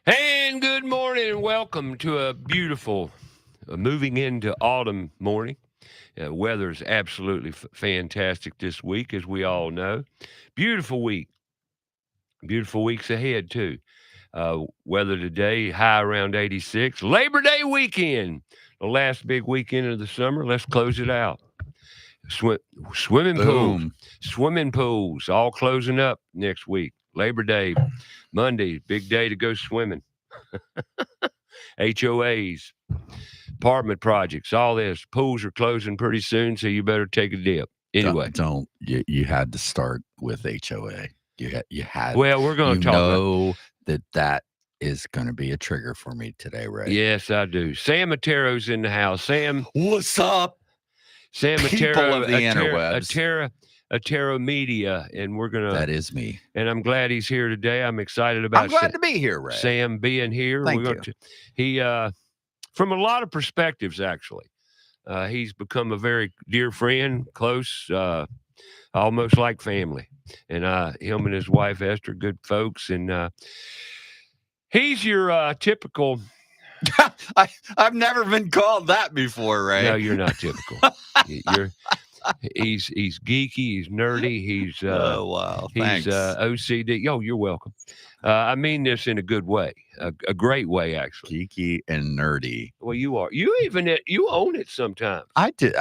And good morning and welcome to a beautiful moving into autumn morning. Weather's absolutely fantastic this week, as we all know. Beautiful week. Beautiful weeks ahead, too. Weather today, high around 86. Labor Day weekend, the last big weekend of the summer. Let's close it out. Swim, swimming pools, Boom. swimming pools, all closing up next week. Labor Day, Monday, big day to go swimming. HOAs, apartment projects, all this. Pools are closing pretty soon, so you better take a dip. Anyway, Don't you had to start with HOA. You had well, we're going you to talk about. know that is going to be a trigger for me today, Ray. Yes, I do. Sam Attero's in the house. What's up, Sam people Attero, of the interwebs? Attero Media, and we're gonna. That is me. And I'm glad he's here today. I'm excited about. I'm glad to be here, Ray. Sam being here. Thank we're you. going to. He, from a lot of perspectives, actually, he's become a very dear friend, close, almost like family. And him and his wife Esther, good folks, and he's your typical. I've never been called that before, Ray. No, you're not typical. You're. He's geeky. He's nerdy. He's oh wow, he's thanks. OCD. Oh, you're welcome. I mean this in a good way, a great way, actually. Geeky and nerdy. Well, you are. You even you own it sometimes. I did.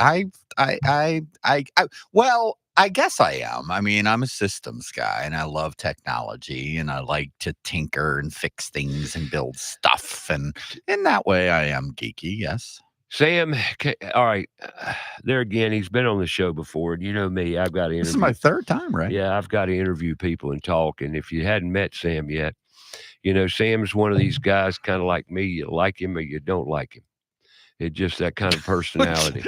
Well, I guess I am. I mean, I'm a systems guy and I love technology and I like to tinker and fix things and build stuff. And in that way, I am geeky. Yes. Sam, all right. There again, he's been on the show before. And you know me, I've got to interview. This is my third time, right? Yeah, I've got to interview people and talk. And if you hadn't met Sam yet, you know, Sam's one of these guys kind of like me. You like him or you don't like him. It's just that kind of personality.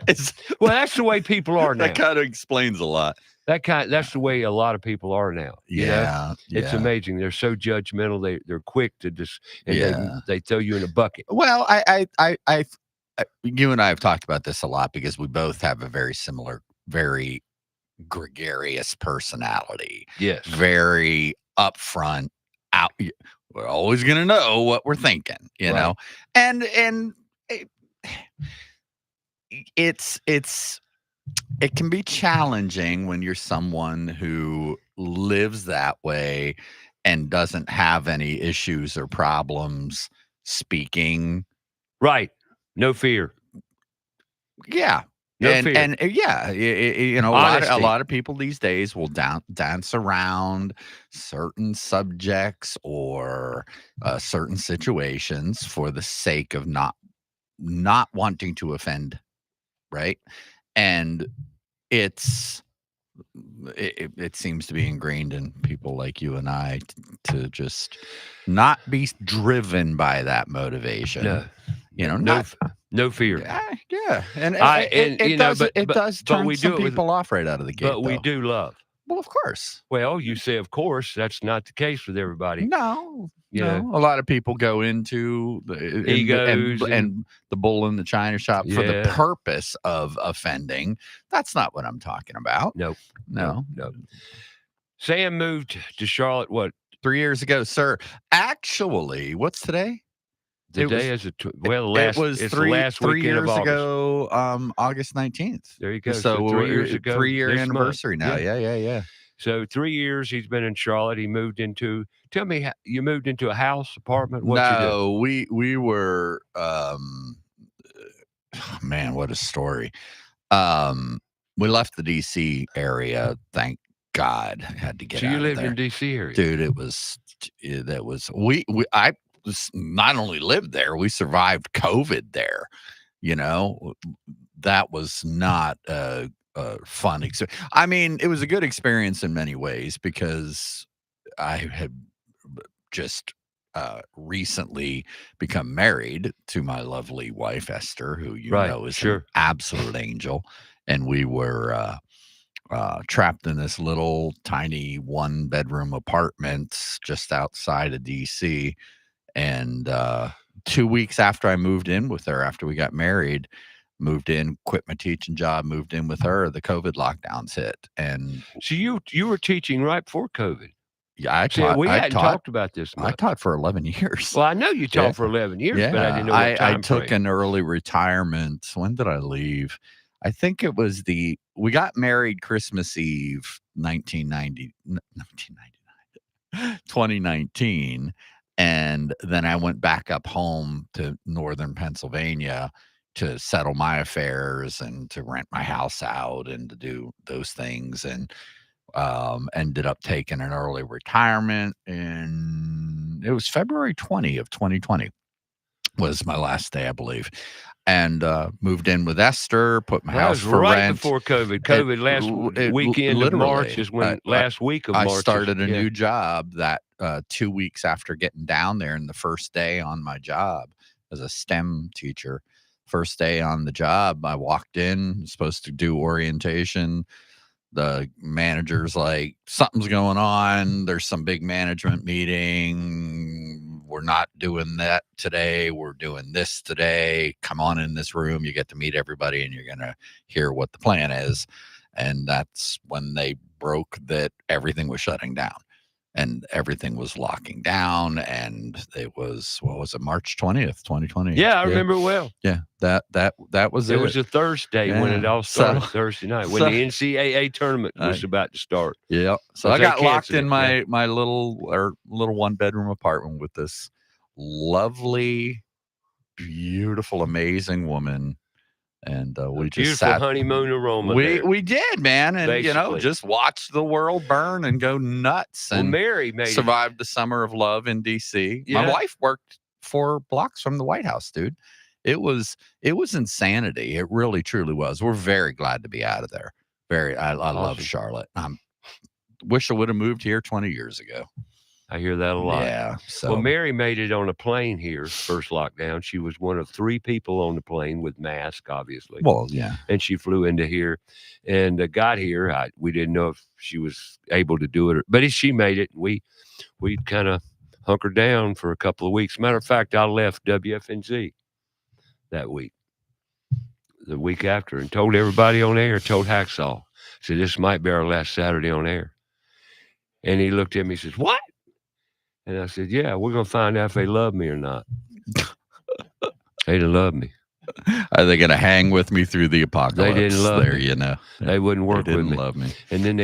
Well, that's the way people are now. That kind of explains a lot. That's the way a lot of people are now. Yeah, It's amazing. They're so judgmental. They're quick to just they throw you in a bucket. Well, you and I have talked about this a lot because we both have a very similar, very gregarious personality. Yes, very upfront. Out, we're always going to know what we're thinking, you know, and it can be challenging when you're someone who lives that way and doesn't have any issues or problems speaking. Right. No fear. Yeah. No fear. And yeah, you know, a lot of people these days will dance around certain subjects or certain situations for the sake of not wanting to offend, right? And it seems to be ingrained in people like you and I to just not be driven by that motivation. No, you know, no fear. Yeah, and it does turn some people off right out of the gate. But we do love. Well, of course. Well, you say of course. That's not the case with everybody. No. A lot of people go into the egos and the bull in the china shop for the purpose of offending. That's not what I'm talking about. Nope. No. Sam moved to Charlotte, what, 3 years ago, sir? Actually, what's today? Today is it was three years ago, August 19th. There you go. So 3 years ago, 3-year anniversary now. Yeah. So 3 years he's been in Charlotte. He moved into. Tell me, you moved into a house, apartment? No, we were. Man, what a story. We left the DC area. Thank God, I had to get. So you lived in DC area, dude. I not only lived there, we survived COVID there. You know, that was not a fun experience. I mean, it was a good experience in many ways because I had just recently become married to my lovely wife, Esther, who you know is an absolute angel. And we were trapped in this little tiny 1-bedroom apartment just outside of DC. And 2 weeks after I moved in with her, after we got married, moved in, quit my teaching job, moved in with her, the COVID lockdowns hit. And so you were teaching right before COVID. Yeah, See, we hadn't talked about this I much. taught for 11 years. Well, I know you Yeah. taught for 11 years, but I Yeah, didn't know what I time took frame. an early retirement. When did I leave? I think it was we got married Christmas Eve, 1999, 2019, and then I went back up home to northern Pennsylvania to settle my affairs and to rent my house out and to do those things, and ended up taking an early retirement, and it was February 20 of 2020 was my last day, I believe, and moved in with Esther, put my That house was for right rent. before COVID. It, COVID last weekend of March literally, is when last week of I March is, started a yeah. new job that 2 weeks after getting down there, and the first day on my job as a STEM teacher. First day on the job, I walked in, supposed to do orientation. The manager's like, something's going on. There's some big management meeting. We're not doing that today. We're doing this today. Come on in this room. You get to meet everybody and you're going to hear what the plan is. And that's when they broke that everything was shutting down and everything was locking down. And it was, what was it, March 20th, 2020? Yeah, I remember it well. Yeah, that was It it. was a Thursday when it Yeah. all started, Thursday night, when so the NCAA tournament was about to start. Yeah. So 'Cause I they got locked canceled in it, yeah. my little 1-bedroom apartment with this lovely, beautiful, amazing woman. And A we just beautiful sat. honeymoon aroma there, We did, man, and basically. just watched the world burn and go nuts, Well, and Mary made it. survived the summer of love in DC. My Yeah. wife worked 4 blocks from the White House, dude. It was insanity. It really truly was. We're very glad to be out of there. I love Awesome. Charlotte. Wish I would have moved here 20 years ago. I hear that a lot. Yeah. Well, So Mary made it on a plane here, first lockdown. She was one of 3 people on the plane with mask, obviously. well, yeah. And she flew into here and got here. We didn't know if she was able to do it, but she made it. We kind of hunkered down for a couple of weeks. Matter of fact, I left WFNZ that week, the week after, and told everybody on air, told Hacksaw, said, this might be our last Saturday on air. And he looked at me and says, what? And I said, yeah, we're going to find out if they love me or not. They didn't love me. Are they going to hang with me through the apocalypse? They didn't love there, me. You know. They wouldn't work they didn't with me. love me. And then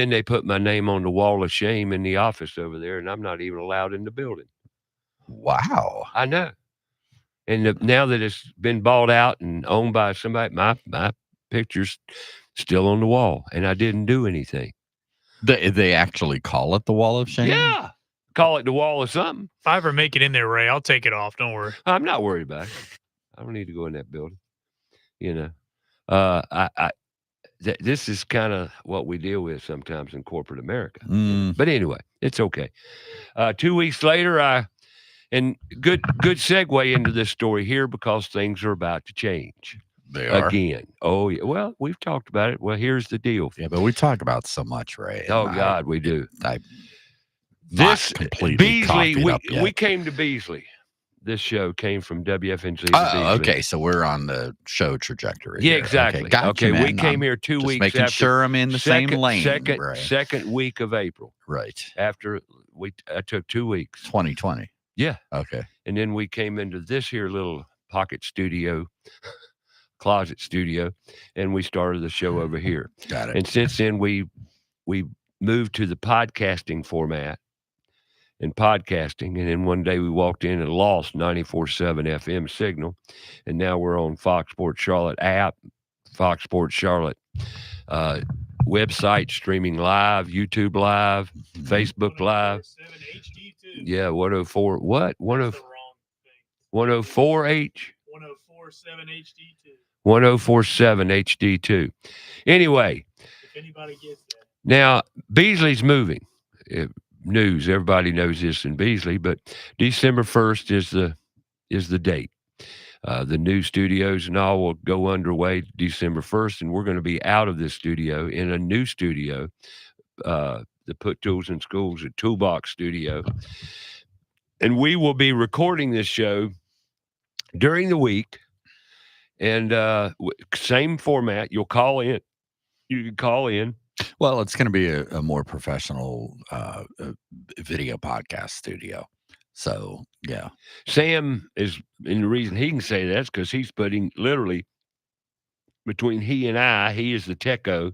they put my name on the wall of shame in the office over there, and I'm not even allowed in the building. Wow. I know. And now that it's been bought out and owned by somebody, my picture's still on the wall, and I didn't do anything. They actually call it the Wall of Shame? Yeah. Call it the wall of something. If I ever make it in there, Ray, I'll take it off. Don't worry. I'm not worried about it. I don't need to go in that building. You know, this is kind of what we deal with sometimes in corporate America. But anyway, it's okay. 2 weeks later, and good segue into this story here because things are about to change. They are again. Oh yeah. Well, we've talked about it. Well, here's the deal. Yeah, but we talk about so much, Ray. Oh God, we do. This completely Beasley. We We came to Beasley. This show came from WFNZ to Beasley. Okay, so we're on the show trajectory. Yeah, here. exactly. Okay, gotcha, we man. came here 2 weeks making after. Sure I'm in the same lane. Second week of April. Right. After I took 2 weeks. 2020. Yeah. Okay. And then we came into this here little pocket studio, closet studio, and we started the show over here. Got it. And since then we moved to the podcasting format and podcasting. And then one day we walked in and lost 94.7 FM signal. And now we're on Fox Sports Charlotte app, Fox Sports Charlotte website, streaming live, YouTube live, Facebook live. Yeah, 104. What? 104H? 104.7 HD2. 104.7 HD2. Anyway. If anybody gets that. Now, Beasley's moving. News, everybody knows this in Beasley, but December 1st is the date. The new studios and all will go underway December 1st, and we're going to be out of this studio in a new studio, the Put Tools in Schools, a Toolbox studio. And we will be recording this show during the week, and same format. You'll call in. You can call in Well, it's going to be a more professional video podcast studio. So, yeah. Sam is, and the reason he can say that's because he's putting literally between he and I, he is the tech guy.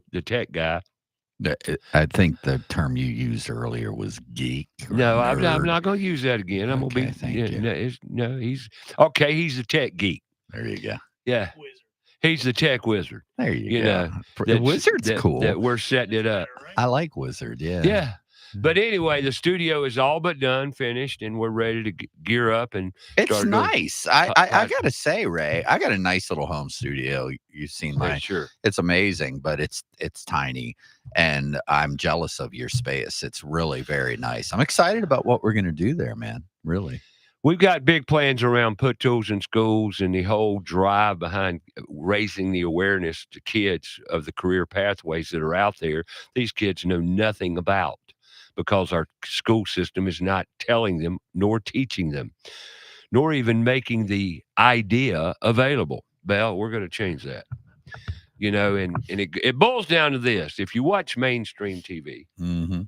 I think the term you used earlier was geek or No, I'm nerd. not going to use that again. I'm Okay, going to be, thank you. no, he's okay. He's the tech geek. There you go. Yeah. Wizard. He's the tech wizard. There you You go. know, Wizard's cool. That we're setting it up. Better, right? I like Wizard. Yeah. Yeah. But anyway, the studio is all but done, finished, and we're ready to gear up and It's start doing nice. I got to say, Ray, I got a nice little home studio. You've seen my, sure. it's amazing, but it's tiny, and I'm jealous of your space. It's really very nice. I'm excited about what we're going to do there, man. Really. We've got big plans around put tools in schools and the whole drive behind raising the awareness to kids of the career pathways that are out there. These kids know nothing about because our school system is not telling them nor teaching them, nor even making the idea available. Well, we're going to change that. You know, and it boils down to this. If you watch mainstream TV, Mm-hmm.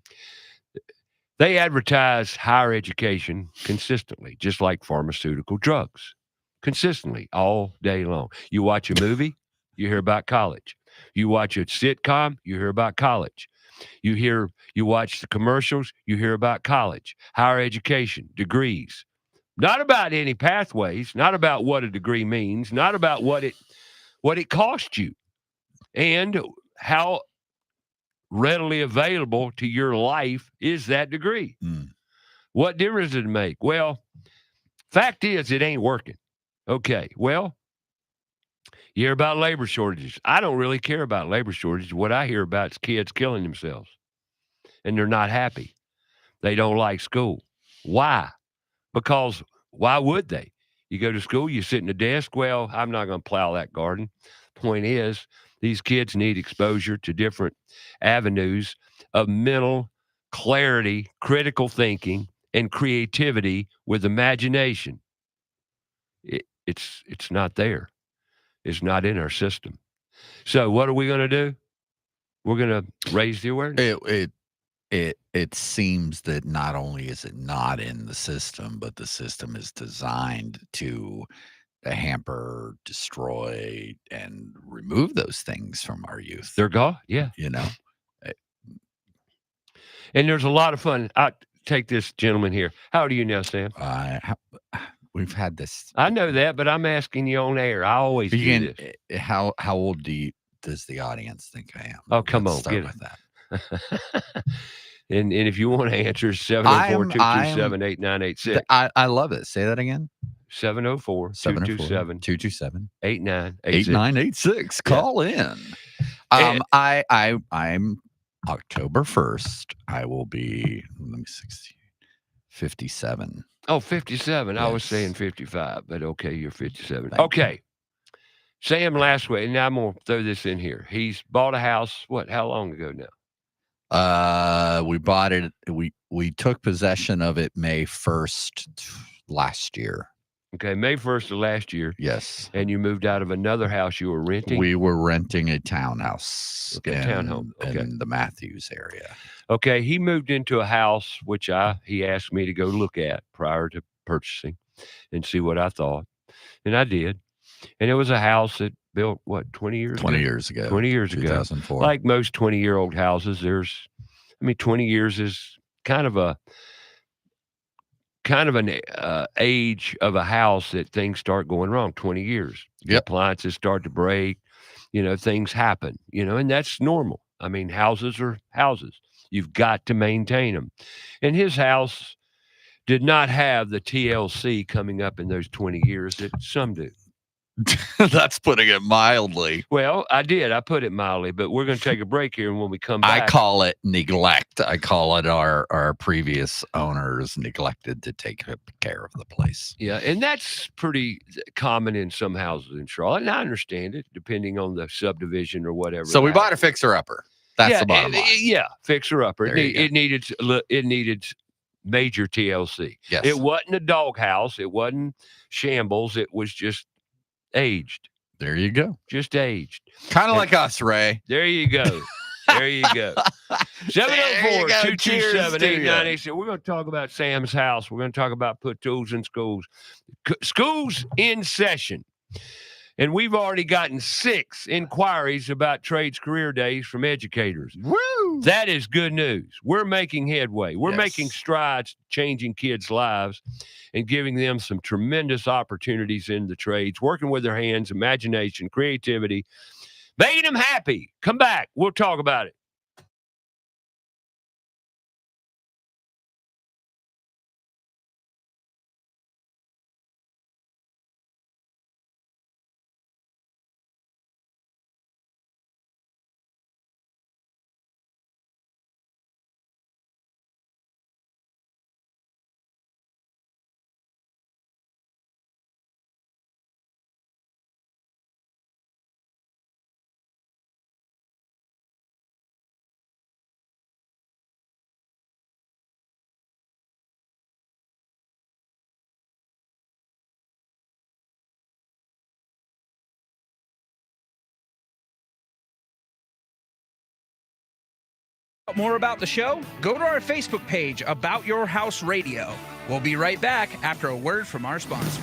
they advertise higher education consistently, just like pharmaceutical drugs, consistently all day long. You watch a movie, you hear about college. You watch a sitcom, you hear about college. You watch the commercials, you hear about college, higher education, degrees. Not about any pathways, not about what a degree means, not about what it costs you, and how readily available to your life is that degree. Mm. What difference does it make? Well, fact is, it ain't working. Okay, well, you hear about labor shortages. I don't really care about labor shortages. What I hear about is kids killing themselves, and they're not happy. They don't like school. Why? Because why would they? You go to school, you sit in a desk. Well, I'm not going to plow that garden. Point is, these kids need exposure to different avenues of mental clarity, critical thinking, and creativity with imagination. It's not there. It's not in our system. So what are we going to do? We're going to raise the awareness. It seems that not only is it not in the system, but the system is designed to hamper, destroy, and remove those things from our youth. They're gone. Yeah. You know, And there's a lot of fun. I take this gentleman here. How old are you now, Sam? we've had this. I know that, but I'm asking you on air. I always do this. How old does the audience think I am? Oh, come Let's on, start get with that. And if you want to answer, 704-227-8986. I love it. Say that again. 704-227-8986. 8986. Call in. I'm October 1st. I will be 57. Oh, 57. I was Yes. saying 55, but okay, you're 57. Thank Okay. Sam last week, and now I'm going to throw this in here. He's bought a house, how long ago now? We bought it. We took possession of it May 1st last year. Okay, May 1st of last year. Yes. And you moved out of another house you were renting? We were renting a townhouse townhome. Okay. in the Matthews area. Okay, he moved into a house which he asked me to go look at prior to purchasing and see what I thought. And I did. And it was a house that built, 20 years 20 ago? years ago. 20 years ago. 2004. Like most 20-year-old houses, 20 years is kind of an age of a house that things start going wrong. 20 years. The Yep. appliances start to break, things happen, and that's normal. I mean, houses are houses. You've got to maintain them. And his house did not have the TLC coming up in those 20 years that some do. That's putting it mildly. Well, I did. I put it mildly, but we're going to take a break here. And when we come back, I call it neglect. I call it our previous owners neglected to take care of the place. Yeah, and that's pretty common in some houses in Charlotte. And I understand it, depending on the subdivision or whatever. So we bought a fixer-upper. That's the bottom line. Yeah, fixer-upper. There you go. It needed major TLC. Yes. It wasn't a doghouse. It wasn't shambles. It was just aged. There you go. Just aged. Kind of like us, Ray. There you go. There you go. There you go. Cheers to ya. 704-227-8986. We're going to talk about Sam's house. We're going to talk about put tools in schools. Schools in session. And we've already gotten 6 inquiries about trades career days from educators. Woo! That is good news. We're making headway. We're Yes. making strides, changing kids' lives and giving them some tremendous opportunities in the trades, working with their hands, imagination, creativity, making them happy. Come back. We'll talk about it. More about the show? Go to our Facebook page, About Your House Radio. We'll be right back after a word from our sponsor.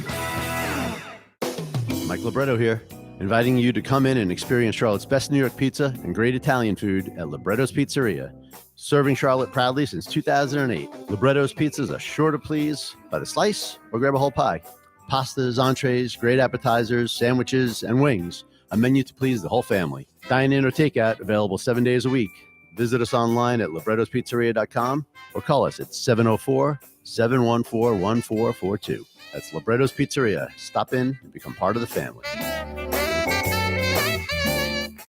Mike Libretto here, inviting you to come in and experience Charlotte's best New York pizza and great Italian food at Libretto's Pizzeria. Serving Charlotte proudly since 2008, Libretto's pizzas are sure to please by the slice or grab a whole pie. Pastas, entrees, great appetizers, sandwiches, and wings. A menu to please the whole family. Dine in or takeout, available 7 days a week. Visit us online at librettospizzeria.com or call us at 704-714-1442. That's Libretto's Pizzeria. Stop in and become part of the family.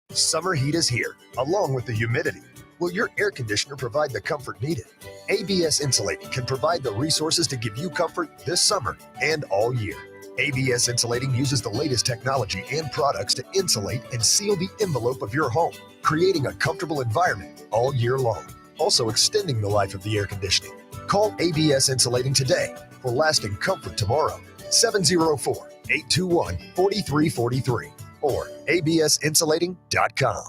Summer heat is here, along with the humidity. Will your air conditioner provide the comfort needed? ABS Insulating can provide the resources to give you comfort this summer and all year. ABS Insulating uses the latest technology and products to insulate and seal the envelope of your home, creating a comfortable environment all year long, also extending the life of the air conditioning. Call ABS Insulating today for lasting comfort tomorrow. 704-821-4343 or absinsulating.com.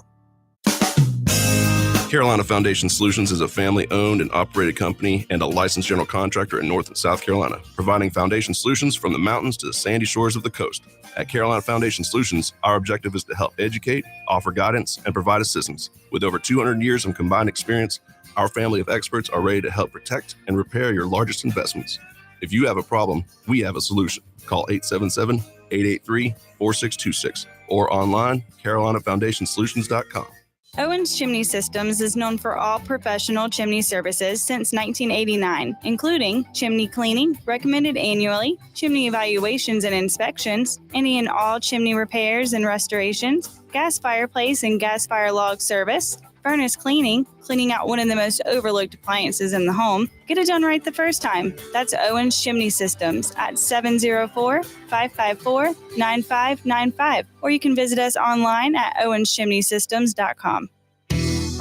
Carolina Foundation Solutions is a family-owned and operated company and a licensed general contractor in North and South Carolina, providing foundation solutions from the mountains to the sandy shores of the coast. At Carolina Foundation Solutions, our objective is to help educate, offer guidance, and provide assistance. With over 200 years of combined experience, our family of experts are ready to help protect and repair your largest investments. If you have a problem, we have a solution. Call 877-883-4626 or online, carolinafoundationsolutions.com. Owens Chimney Systems is known for all professional chimney services since 1989, including chimney cleaning, recommended annually, chimney evaluations and inspections, any and all chimney repairs and restorations, gas fireplace and gas fire log service, furnace cleaning, cleaning out one of the most overlooked appliances in the home. Get it done right the first time. That's Owens Chimney Systems at 704-554-9595. Or you can visit us online at owenschimneysystems.com.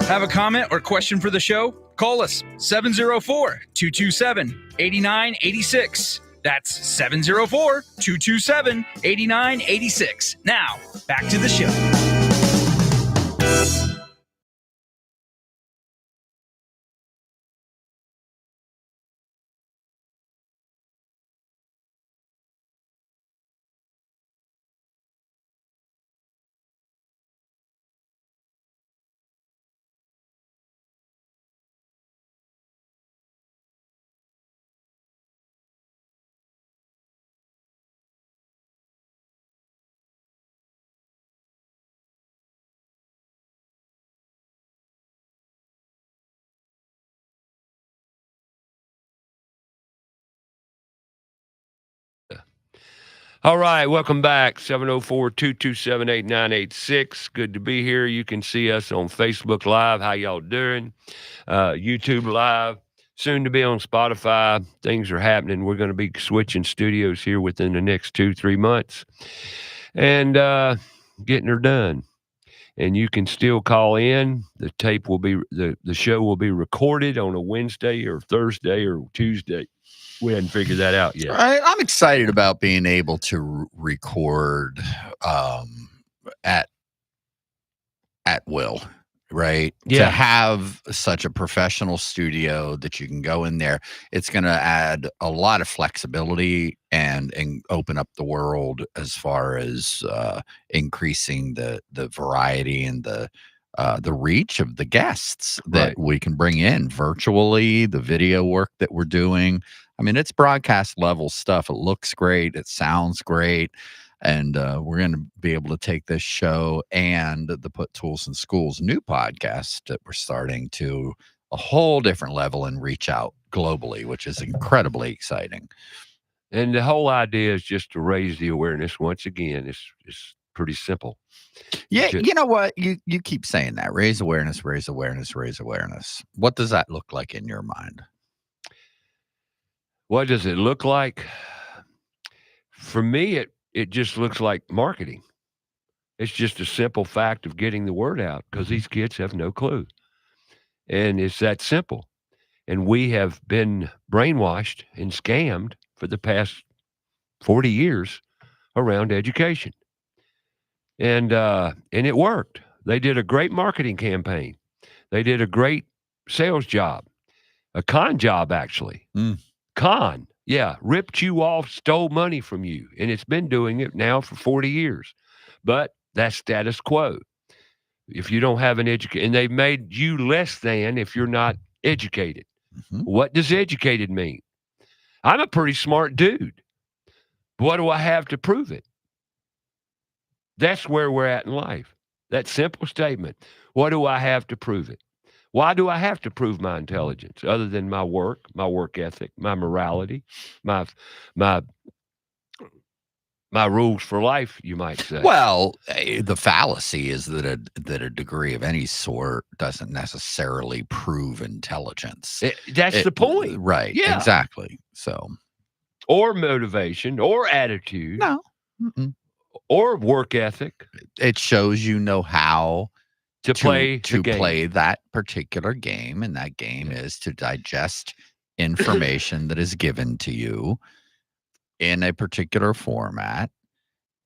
Have a comment or question for the show? Call us 704-227-8986. That's 704-227-8986. Now, back to the show. All right, welcome back. 704-227-8986. Good to be here. You can see us on Facebook Live. How y'all doing? YouTube Live. Soon to be on Spotify. Things are happening. We're going to be switching studios here within the next 2-3 months and getting her done. And you can still call in. The tape will be, the show will be recorded on a Wednesday or Thursday or Tuesday. We hadn't figured that out yet. I'm excited about being able to record at will. right? To Yeah. have such a professional studio that you can go in there, it's going to add a lot of flexibility and open up the world as far as increasing the variety and the reach of the guests that Right. we can bring in virtually, the video work that we're doing. I mean, it's broadcast level stuff. It looks great. It sounds great. And we're going to be able to take this show and the Put Tools in Schools new podcast that we're starting to a whole different level and reach out globally, which is incredibly exciting. And the whole idea is just to raise the awareness. Once again, it's pretty simple. Yeah, Ju- you know what? You keep saying that. Raise awareness, raise awareness, raise awareness. What does that look like in your mind? What does it look like? For me, it just looks like marketing. It's just a simple fact of getting the word out because these kids have no clue. And it's that simple. And we have been brainwashed and scammed for the past 40 years around education. And it worked. They did a great marketing campaign. They did a great sales job, a con job, actually. Mm. Con, yeah, ripped you off, stole money from you. And it's been doing it now for 40 years. But that's status quo. If you don't have an education, and they've made you less than if you're not educated. Mhm. What does educated mean? I'm a pretty smart dude. What do I have to prove it? That's where we're at in life. That simple statement. What do I have to prove it? Why do I have to prove my intelligence other than my work ethic, my morality, my my rules for life, you might say? Well, the fallacy is that a degree of any sort doesn't necessarily prove intelligence. That's the point. Right. Yeah. Exactly. So, or motivation, or attitude, no. Mm-mm. or work ethic. It shows you know how to play play that particular game, and that game is to digest information that is given to you in a particular format,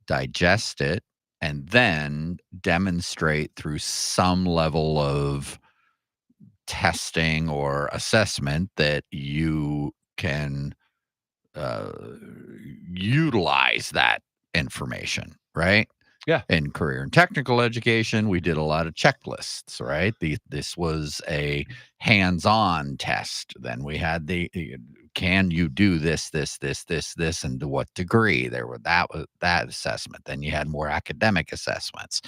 digest it, and then demonstrate through some level of testing or assessment that you can utilize that information, right? Yeah. In career and technical education, we did a lot of checklists, right? This was a hands-on test. Then we had can you do this, and to what degree? There were that assessment. Then you had more academic assessments,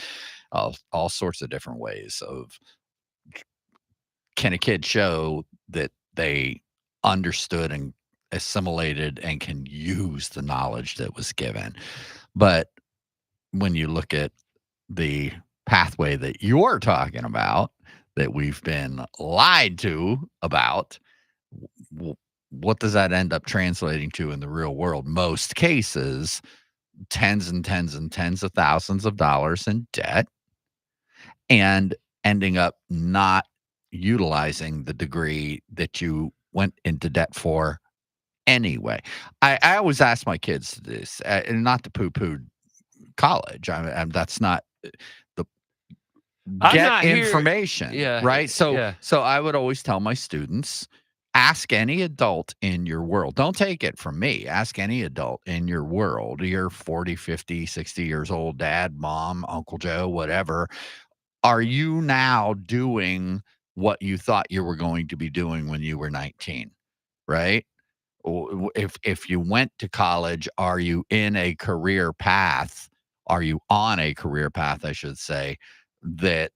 all sorts of different ways of can a kid show that they understood and assimilated and can use the knowledge that was given. But when you look at the pathway that you're talking about, that we've been lied to about, what does that end up translating to in the real world? Most cases, tens and tens and tens of thousands of dollars in debt, and ending up not utilizing the degree that you went into debt for anyway. I always ask my kids this, and not to poo-poo college. That's not the get information, right? So I would always tell my students, ask any adult in your world. Don't take it from me. Ask any adult in your world. You're 40, 50, 60 years old, dad, mom, Uncle Joe, whatever. Are you now doing what you thought you were going to be doing when you were 19, right? If you went to college, are you in a career path? Are you on a career path, I should say, that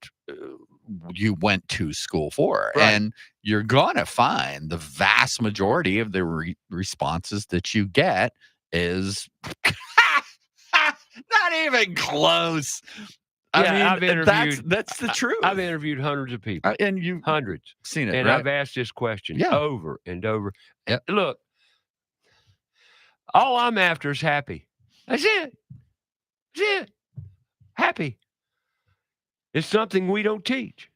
you went to school for? Right. And you're going to find the vast majority of the responses that you get is not even close. Yeah, I mean, that's the truth. I've interviewed hundreds of people, and you hundreds seen it, and right? I've asked this question Yeah. over and over. Yep. Look, all I'm after is happy. That's it. That's it. Happy. It's something we don't teach.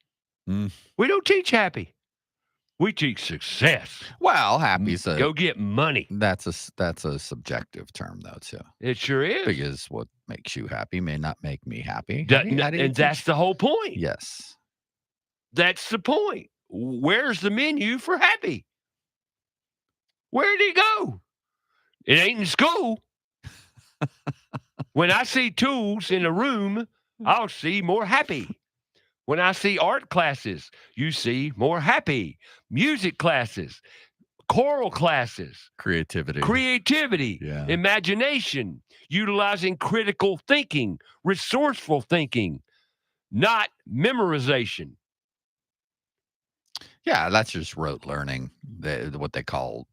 Mm. We don't teach happy. We teach success. Well, happy's go get money. That's a subjective term, though, too. It sure is. Because what makes you happy may not make me happy. And that's the whole point. Yes. That's the point. Where's the menu for happy? Where did he go? It ain't in school. When I see tools in a room, I'll see more happy. When I see art classes, you see more happy. Music classes, choral classes, creativity, Yeah. imagination, utilizing critical thinking, resourceful thinking, not memorization. Yeah, that's just rote learning. What they call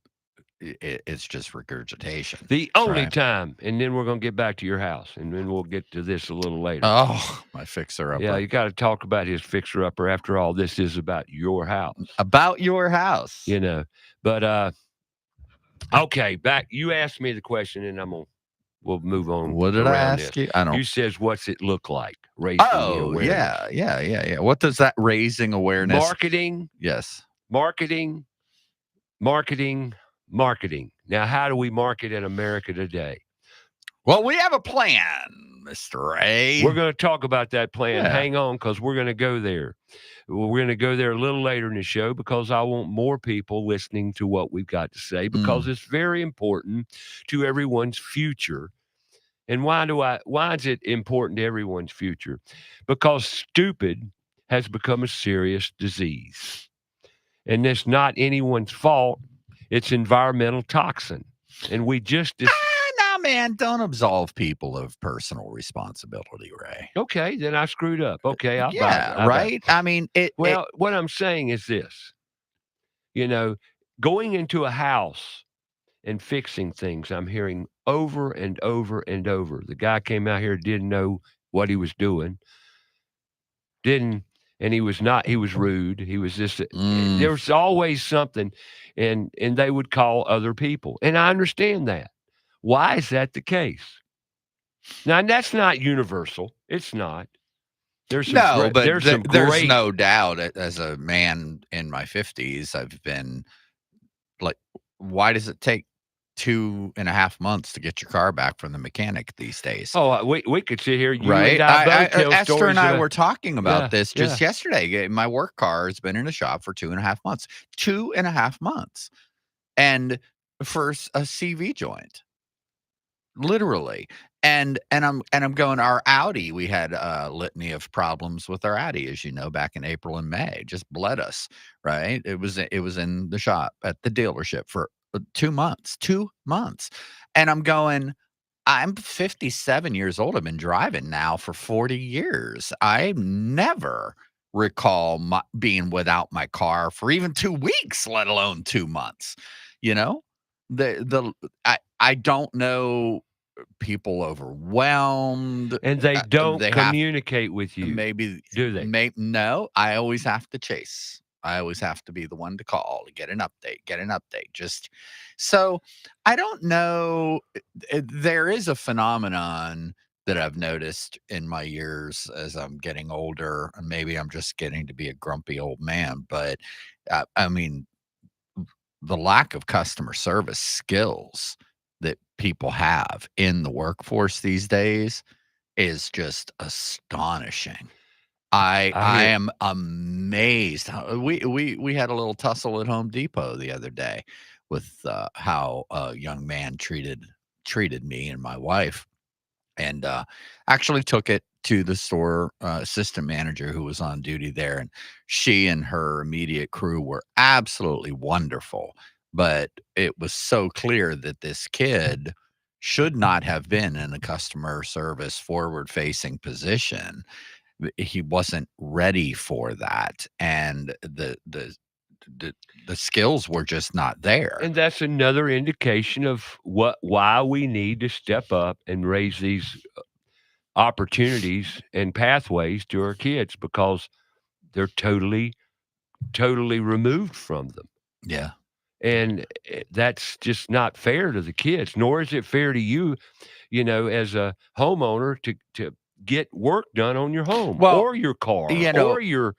it's just regurgitation. The only Right. time, and then we're going to get back to your house, and then we'll get to this a little later. Oh, my fixer-upper. Yeah, you got to talk about his fixer-upper. After all, this is about your house. About your house. You know, but okay, back. You asked me the question, and we'll move on. What did I around ask this. you? I don't. You says, what's it look like? Raising the Oh, awareness. yeah. What does that raising awareness? Marketing. Yes. Marketing. Now, how do we market in America today? Well, we have a plan, Mr. A. We're going to talk about that plan. Yeah. Hang on, because we're going to go there. We're going to go there a little later in the show because I want more people listening to what we've got to say because it's very important to everyone's future. And why is it important to everyone's future? Because stupid has become a serious disease. And it's not anyone's fault. It's environmental toxin. And we just Now, man, don't absolve people of personal responsibility, Ray. Okay, then I screwed up. Okay, I'll buy it. Right? I mean, what I'm saying is this. Going into a house and fixing things, I'm hearing over and over and over. The guy came out here, didn't know what he was doing. And he was rude. He was just, there was always something. And they would call other people. And I understand that. Why is that the case? Now, that's not universal. It's not. There's no doubt. As a man in my 50s, I've been like, why does it take 2.5 months to get your car back from the mechanic these days? Oh, we could sit here. You right. And I tell Esther and I about, were talking about this just yesterday. My work car has been in the shop for 2.5 months. 2.5 months. And for a CV joint. Literally. And I'm going, our Audi, we had a litany of problems with our Audi, as you know, back in April and May. Just bled us, right? It was in the shop at the dealership for 2 months. 2 months. And I'm going, I'm 57 years old. I've been driving now for 40 years. I never recall being without my car for even 2 weeks, let alone 2 months. You know? I don't know, people overwhelmed, and they don't communicate with you. Maybe do they? No, I always have to chase. I always have to be the one to call to get an update. Just so I don't know. There is a phenomenon that I've noticed in my years as I'm getting older, and maybe I'm just getting to be a grumpy old man, but I mean, the lack of customer service skills that people have in the workforce these days is just astonishing. I am amazed. We had a little tussle at Home Depot the other day with how a young man treated me and my wife, and actually took it to the store assistant manager who was on duty there, and she and her immediate crew were absolutely wonderful. But it was so clear that this kid should not have been in a customer service forward-facing position. He wasn't ready for that, and the skills were just not there. And that's another indication of why we need to step up and raise these opportunities and pathways to our kids, because they're totally removed from them. Yeah. And that's just not fair to the kids, nor is it fair to you, as a homeowner to get work done on your home or your car or your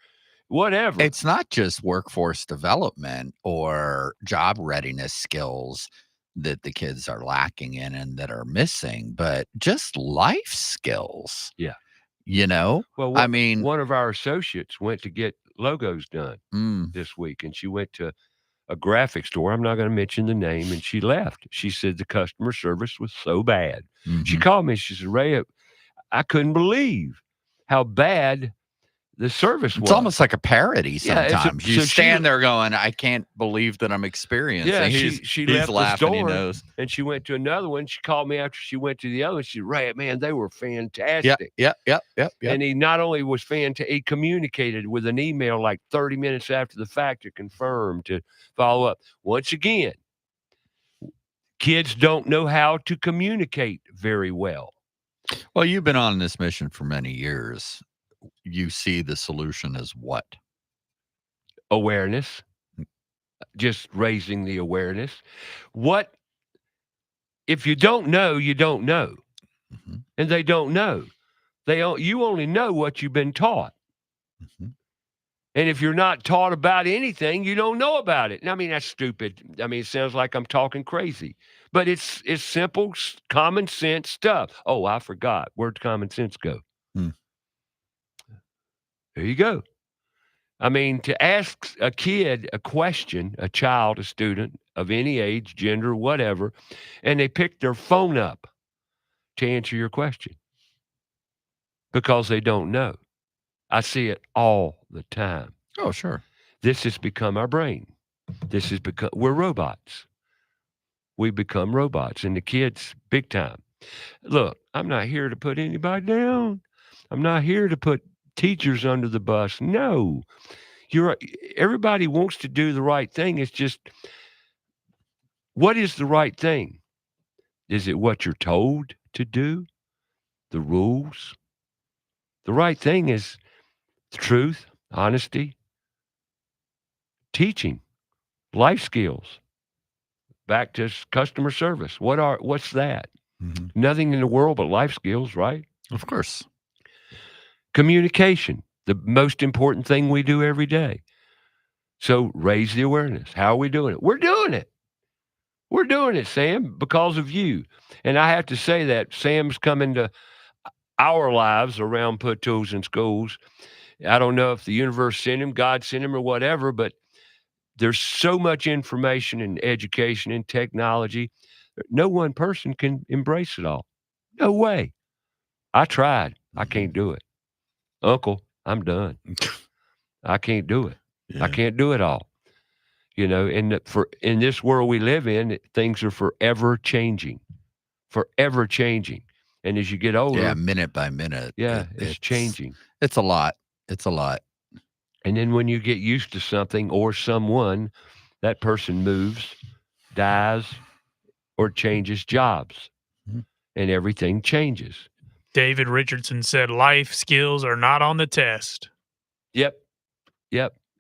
whatever. It's not just workforce development or job readiness skills that the kids are lacking in and that are missing, but just life skills. Yeah. Well, I mean, one of our associates went to get logos done Mm. this week, and she went to a graphic store. I'm not going to mention the name, and she left. She said the customer service was so bad. She Mhm. called me. She said, "Ray, I couldn't believe how bad the service It's was." almost like a parody Yeah, it's a- sometimes. You so she- stand there going, I can't believe that I'm experiencing. Yeah, he's she he's left the laughing, he store knows. and she went to another one. She called me after she went to the other one. She said, "Ray, man, they were Yep, fantastic." yep, yep, yep, yep. And he not only was fantastic, he communicated with an email like 30 minutes after the fact to confirm, to follow up. Once again, kids don't know how to communicate very well. Well, you've been on this mission for many years. You see the solution as what? Awareness, just raising the awareness. What if you don't know, you don't know. Mhm, And they don't know. You only know what you've been taught. mhm. And if you're not taught about anything, you don't know about it. And I mean, that's stupid. I mean, it sounds like I'm talking crazy, but it's simple, common sense stuff. Oh, I forgot. Where'd common sense go? Hmm. There you go. I mean, to ask a kid a question, a child, a student of any age, gender, whatever, and they pick their phone up to answer your question because they don't know. I see it all the time. Oh, sure. This has become our brain. This has become, we're robots. We become robots, and the kids, big time. Look, I'm not here to put anybody down. I'm not here to put teachers under the bus. No, everybody wants to do the right thing. It's just, what is the right thing? Is it what you're told to do? The rules? The right thing is truth, honesty, teaching, life skills. Back to customer service. What's that? Mhm. Nothing in the world but life skills, right? Of course. Communication, the most important thing we do every day. So raise the awareness. How are we doing it? We're doing it. We're doing it, Sam, because of you. And I have to say that Sam's come into our lives around Put Tools in Schools. I don't know if the universe sent him, God sent him, or whatever, but there's so much information and education and technology. No one person can embrace it all. No way. I tried. I can't do it. Uncle, I'm done. I can't do it. I Yeah. can't do it all. And in this world we live in, things are forever changing. Forever changing. And as you get older, Yeah, minute by minute. it's changing. It's a lot. It's a lot. And then when you get used to something or someone, that person moves, dies, or changes jobs, Mhm. and everything changes. David Richardson said life skills are not on the test. Yep.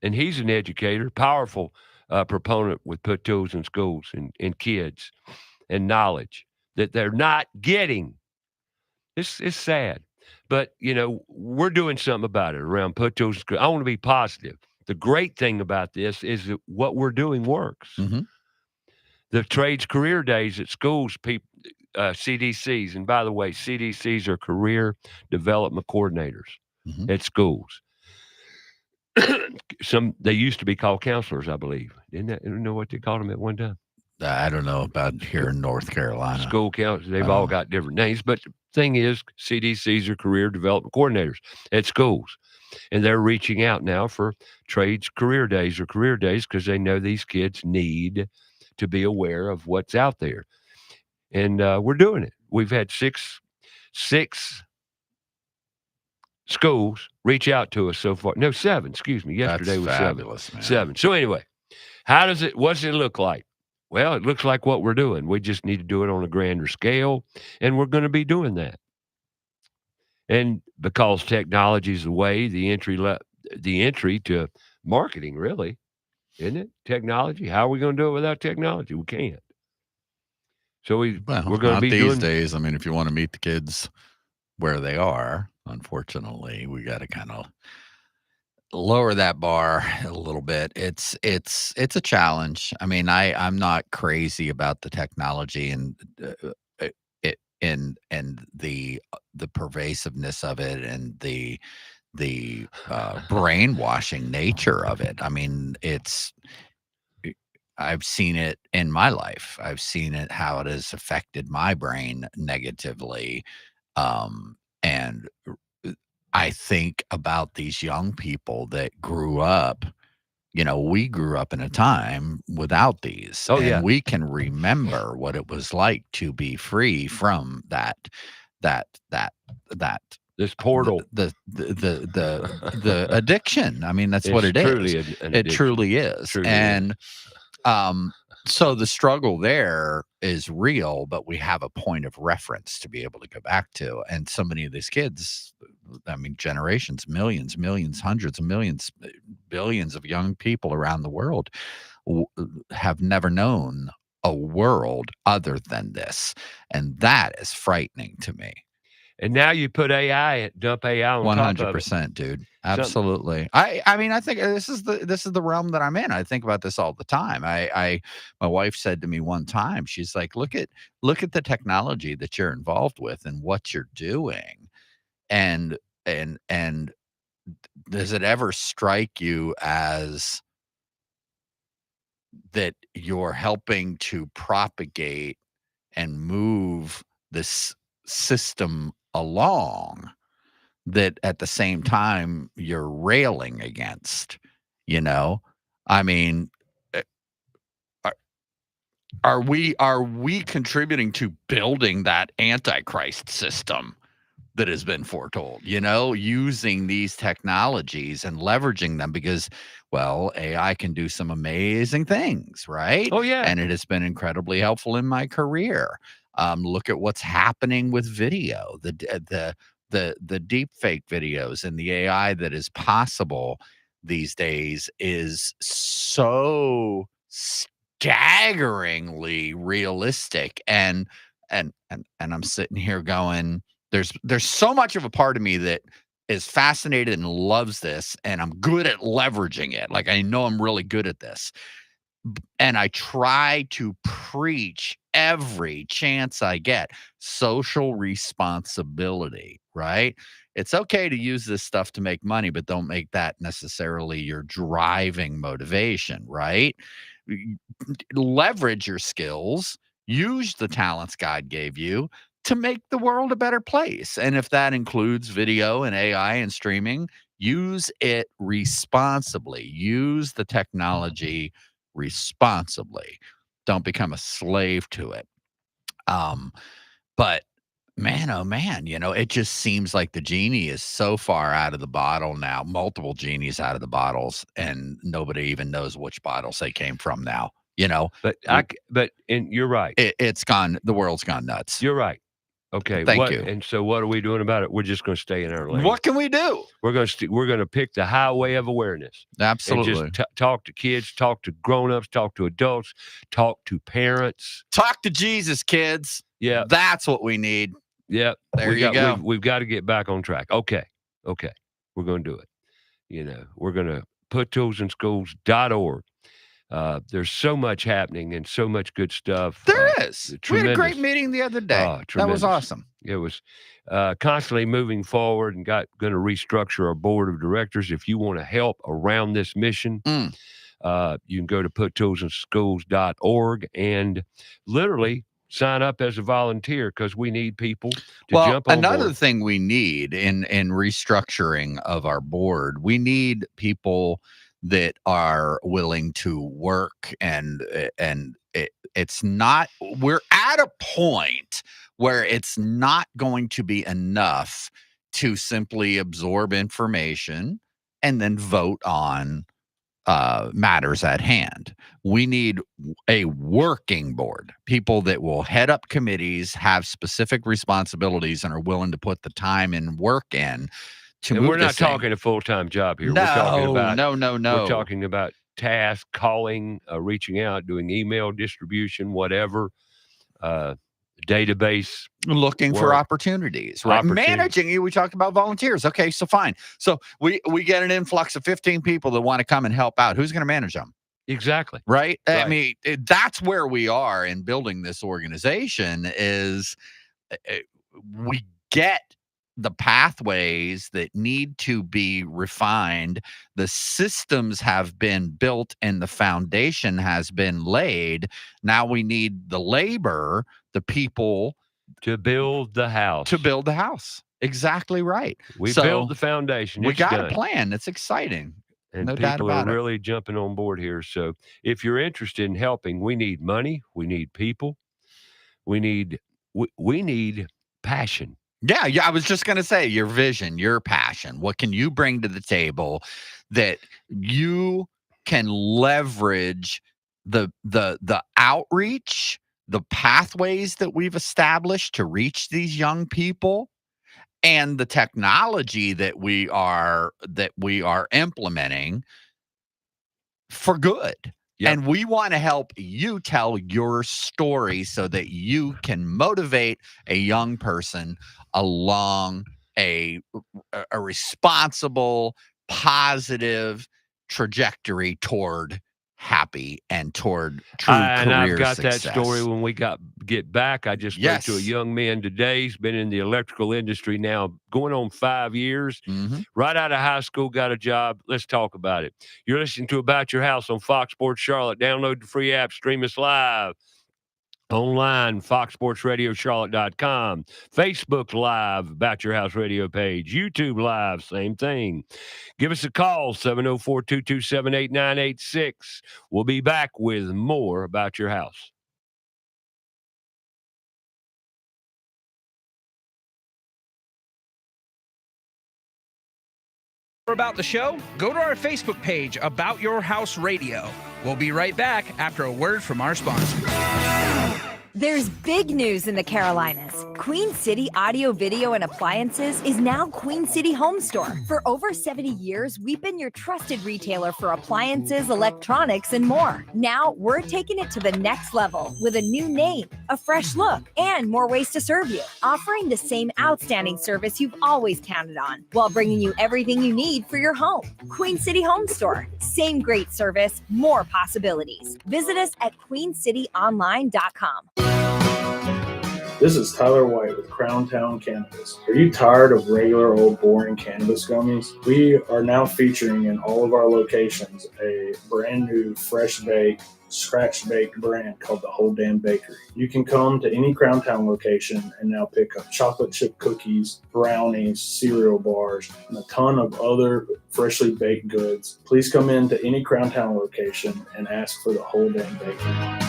And he's an educator, powerful proponent with Put Tools in Schools and kids and knowledge that they're not getting. It's sad. But, we're doing something about it around Put Tools in Schools. I want to be positive. The great thing about this is that what we're doing works. Mhm. The trades career days at schools, CDCs, and by the way, CDCs are career development coordinators Mhm. at schools. They used to be called counselors, I believe. Didn't that, you know what they called them at one time? I don't know about here in North Carolina. School counselors. They've all got different names, but the thing is, CDCs are career development coordinators at schools, and they're reaching out now for trades career days or career days because they know these kids need to be aware of what's out there, and we're doing it. We've had six schools reach out to us so far. No, 7. Excuse me. Yesterday That's was fabulous, man. 7. So anyway, what's it look like? Well, it looks like what we're doing. We just need to do it on a grander scale, and we're going to be doing that. And because technology is the way, the entry to marketing, really, isn't it? Technology. How are we going to do it without technology? We can't. So we're going to Not be these doing days. I mean, if you want to meet the kids where they are, unfortunately, we got to kind of lower that bar a little bit. It's a challenge. I mean, I'm not crazy about the technology and it and the pervasiveness of it and the brainwashing nature of it. I mean, I've seen it in my life. I've seen it how it has affected my brain negatively. And I think about these young people that grew up. We grew up in a time without these, Oh, and yeah. we can remember what it was like to be free from that This portal. the addiction. I mean, that's what It's it truly is. an It addiction. truly is. Truly And so the struggle there is real, but we have a point of reference to be able to go back to. And so many of these kids, I mean, generations, millions, hundreds of millions, billions of young people around the world have never known a world other than this. And that is frightening to me. And now you put AI, dump AI on top of it. 100%, dude. Absolutely. I mean, I think this is the realm that I'm in. I think about this all the time. My wife said to me one time, she's like, look at the technology that you're involved with and what you're doing. And does it ever strike you as that you're helping to propagate and move this system along, that at the same time you're railing against? I mean, are we contributing to building that antichrist system that has been foretold, using these technologies and leveraging them? Because, well, AI can do some amazing things, right? Oh, yeah. And it has been incredibly helpful in my career. Look at what's happening with video, the deep fake videos, and the AI that is possible these days is so staggeringly realistic. And I'm sitting here going, there's so much of a part of me that is fascinated and loves this, and I'm good at leveraging it. Like, I know I'm really good at this. And I try to preach every chance I get social responsibility, right? It's okay to use this stuff to make money, but don't make that necessarily your driving motivation, right? Leverage your skills, use the talents God gave you to make the world a better place. And if that includes video and AI and streaming, use it responsibly. Use the technology responsibly. Don't become a slave to it. But man, oh man, it just seems like the genie is so far out of the bottle now, multiple genies out of the bottles, and nobody even knows which bottles they came from now, And you're right. It's gone. The world's gone nuts. You're right. Okay. Thank you. And so what are we doing about it? We're just going to stay in our lane. What can we do? We're going to pick the highway of awareness. Absolutely. And just talk to kids, talk to grown-ups, talk to adults, talk to parents. Talk to Jesus, kids. Yeah. That's what we need. Yeah. There you go. We've got to get back on track. Okay. We're going to do it. We're going to puttools-in-schools.org. There's so much happening and so much good stuff. There is. We had a great Tremendous. meeting the other day. That was Tremendous. awesome. It was constantly moving forward, and going to restructure our board of directors. If you want to help around this mission, you can go to puttools-in-schools.org and literally sign up as a volunteer, because we need people to jump on another board. Thing we need in restructuring of our board, we need people that are willing to work, and it's not, we're at a point where it's not going to be enough to simply absorb information and then vote on matters at hand. We need a working board, people that will head up committees, have specific responsibilities, and are willing to put the time and work in. And we're not talking a full-time job here. No, we're talking about no. We're talking about tasks, calling, reaching out, doing email distribution, whatever, database. Looking for opportunities, right? Managing. We talked about volunteers. Okay, so fine. So we get an influx of 15 people that want to come and help out. Who's going to manage them? Exactly. Right? I mean, that's where we are in building this organization. Is we get the pathways that need to be refined. The systems have been built and the foundation has been laid. Now we need the labor, the people to build the house. Exactly right. We So built the foundation. we It's got done. a plan. It's exciting. And No doubt people are about it. really jumping on board here. So if you're interested in helping, we need money, we need people, we need passion. Yeah, I was just going to say your vision, your passion. What can you bring to the table that you can leverage the outreach, the pathways that we've established to reach these young people, and the technology that we are implementing for good. Yep. And we want to help you tell your story so that you can motivate a young person along a responsible, positive trajectory toward happy and toward true And I've career got success. that story when we get back. I just spoke to a young man today. He's been in the electrical industry now going on 5 years. Right out of high school, got a job. Let's talk about it. You're listening to About Your House on Fox Sports Charlotte. Download the free app. Stream us live. Online, foxsportsradiocharlotte.com, Facebook Live, About Your House radio page, YouTube Live, same thing. Give us a call, 704-227-8986. We'll be back with more About Your House. About the show, go to our Facebook page, About Your House Radio. We'll be right back after a word from our sponsor. There's big news in the Carolinas. Queen City Audio, Video, and Appliances is now Queen City Home Store. For over 70 years, we've been your trusted retailer for appliances, electronics, and more. Now, we're taking it to the next level with a new name, a fresh look, and more ways to serve you, offering the same outstanding service you've always counted on, while bringing you everything you need for your home. Queen City Home Store. Same great service, more possibilities. Visit us at queencityonline.com. This is Tyler White with Crown Town Cannabis. Are you tired of regular old boring cannabis gummies? We are now featuring in all of our locations a brand new fresh baked, scratch baked brand called the Whole Damn Bakery. You can come to any Crown Town location and now pick up chocolate chip cookies, brownies, cereal bars, and a ton of other freshly baked goods. Please come into any Crown Town location and ask for the Whole Damn Bakery.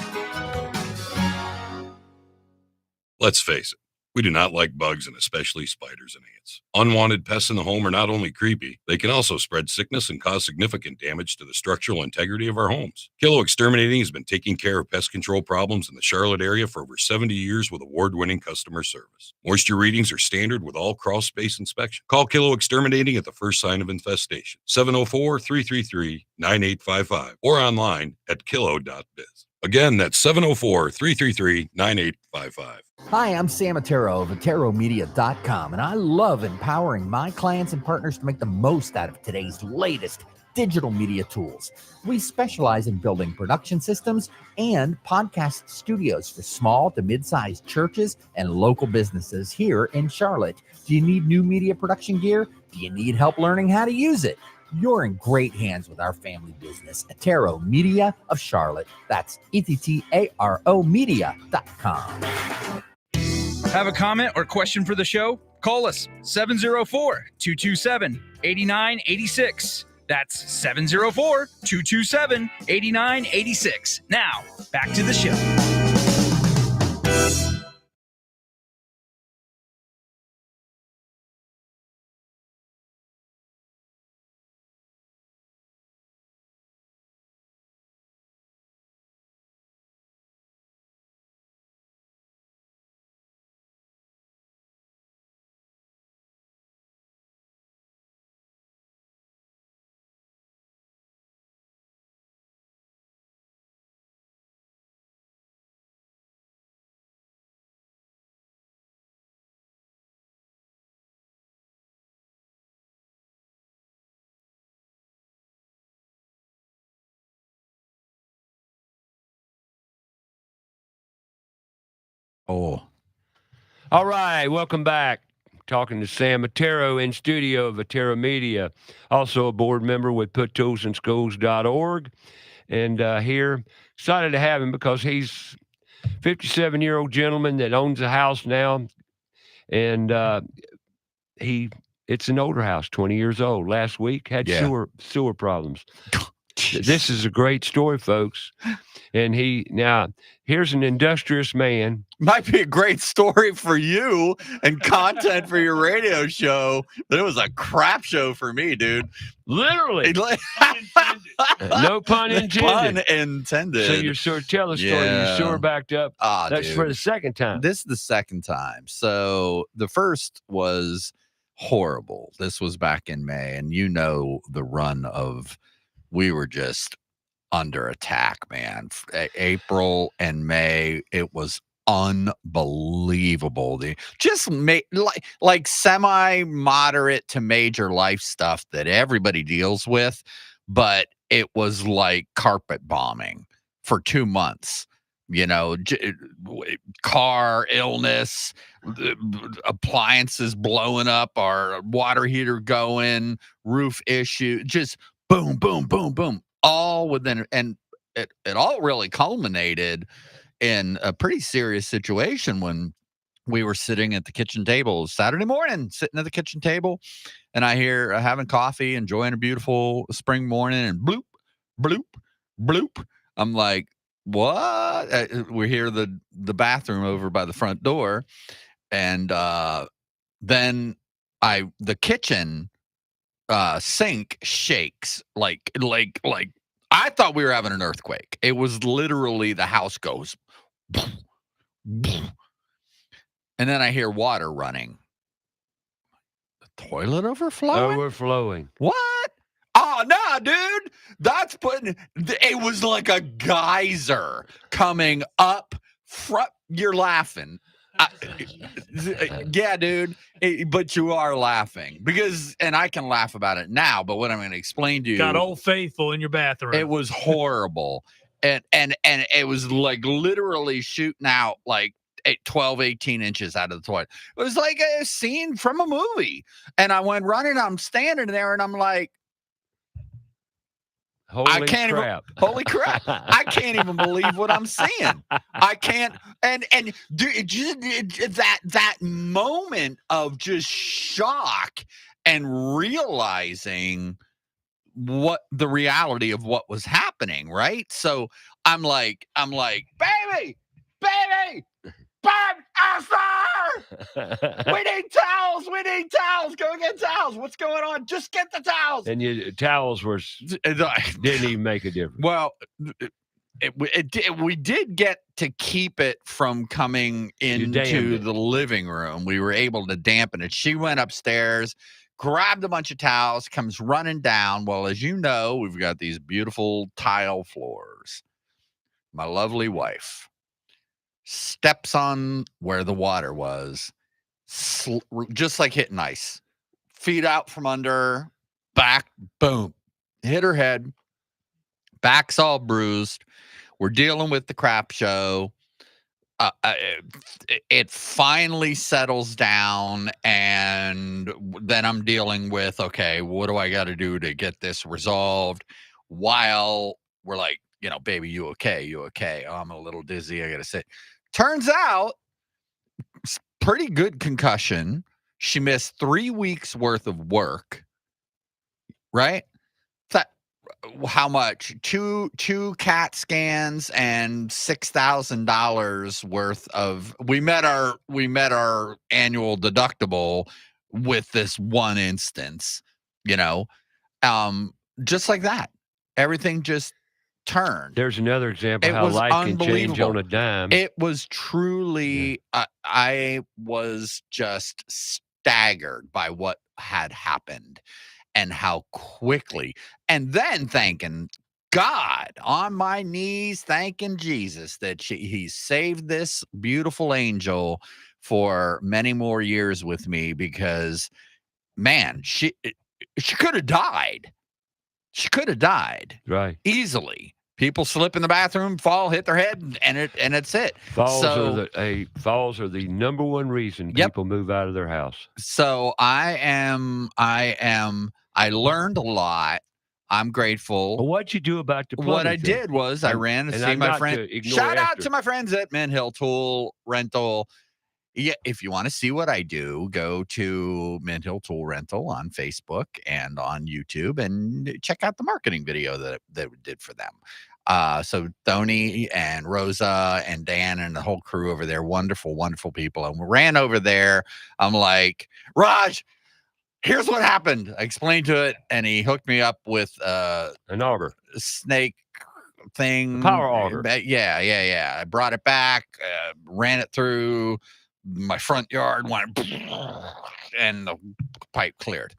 Let's face it, we do not like bugs and especially spiders and ants. Unwanted pests in the home are not only creepy, they can also spread sickness and cause significant damage to the structural integrity of our homes. Kilo Exterminating has been taking care of pest control problems in the Charlotte area for over 70 years with award-winning customer service. Moisture readings are standard with all crawl space inspection. Call Kilo Exterminating at the first sign of infestation, 704-333-9855, or online at kilo.biz. Again, that's 704-333-9855. Hi, I'm Sam Ettaro of EttaroMedia.com, and I love empowering my clients and partners to make the most out of today's latest digital media tools. We specialize in building production systems and podcast studios for small to mid-sized churches and local businesses here in Charlotte. Do you need new media production gear? Do you need help learning how to use it? You're in great hands with our family business, Ettaro Media of Charlotte. That's ETTARO Media.com. Have a comment or question for the show? Call us 704-227-8986. That's 704-227-8986. Now, back to the show. Oh. All right, welcome back. talking to Sam Ettaro in studio of Ettaro Media, also a board member with puttoolsinschools.org. And here, excited to have him because he's 57-year-old gentleman that owns a house now. And it's an older house, 20 years old. Last week had sewer problems. This is a great story, folks. And here's an industrious man. Might be a great story for you and content for your radio show, but it was a crap show for me, dude. Literally. No pun intended. Pun intended. So you're sure tell a story. You're sure backed up. That's dude. For the second time. This is the second time. So the first was horrible. This was back in May, and you know the run of we were just under attack, man. April and May, it was unbelievable. Just like semi-moderate to major life stuff that everybody deals with, but it was like carpet bombing for 2 months. You know, car illness, appliances blowing up, our water heater going, roof issue, just boom, boom, boom, boom, all within, and it all really culminated in a pretty serious situation when we were sitting at the kitchen table Saturday morning, sitting at the kitchen table, and I hear having coffee, enjoying a beautiful spring morning, and bloop, bloop, bloop. I'm like, what? We hear the bathroom over by the front door, and then the kitchen sink shakes like I thought we were having an earthquake. It was literally the house goes, and then I hear water running. The toilet overflowing? Overflowing. What? Oh, no, dude. That's it was like a geyser coming up front. You're laughing. Yeah, dude. But you are laughing and I can laugh about it now, but what I'm going to explain to you. Got Old Faithful in your bathroom. It was horrible. And it was like literally shooting out like 12, 18 inches out of the toilet. It was like a scene from a movie. And I went running. I'm standing there and I'm like, Holy crap. Holy crap. I can't even believe what I'm seeing. I can't. And that moment of just shock and realizing what the reality of what was happening, right? So I'm like, baby, we need towels, go get towels. What's going on? Just get the towels. And your towels didn't even make a difference. Well, we did get to keep it from coming into the living room. We were able to dampen it. She went upstairs, grabbed a bunch of towels, comes running down. Well, as you know, we've got these beautiful tile floors. My lovely wife steps on where the water was, just like hitting ice. Feet out from under, back, boom, hit her head. Back's all bruised. We're dealing with the crap show. It finally settles down, and then I'm dealing with, okay, what do I got to do to get this resolved? While we're like, baby, you okay? You okay? Oh, I'm a little dizzy. I got to sit. Turns out, pretty good concussion. She missed 3 weeks worth of work. Right? How much? Two CAT scans and $6,000 worth of. We met our annual deductible with this one instance. Just like that, everything just turned. There's another example how life can change on a dime. It was truly. I was just staggered by what had happened. And how quickly, and then thanking God on my knees, thanking Jesus that he saved this beautiful angel for many more years with me, because, man, she could have died. She could have died right, easily. People slip in the bathroom, fall, hit their head, and it's it. Falls So are the number one reason Yep. people move out of their house. so I learned a lot. I'm grateful. Well, what'd you do about the plumbing What I thing? did was I ran to and see I'm my not friend. to ignore Shout out Esther. to my friends at Mint Hill Tool Rental. Yeah, if you want to see what I do, go to Mint Hill Tool Rental on Facebook and on YouTube and check out the marketing video that we did for them. So Tony and Rosa and Dan and the whole crew over there, wonderful, wonderful people. And we ran over there. I'm like, Raj, here's what happened. I explained to it, and he hooked me up with An auger. snake thing. Power auger. Yeah. I brought it back, ran it through my front yard, went and the pipe cleared.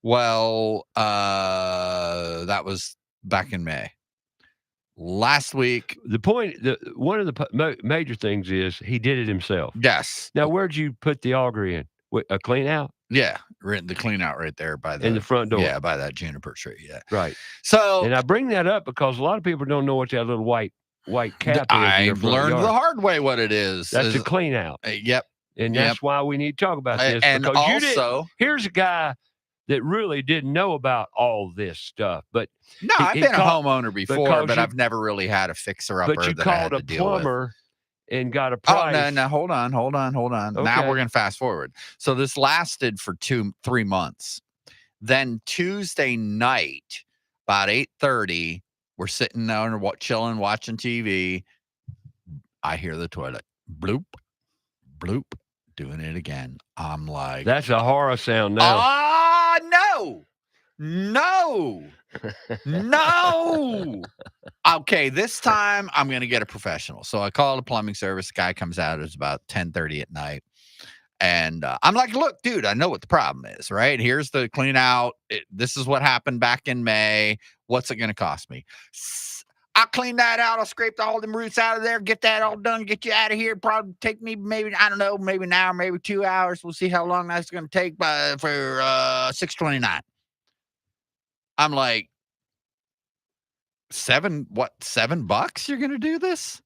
Well, that was back in May. Last week, One of the major things is he did it himself. yes. Now, where'd you put the auger in? A clean out Yeah, the clean out right there by in the front door. Yeah, by that juniper tree. Yeah. Right. So And I bring that up because a lot of people don't know what that little white cap is. in your I've front learned yard. the hard way what it is. That's a clean out. Yep. And Yep. that's why we need to talk about this. And because you didn't- also, here's a guy that really didn't know about all this stuff. But no, I've he been a called- homeowner before, because but you- I've never really had a fixer-upper but you that I had called to a deal with. plumber and got a Oh, price. no, hold on. Now Okay. we're going to fast forward. So this lasted for 3 months. Then Tuesday night, about 8:30, we're sitting there chilling, watching TV. I hear the toilet bloop, bloop, doing it again. I'm like, That's a horror sound now. no. Okay, this time I'm going to get a professional. So I call the plumbing service. The guy comes out. It's about 10:30 at night. And I'm like, look, dude, I know what the problem is, right? Here's the clean out. This is what happened back in May. What's it going to cost me? I'll clean that out. I'll scrape all them roots out of there, get that all done, get you out of here. Probably take me maybe, I don't know, maybe an hour, maybe 2 hours. We'll see how long that's going to take for $6.29. I'm like, $7 you're going to do this?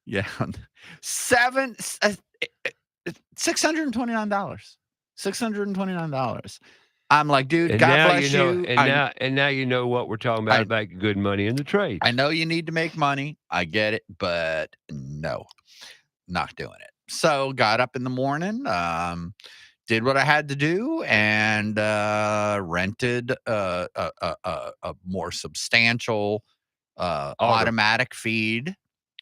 Yeah. $629. $629. I'm like, dude, And God now bless you know, you. And now you know what we're talking about good money in the trade. I know you need to make money. I get it, but no, not doing it. So got up in the morning, did what I had to do, and rented a more substantial automatic feed.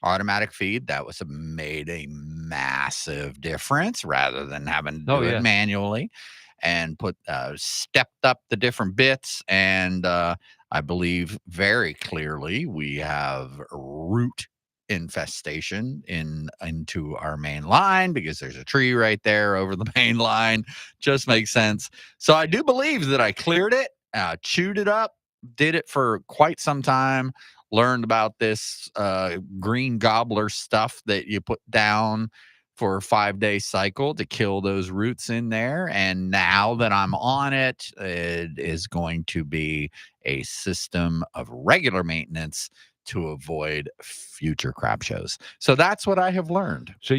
That made a massive difference rather than having to do it manually, and stepped up the different bits. And I believe very clearly we have root infestation into our main line because there's a tree right there over the main line. Just makes sense. So I do believe that I cleared it, chewed it up, did it for quite some time, learned about this green gobbler stuff that you put down for a 5-day cycle to kill those roots in there. And now that I'm on it, it is going to be a system of regular maintenance to avoid future crap shows. So that's what I have learned. So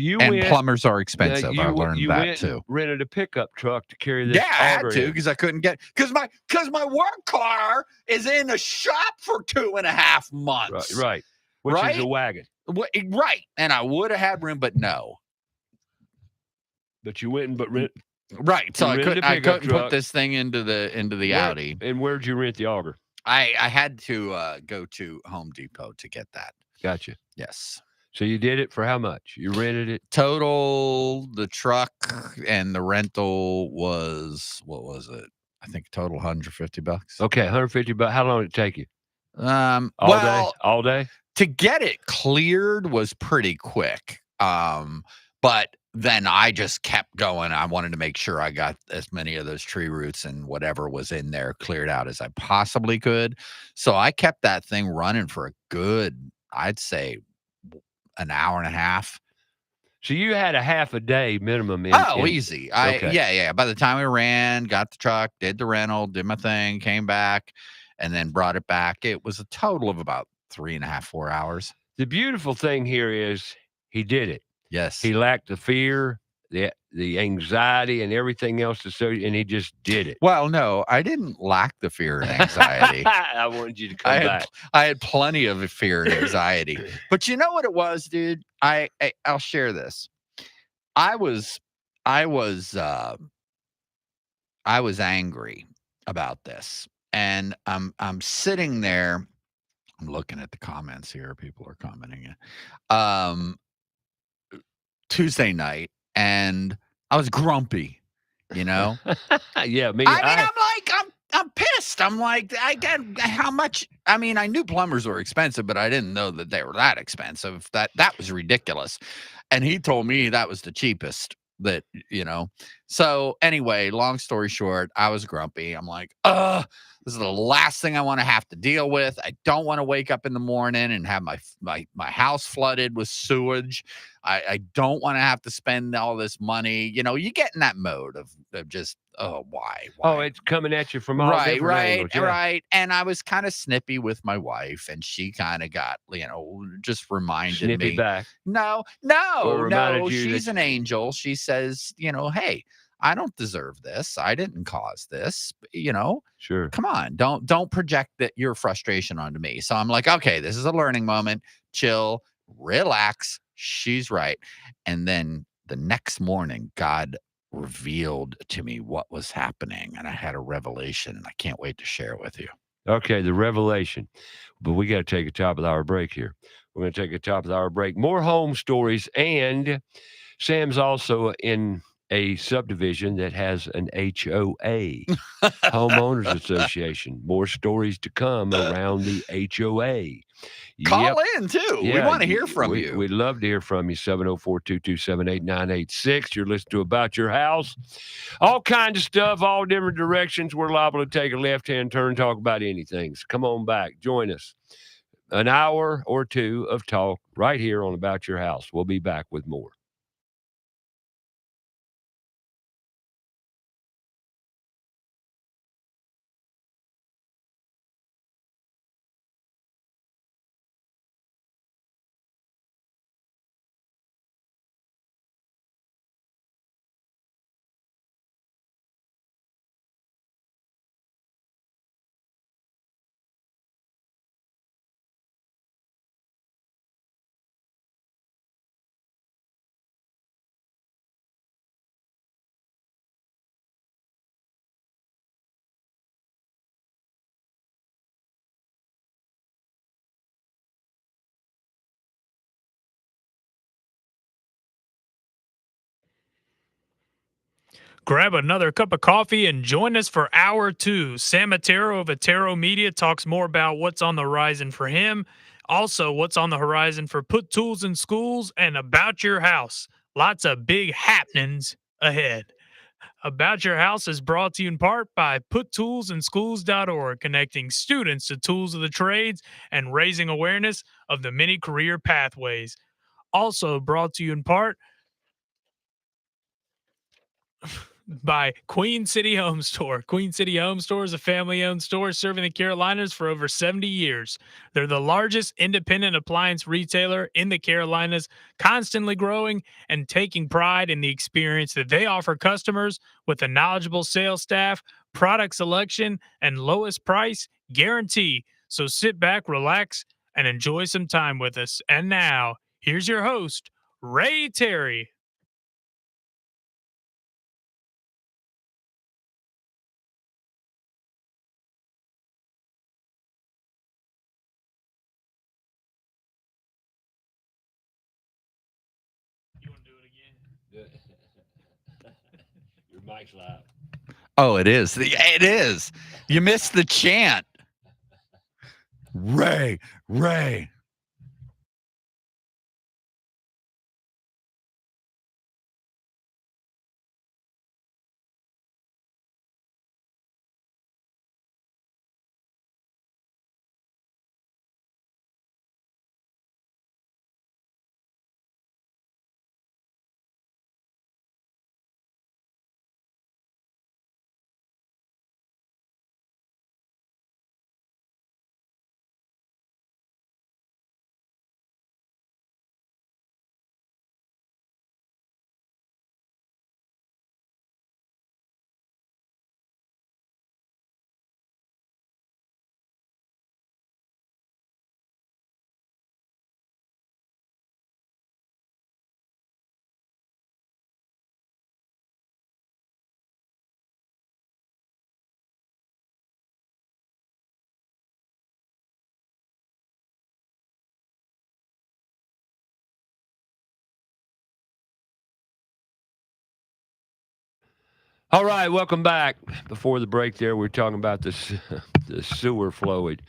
plumbers are expensive. I learned that too. Rented a pickup truck to carry this. Yeah, I had auger to in. because I couldn't get because my work car is in a shop for 2.5 months. Right. Which is a wagon. Right. And I would have had room, but no. But you went and rent. Right. So I couldn't truck. put this thing into the Audi. And where'd you rent the auger? I had to go to Home Depot to get that. Gotcha. Yes. So you did it for how much? You rented it? Total, the truck and the rental was, what was it? I think total $150. Okay, $150. How long did it take you? All day? To get it cleared was pretty quick. But then I just kept going. I wanted to make sure I got as many of those tree roots and whatever was in there cleared out as I possibly could. So I kept that thing running for a good, I'd say, an hour and a half. So you had a half a day minimum. Easy. Yeah. By the time we ran, got the truck, did the rental, did my thing, came back, and then brought it back. It was a total of about 3.5, 4 hours. The beautiful thing here is he did it. Yes. He lacked the fear, the anxiety, and everything else and he just did it. Well, no, I didn't lack the fear and anxiety. I wanted you to come back. I had plenty of fear and anxiety. But you know what it was, dude? I'll share this. I was angry about this. And I'm sitting there. I'm looking at the comments here. People are commenting. Tuesday night, and I was grumpy, Yeah, I'm pissed. I'm like, I get how much. I mean, I knew plumbers were expensive, but I didn't know that they were that expensive. That was ridiculous. And he told me that was the cheapest. So anyway, long story short, I was grumpy. I'm like, this is the last thing I want to have to deal with. I don't want to wake up in the morning and have my house flooded with sewage. I don't want to have to spend all this money. You get in that mode of just, why? Oh, it's coming at you from all different angles. Yeah. Right. And I was kind of snippy with my wife, and she kind of got, just reminded Snippy me. back. No. She's an angel. She says, hey, I don't deserve this. I didn't cause this. Sure. Come on. Don't project your frustration onto me. So I'm like, okay, this is a learning moment. Chill, relax. She's right. And then the next morning, God revealed to me what was happening, and I had a revelation, and I can't wait to share it with you. Okay, the revelation. But we got to take a top of the hour break here. We're going to take a top of the hour break. More home stories, and Sam's also in a subdivision that has an HOA, Homeowners Association. More stories to come around the HOA. Call in, too. We want to hear from you. We'd love to hear from you. 704-227-8986. You're listening to About Your House. All kinds of stuff, all different directions. We're liable to take a left-hand turn, talk about anything. So come on back. Join us. An hour or two of talk right here on About Your House. We'll be back with more. Grab another cup of coffee and join us for hour 2. Sam Ettaro of Ettaro Media talks more about what's on the horizon for him, also what's on the horizon for Put Tools in Schools and About Your House. Lots of big happenings ahead. About Your House is brought to you in part by PutToolsInSchools.org, connecting students to tools of the trades and raising awareness of the many career pathways. Also brought to you in part by Queen City Home Store. Queen City Home Store is a family-owned store serving the Carolinas for over 70 years. They're the largest independent appliance retailer in the Carolinas, constantly growing and taking pride in the experience that they offer customers with a knowledgeable sales staff, product selection, and lowest price guarantee. So sit back, relax, and enjoy some time with us. And now, here's your host, Ray Terry. Your mic's loud. Oh, it is. It is. You missed the chant. Ray. All right, welcome back. Before the break, there we are talking about the sewer flowage,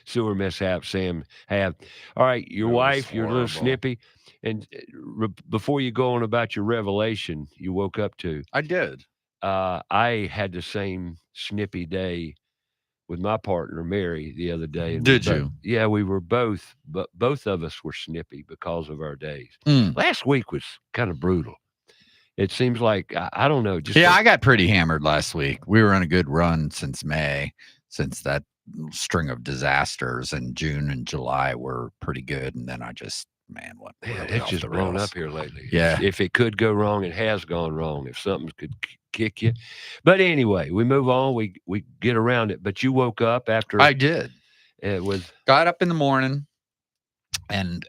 sewer mishap. Sam have. All right, your It was wife, you're a little horrible. snippy, and before you go on about your revelation, you woke up to. I did. I had the same snippy day with my partner Mary the other day, and Did you? Yeah, we were both, but both of us were snippy because of our days. Mm. Last week was kind of brutal. It seems like I don't know. Just Yeah, I got pretty hammered last week. We were on a good run since May, since that string of disasters in June and July were pretty good, and then I just went really it's off just the blown rails. up here lately. Yeah. If it could go wrong, it has gone wrong. If something could kick you, but anyway, we move on. We get around it. But you woke up after I did. Got up in the morning, and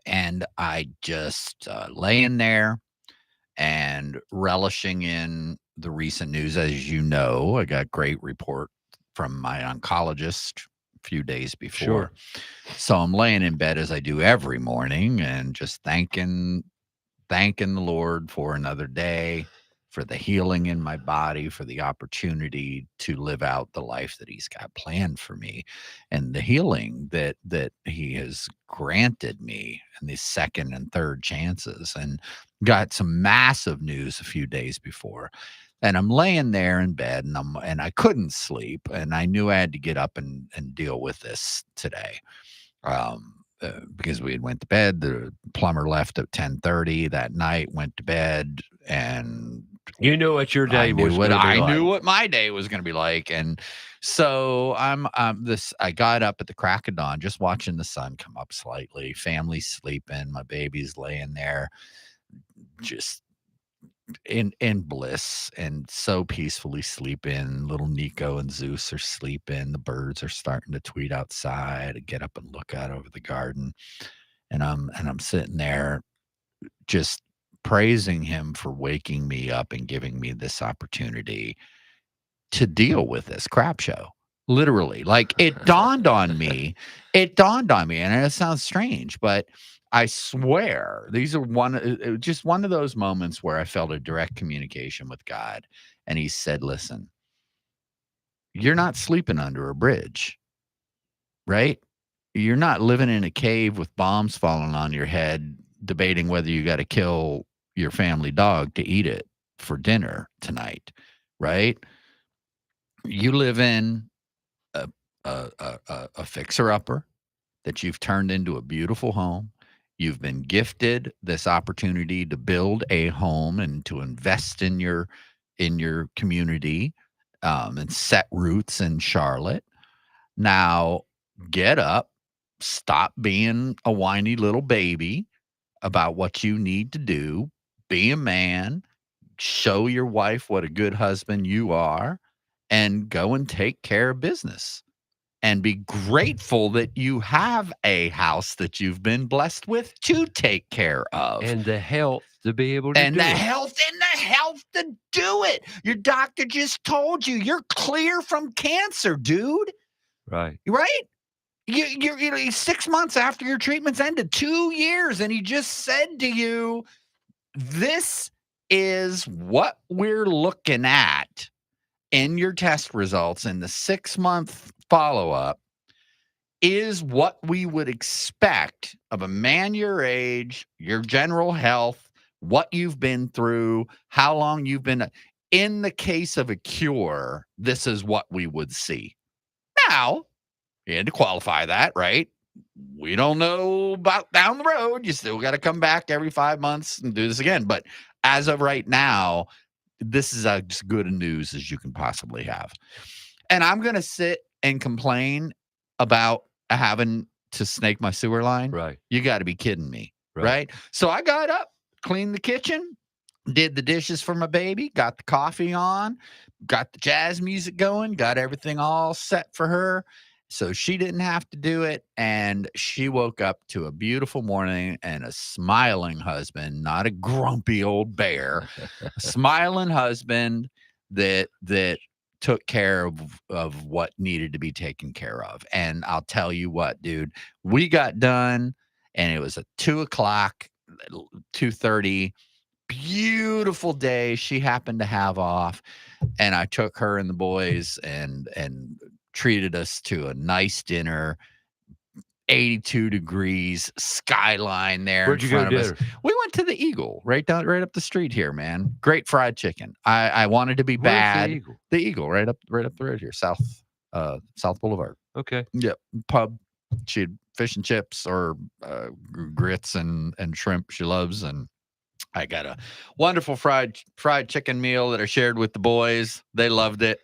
I just lay in there and relishing in the recent news. As you know, I got great report from my oncologist a few days before. Sure. So I'm laying in bed as I do every morning and just thanking the Lord for another day, for the healing in my body, for the opportunity to live out the life that he's got planned for me, and the healing that he has granted me, and these second and third chances. And got some massive news a few days before. And I'm laying there in bed, and I couldn't sleep, and I knew I had to get up and deal with this today. Because we had went to bed. The plumber left at 10:30 that night, went to bed, and you knew what your day was going to be I like. knew what my day was going to be like. And so I got up at the crack of dawn, just watching the sun come up slightly, family sleeping, my baby's laying there just in bliss and so peacefully sleeping. Little Nico and Zeus are sleeping. The birds are starting to tweet outside. I get up and look out over the garden, and I'm sitting there just praising him for waking me up and giving me this opportunity to deal with this crap show. Literally, like it dawned on me, and it sounds strange, but I swear these are just one of those moments where I felt a direct communication with God. And he said, listen, you're not sleeping under a bridge, right? You're not living in a cave with bombs falling on your head, debating whether you got to kill your family dog to eat it for dinner tonight, right? You live in a fixer-upper that you've turned into a beautiful home. You've been gifted this opportunity to build a home and to invest in your community, and set roots in Charlotte. Now, get up, stop being a whiny little baby about what you need to do. Be a man, show your wife what a good husband you are, and go and take care of business. And be grateful that you have a house that you've been blessed with to take care of. And the health to be able to do it. And the health to do it. Your doctor just told you you're clear from cancer, dude. Right. Right? You're 6 months after your treatment's ended, 2 years, and he just said to you, this is what we're looking at in your test results in the 6-month follow-up is what we would expect of a man your age, your general health, what you've been through, how long you've been. In the case of a cure, this is what we would see. Now, you had to qualify that, right? We don't know about down the road. You still got to come back every 5 months and do this again. But as of right now, this is as good a news as you can possibly have. And I'm going to sit and complain about having to snake my sewer line. Right. You got to be kidding me. Right. So I got up, cleaned the kitchen, did the dishes for my baby, got the coffee on, got the jazz music going, got everything all set for her. So she didn't have to do it. And she woke up to a beautiful morning and a smiling husband, not a grumpy old bear, a smiling husband that took care of what needed to be taken care of. And I'll tell you what, dude, we got done and it was at 2:00, 2:30. beautiful day. She happened to have off, and I took her and the boys and treated us to a nice dinner. 82 degrees, skyline there Where'd in you go front to of us. dinner? We went to the Eagle right up the street here, man. Great fried chicken. I wanted to be Where's bad. the Eagle? The Eagle, right up the road here, South Boulevard. Okay. Yep, pub. She had fish and chips or grits and shrimp she loves, and I got a wonderful fried chicken meal that I shared with the boys. They loved it.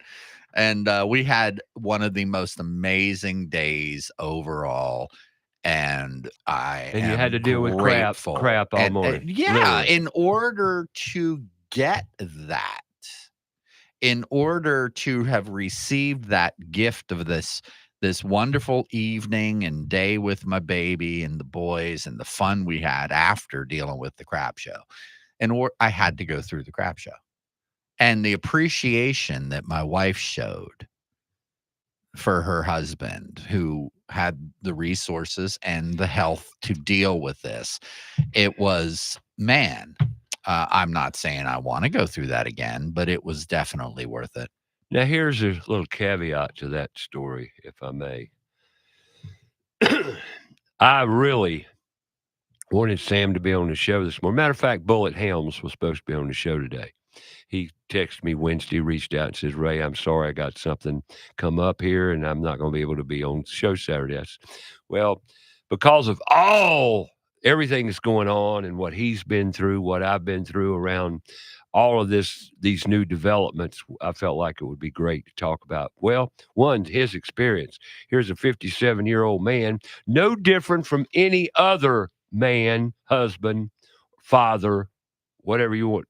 And we had one of the most amazing days overall. And you had to deal with crap all morning. Yeah, literally. in order to get that, in order to have received that gift of this wonderful evening and day with my baby and the boys and the fun we had after dealing with the crap show, I had to go through the crap show. And the appreciation that my wife showed for her husband, who had the resources and the health to deal with this, it was, man, I'm not saying I want to go through that again, but it was definitely worth it. Now, here's a little caveat to that story, if I may. I really wanted Sam to be on the show this morning. Matter of fact, Bullet Helms was supposed to be on the show today. He texted me Wednesday, reached out and says, Ray, I'm sorry I got something come up here and I'm not going to be able to be on the show Saturday. I said, well, because of everything that's going on and what he's been through, what I've been through around all of these new developments, I felt like it would be great to talk about. Well, one, his experience. Here's a 57-year-old man, no different from any other man, husband, father, whatever you want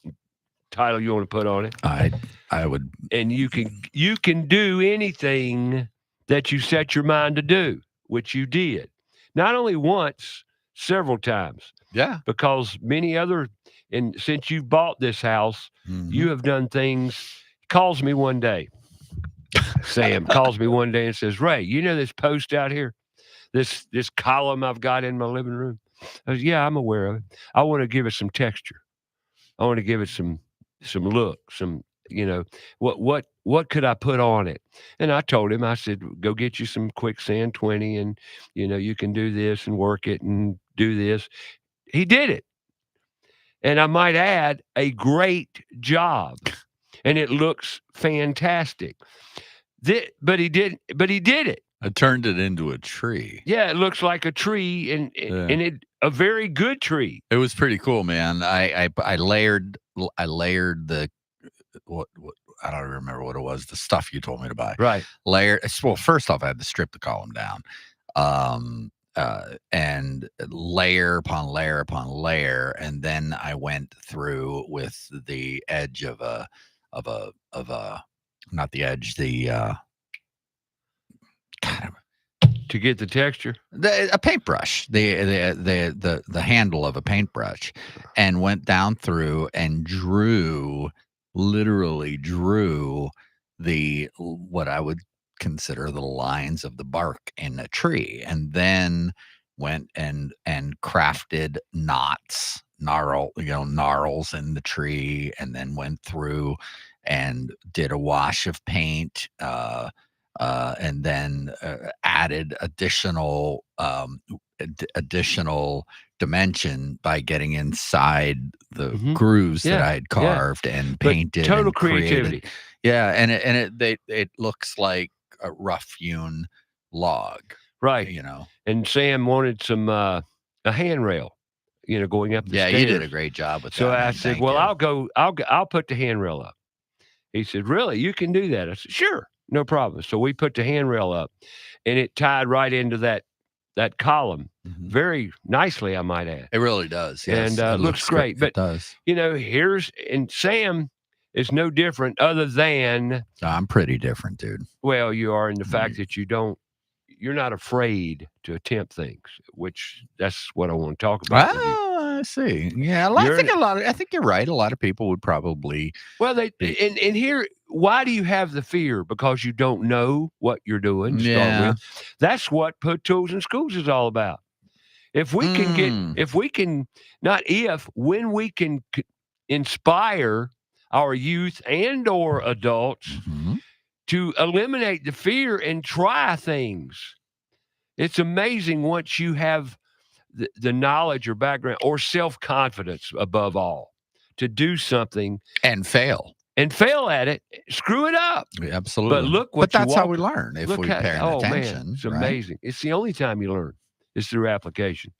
title you want to put on it. I would. And you can do anything that you set your mind to do, which you did. Not only once, several times. Yeah. Because and since you bought this house, you have done things. Calls me one day. Sam calls me one day and says, Ray, you know this post out here? This column I've got in my living room? I was, yeah, I'm aware of it. I want to give it some texture. I want to give it some look, what could I put on it? And I told him, I said, go get you some quicksand 20 and, you can do this and work it and do this. He did it. And I might add, a great job. And it looks fantastic. But he did it. I turned it into a tree. Yeah, it looks like a tree and a very good tree. It was pretty cool, man. I layered the what I don't remember what it was, the stuff you told me to buy. Right. Well, first off, I had to strip the column down. And layer upon layer upon layer, and then I went through with the edge of a not the edge, to get the texture, a paintbrush, the handle of a paintbrush, and went down through and literally drew what I would consider the lines of the bark in a tree, and then went and crafted gnarls in the tree, and then went through and did a wash of paint, and then added additional dimension by getting inside the grooves that I had carved and painted. Total and creativity. Created. Yeah, and it looks like a rough hewn log, right? And Sam wanted some a handrail, going up the stairs. Yeah, you did a great job with that. So I said, well, I'll put the handrail up. He said, really? You can do that? I said, sure, no problem. So we put the handrail up, and it tied right into that column very nicely, I might add. It really does. Yes. And it looks great. But, it does. And Sam is no different other than. I'm pretty different, dude. Well, you are in the fact that you're not afraid to attempt things, which that's what I want to talk about. I see. Yeah, I think you're right. A lot of people would probably. Well, and here, why do you have the fear? Because you don't know what you're doing. Yeah, that's what Put Tools in Schools is all about. If we can when we can inspire our youth and or adults to eliminate the fear and try things. It's amazing once you have the knowledge or background or self-confidence above all to do something and fail at it, screw it up. Absolutely. But look what that's how we learn if we pay attention. Man, it's right? amazing. It's the only time you learn is through application.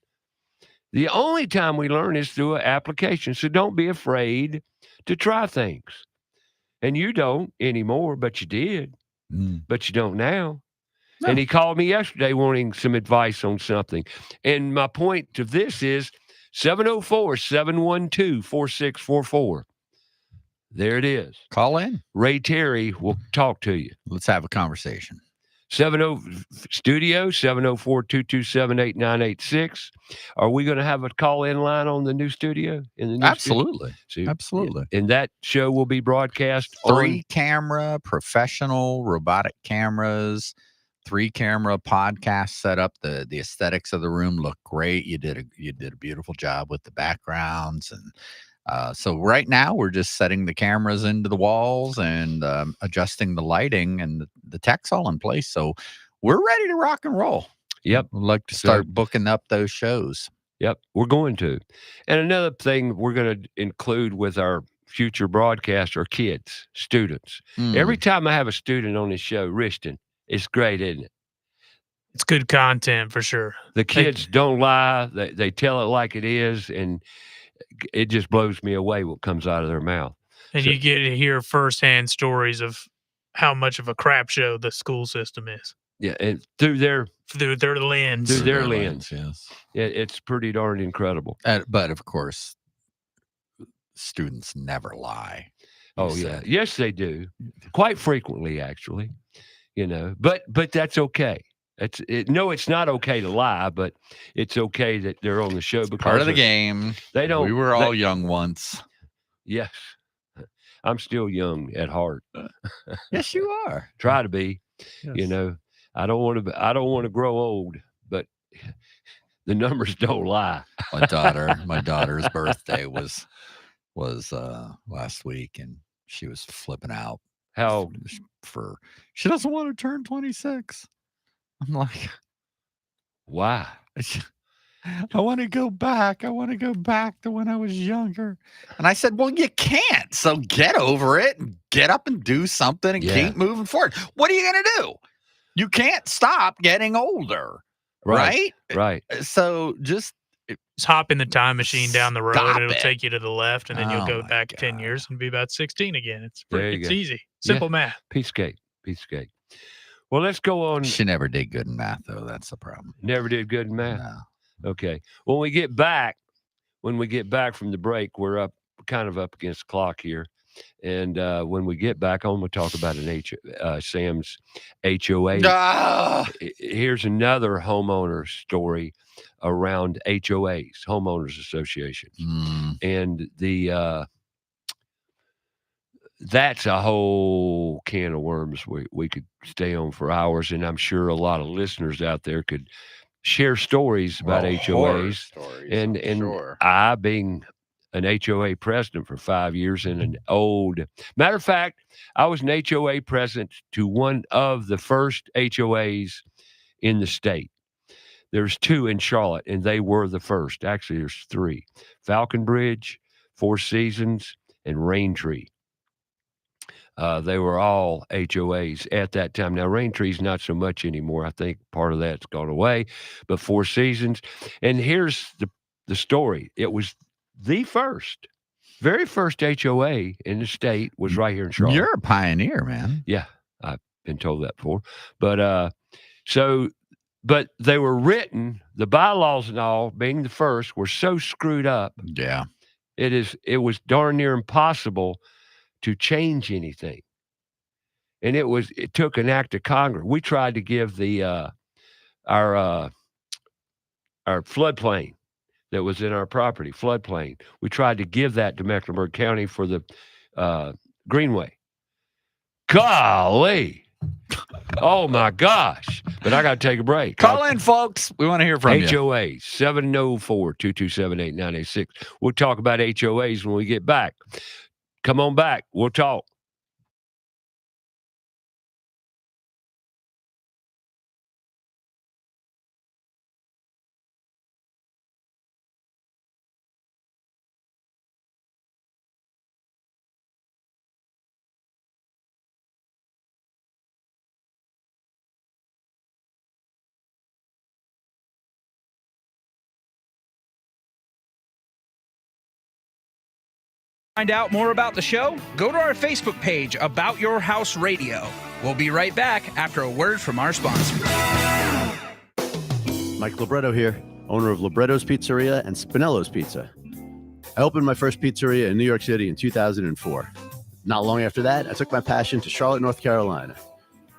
The only time we learn is through an application. So don't be afraid to try things. And you don't anymore, but you did. But you don't now. No. And he called me yesterday wanting some advice on something. And my point of this is 704-712-4644. There it is. Call in. Ray Terry will talk to you. Let's have a conversation. 704-227-8986. Are we going to have a call-in line on the new studio? Absolutely. Studio? Absolutely. And that show will be broadcast 3-camera, professional robotic cameras, 3-camera podcast setup. The aesthetics of the room look great. You did a beautiful job with the backgrounds. And so right now we're just setting the cameras into the walls and adjusting the lighting, and the tech's all in place. So we're ready to rock and roll. Yep. We'd like to start booking up those shows. Yep, we're going to. And another thing we're going to include with our future broadcast are kids, students. Every time I have a student on this show, Rishton, it's great, isn't it? It's good content for sure. The kids don't lie. They tell it like it is, and it just blows me away what comes out of their mouth. And you get to hear firsthand stories of how much of a crap show the school system is. Yeah, and through their lens. Through their lens, yes. It's pretty darn incredible. But of course, students never lie. Oh yeah, yes they do, quite frequently actually. But that's okay. It's not okay to lie, but it's okay that they're on the show because part of the game. They don't. We were all young once. Yes, I'm still young at heart. Yes, you are. Try to be. Yes. I don't want to grow old, but the numbers don't lie. My daughter's birthday was last week, and she was flipping out. How she doesn't want to turn 26. I'm like, why? I want to go back. I want to go back to when I was younger. And I said, well, you can't. So get over it and get up and do something and keep moving forward. What are you going to do? You can't stop getting older. Right? Right. So just hop in the time machine down the road. And it'll take you to the left, and then you'll go back 10 years and be about 16 again. It's easy. Simple math. Piece of cake. Well, let's go on. She never did good in math, though. That's the problem. Never did good in math? No. Okay. When we get back from the break, we're kind of up against the clock here. And when we get back, I'm going to talk about Sam's HOA. Here's another homeowner story around HOAs, homeowners associations. And that's a whole can of worms we could stay on for hours. And I'm sure a lot of listeners out there could share stories about HOAs. Stories, sure. I, being an HOA president for 5 years and matter of fact, I was an HOA president to one of the first HOAs in the state. There's 2 in Charlotte, and they were the first. Actually, there's 3: Falcon Bridge, Four Seasons, and Raintree. They were all HOAs at that time. Now, Raintree's not so much anymore. I think part of that's gone away. But Four Seasons, and here's the story. It was the very first HOA in the state was right here in Charlotte. You're a pioneer, man. Yeah, I've been told that before. But but they were written, the bylaws and all, being the first, were so screwed up. Yeah. It was darn near impossible to change anything. And it took an act of Congress. We tried to give our floodplain that was in our property, floodplain. We tried to give that to Mecklenburg County for the Greenway. Golly, Oh my gosh. But I got to take a break. Call in, folks. We want to hear from you. HOA 704-227-8986. We'll talk about HOAs when we get back. Come on back. We'll talk. Find out more about the show? Go to our Facebook page, About Your House Radio. We'll be right back after a word from our sponsor. Mike Libretto here, owner of Libretto's Pizzeria and Spinello's Pizza. I opened my first pizzeria in New York City in 2004. Not long after that, I took my passion to Charlotte, North Carolina,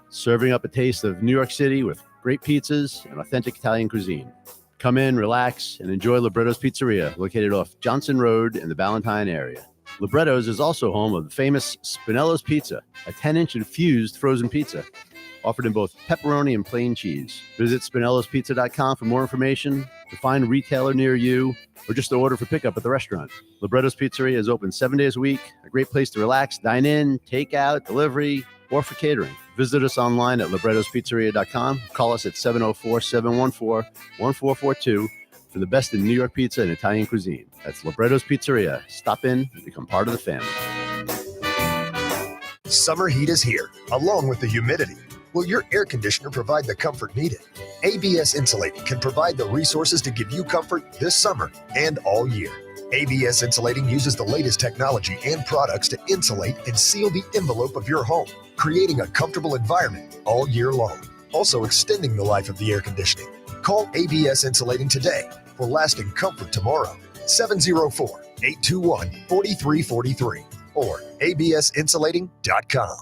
serving up a taste of New York City with great pizzas and authentic Italian cuisine. Come in, relax, and enjoy Libretto's Pizzeria, located off Johnson Road in the Ballantyne area. Libretto's is also home of the famous Spinello's Pizza, a 10-inch infused frozen pizza, offered in both pepperoni and plain cheese. Visit SpinellosPizza.com for more information, to find a retailer near you, or just to order for pickup at the restaurant. Libretto's Pizzeria is open 7 days a week, a great place to relax, dine in, take out, delivery, or for catering. Visit us online at Libretto'sPizzeria.com. Call us at 704-714-1442 for the best in New York pizza and Italian cuisine. That's Libretto's Pizzeria. Stop in and become part of the family. Summer heat is here, along with the humidity. Will your air conditioner provide the comfort needed? ABS Insulating can provide the resources to give you comfort this summer and all year. ABS Insulating uses the latest technology and products to insulate and seal the envelope of your home, creating a comfortable environment all year long, also extending the life of the air conditioning. Call ABS Insulating today for lasting comfort tomorrow. 704-821-4343 or absinsulating.com.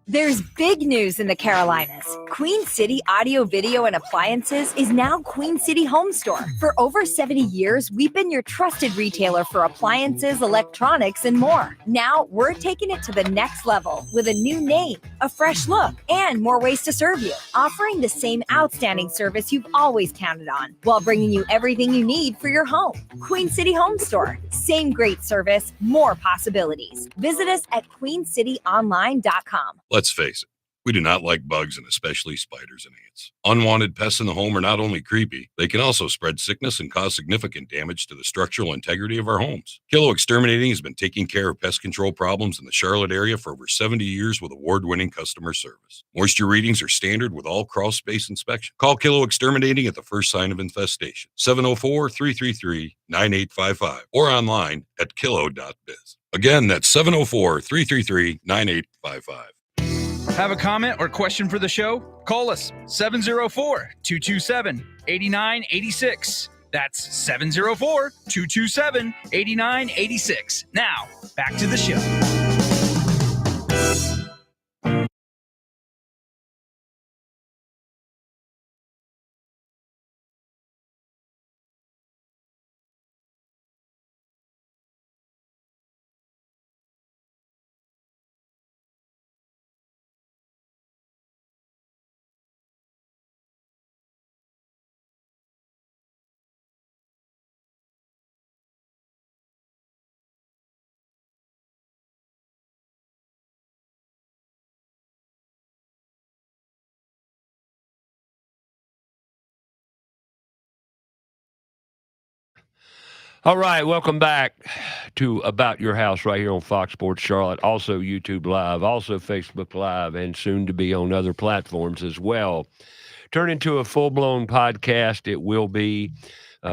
There's big news in the Carolinas. Queen City Audio, Video, and Appliances is now Queen City Home Store. For over 70 years, we've been your trusted retailer for appliances, electronics, and more. Now, we're taking it to the next level with a new name, a fresh look, and more ways to serve you, offering the same outstanding service you've always counted on, while bringing you everything you need for your home. Queen City Home Store. Same great service, more possibilities. Visit us at queencityonline.com. Let's face it, we do not like bugs and especially spiders and ants. Unwanted pests in the home are not only creepy, they can also spread sickness and cause significant damage to the structural integrity of our homes. Kilo Exterminating has been taking care of pest control problems in the Charlotte area for over 70 years with award-winning customer service. Moisture readings are standard with all crawl space inspection. Call Kilo Exterminating at the first sign of infestation, 704-333-9855, or online at kilo.biz. Again, that's 704-333-9855. Have a comment or question for the show? Call us 704-227-8986. That's 704-227-8986. Now, back to the show. All right, welcome back to About Your House right here on Fox Sports Charlotte, also YouTube Live, also Facebook Live, and soon to be on other platforms as well. Turn into a full-blown podcast. It will be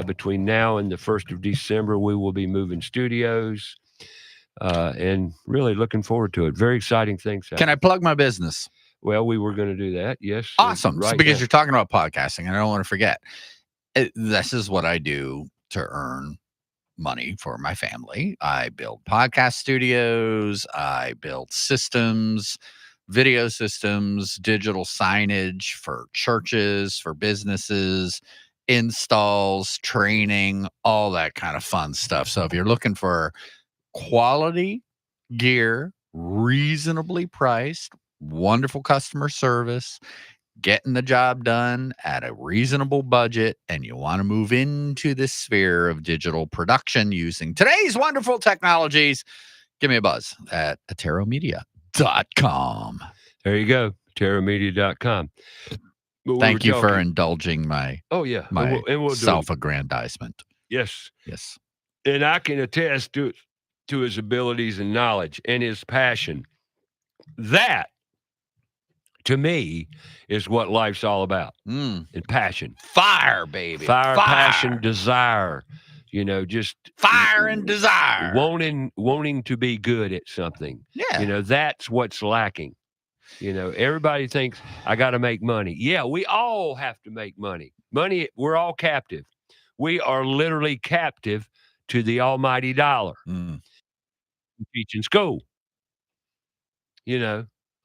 between now and the 1st of December. We will be moving studios and really looking forward to it. Very exciting things happening. Can I plug my business? Well, we were going to do that, yes. Awesome. Right Because now. you're talking about podcasting, and I don't want to forget. This is what I do to earn money for my family. I build podcast studios, I build systems, video systems, digital signage for churches, for businesses, installs, training, all that kind of fun stuff. So if you're looking for quality gear, reasonably priced, wonderful customer service, getting the job done at a reasonable budget, and you want to move into this sphere of digital production using today's wonderful technologies, give me a buzz at ettaromedia.com. There you go, ettaromedia.com. Thank you for indulging my and we'll do it. Self-aggrandizement. Yes. Yes. And I can attest to his abilities and knowledge and his passion. That, to me, is what life's all about. And passion. Fire, baby. Fire, passion, desire. Just fire and desire. Wanting to be good at something. Yeah. That's what's lacking. Everybody thinks I got to make money. Yeah, we all have to make money. Money, we're all captive. We are literally captive to the almighty dollar. Teach in school.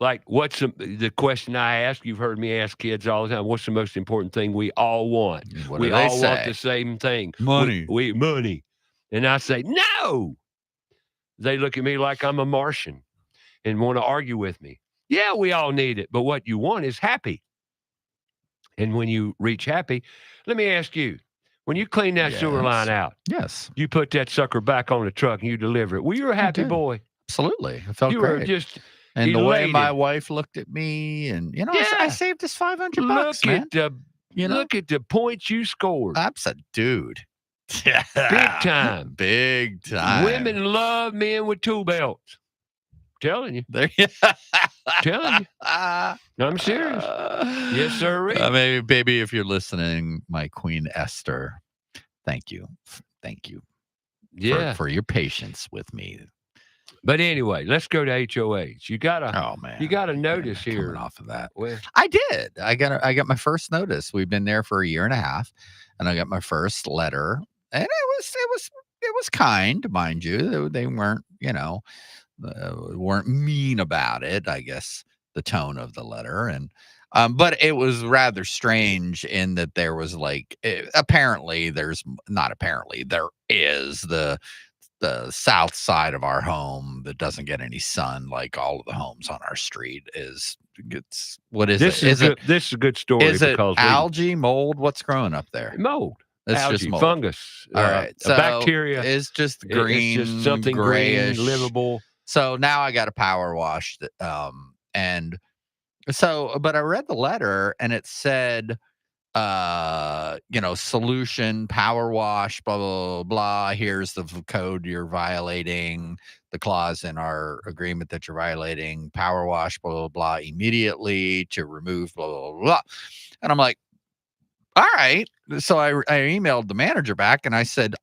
Like what's the question I ask? You've heard me ask kids all the time. What's the most important thing we all want? We all want the same thing. Money. We money. And I say, no. They look at me like I'm a Martian and want to argue with me. Yeah, we all need it. But what you want is happy. And when you reach happy, let me ask you, when you clean that sewer line out, you put that sucker back on the truck and you deliver it. Well, you're a happy boy. Absolutely. I felt you great. Were just and elated. The way my wife looked at me, and I saved us $500. Look at the points you scored. I'm a dude. Big time. Big time. Women love men with tool belts. Telling you. Telling you. I'm serious. Yes, sir. Maybe, baby, if you're listening, my Queen Esther, thank you. Thank you. For your patience with me. But anyway, let's go to HOAs. You gotta notice here. Coming off of that. Well, I did. I got my first notice. We've been there for a year and a half, and I got my first letter, and it was kind, mind you. They weren't, weren't mean about it, I guess, the tone of the letter. And but it was rather strange in that there was there is the south side of our home that doesn't get any sun, like all of the homes on our street. This is a good story. Is it algae, mold? What's growing up there? Mold. It's algae, just mold. Fungus. All right. So bacteria. It's just green. It's just something grayish, green, livable. So now I got to power wash but I read the letter and it said, solution, power wash, blah, blah, blah, blah. Here's the code you're violating, the clause in our agreement that you're violating, power wash, blah, blah, blah, immediately to remove, blah, blah, blah, blah. And I'm like, all right. So I emailed the manager back and I said,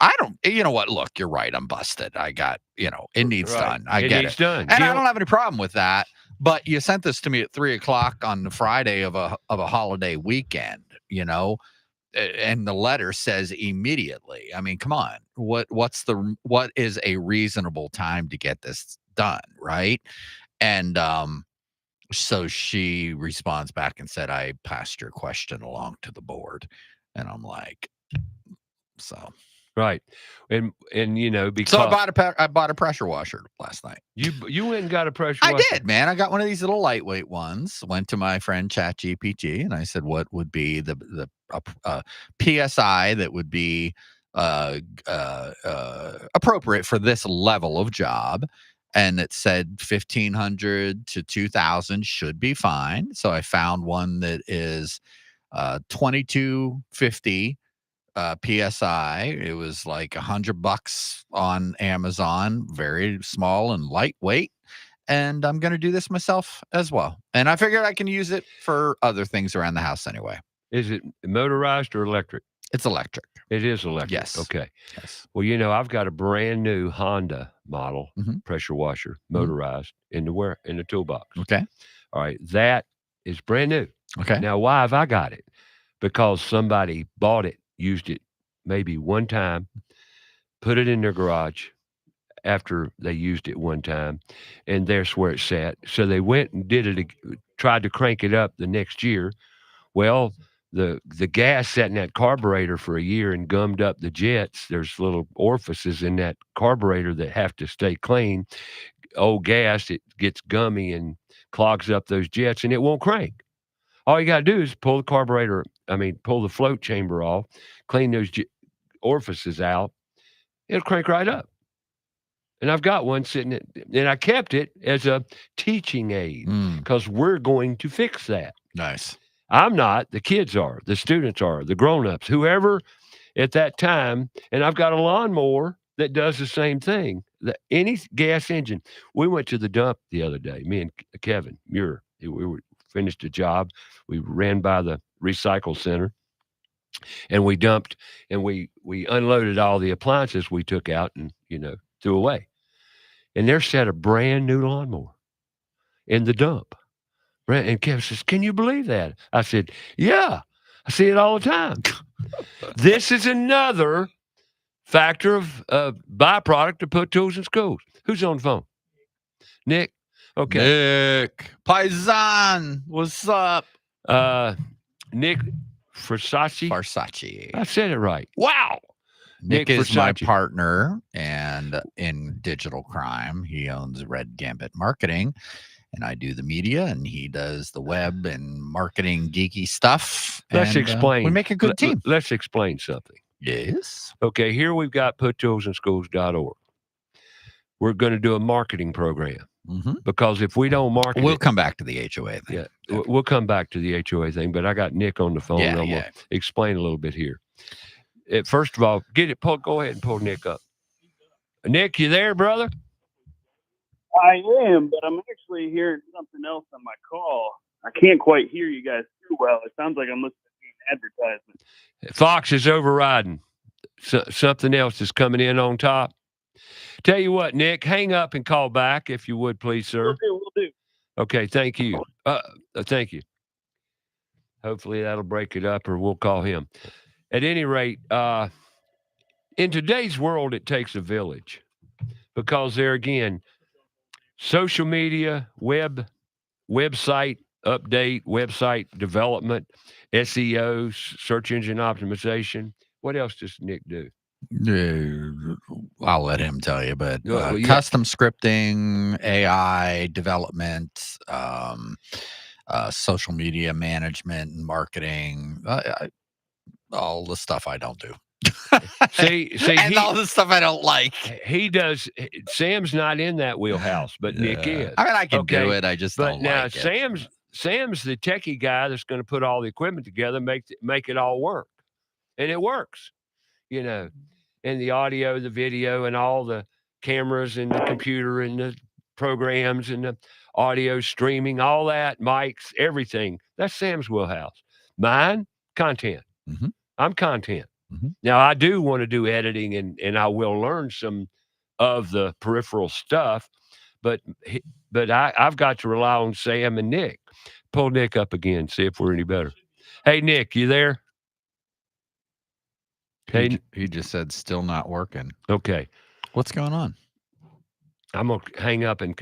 you know what? Look, you're right. I'm busted. I got, it needs done. I get it. Done. And I don't have any problem with that. But you sent this to me at 3:00 on the Friday of a holiday weekend, and the letter says immediately. I mean, come on. What is a reasonable time to get this done? Right. And, so she responds back and said, I passed your question along to the board. And I'm like, so. Right. And because. So I bought a pressure washer last night. You went and got a pressure washer? I did, man. I got one of these little lightweight ones. Went to my friend ChatGPT and I said, what would be the PSI that would be appropriate for this level of job? And it said 1,500 to 2,000 should be fine. So I found one that is 2250 PSI. It was like $100 on Amazon, very small and lightweight. And I'm going to do this myself as well. And I figured I can use it for other things around the house anyway. Is it motorized or electric? It's electric. It is electric. Yes. Okay. Yes. Well, I've got a brand new Honda model pressure washer, motorized in the toolbox. Okay. All right. That is brand new. Okay. Now, why have I got it? Because somebody bought it, used it maybe one time, put it in their garage after they used it one time, and there's where it sat. So they went and did it, tried to crank it up the next year. Well, the gas sat in that carburetor for a year and gummed up the jets. There's little orifices in that carburetor that have to stay clean. Old gas, it gets gummy and clogs up those jets, and it won't crank. All you got to do is pull the carburetor, pull the float chamber off, clean those orifices out. It'll crank right up. And I've got one sitting and I kept it as a teaching aid because we're going to fix that. Nice. I'm not. The kids are. The students are. The grown-ups. Whoever at that time. And I've got a lawnmower that does the same thing. Any gas engine. We went to the dump the other day, me and Kevin Muir. We finished a job. We ran by the recycle center. And we dumped and we unloaded all the appliances we took out and, threw away. And there sat a brand new lawnmower in the dump. And Kevin says, "Can you believe that?" I said, "Yeah, I see it all the time." This is another factor of byproduct to put tools in schools. Who's on the phone? Nick? Okay. Nick. Paisan. What's up? Nick Farsace. I said it right. Wow. Nick is my partner and in digital crime. He owns Red Gambit Marketing, and I do the media, and he does the web and marketing geeky stuff. Let's explain. We make a good team. Let's explain something. Yes. Okay, here we've got puttoolsinschools.org. We're going to do a marketing program because if we don't market, we'll come back to the HOA thing. Yeah, we'll come back to the HOA thing, but I got Nick on the phone. I'm going to explain a little bit here. First of all, go ahead and pull Nick up. Nick, you there, brother? I am, but I'm actually hearing something else on my call. I can't quite hear you guys too well. It sounds like I'm listening to an advertisement. Fox is overriding. Something else is coming in on top. Tell you what, Nick, hang up and call back if you would, please, sir. Will do. Okay, thank you. Thank you. Hopefully that'll break it up or we'll call him. At any rate, in today's world, it takes a village because there again, social media, website update, website development, SEO, search engine optimization. What else does Nick do? I'll let him tell you, but custom scripting, AI development, social media management and marketing, all the stuff I don't do. See, and all the stuff I don't like. He does. Sam's not in that wheelhouse, but Nick is. I mean, I can do it. I just don't like it. Sam's the techie guy that's going to put all the equipment together, make it all work, and it works. And the audio, the video, and all the cameras and the computer and the programs and the audio streaming, all that, mics, everything. That's Sam's wheelhouse. Mine, content. I'm content. Now, I do want to do editing, and I will learn some of the peripheral stuff, but I've got to rely on Sam and Nick. Pull Nick up again, see if we're any better. Hey, Nick, you there? He just said still not working. Okay. What's going on? I'm going to hang up and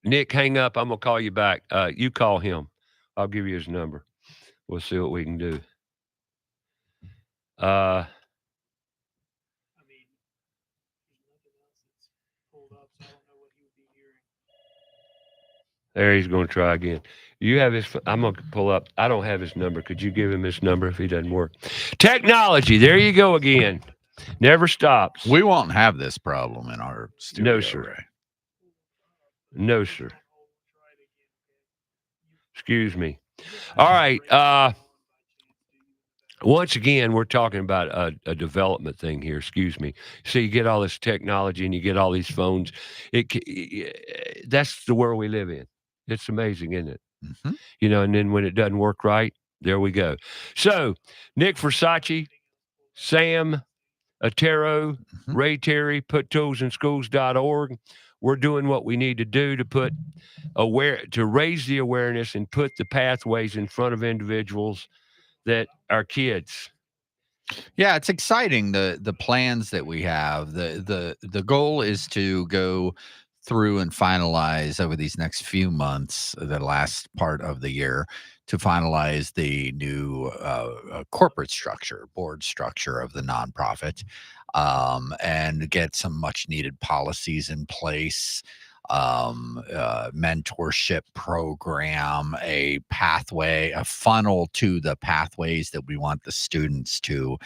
Nick, hang up. I'm going to call you back. You call him. I'll give you his number. We'll see what we can do. There, he's going to try again. You have his. I'm going to pull up. I don't have his number. Could you give him his number if he doesn't work? Technology. There you go again. Never stops. We won't have this problem in our studio. No, sir. Right? No, sir. Excuse me. All right. Once again, we're talking about a development thing here. Excuse me. So you get all this technology and you get all these phones. That's the world we live in. It's amazing, isn't it? And then when it doesn't work right, there we go. So Nick Versace, Sam, Ettaro, Ray Terry, puttoolsinschools.org. We're doing what we need to do to to raise the awareness and put the pathways in front of individuals that are kids. Yeah, it's exciting, the plans that we have. The goal is to go through and finalize over these next few months, the last part of the year, to finalize the new corporate structure, board structure of the nonprofit, and get some much needed policies in place, mentorship program, a pathway, a funnel to the pathways that we want the students to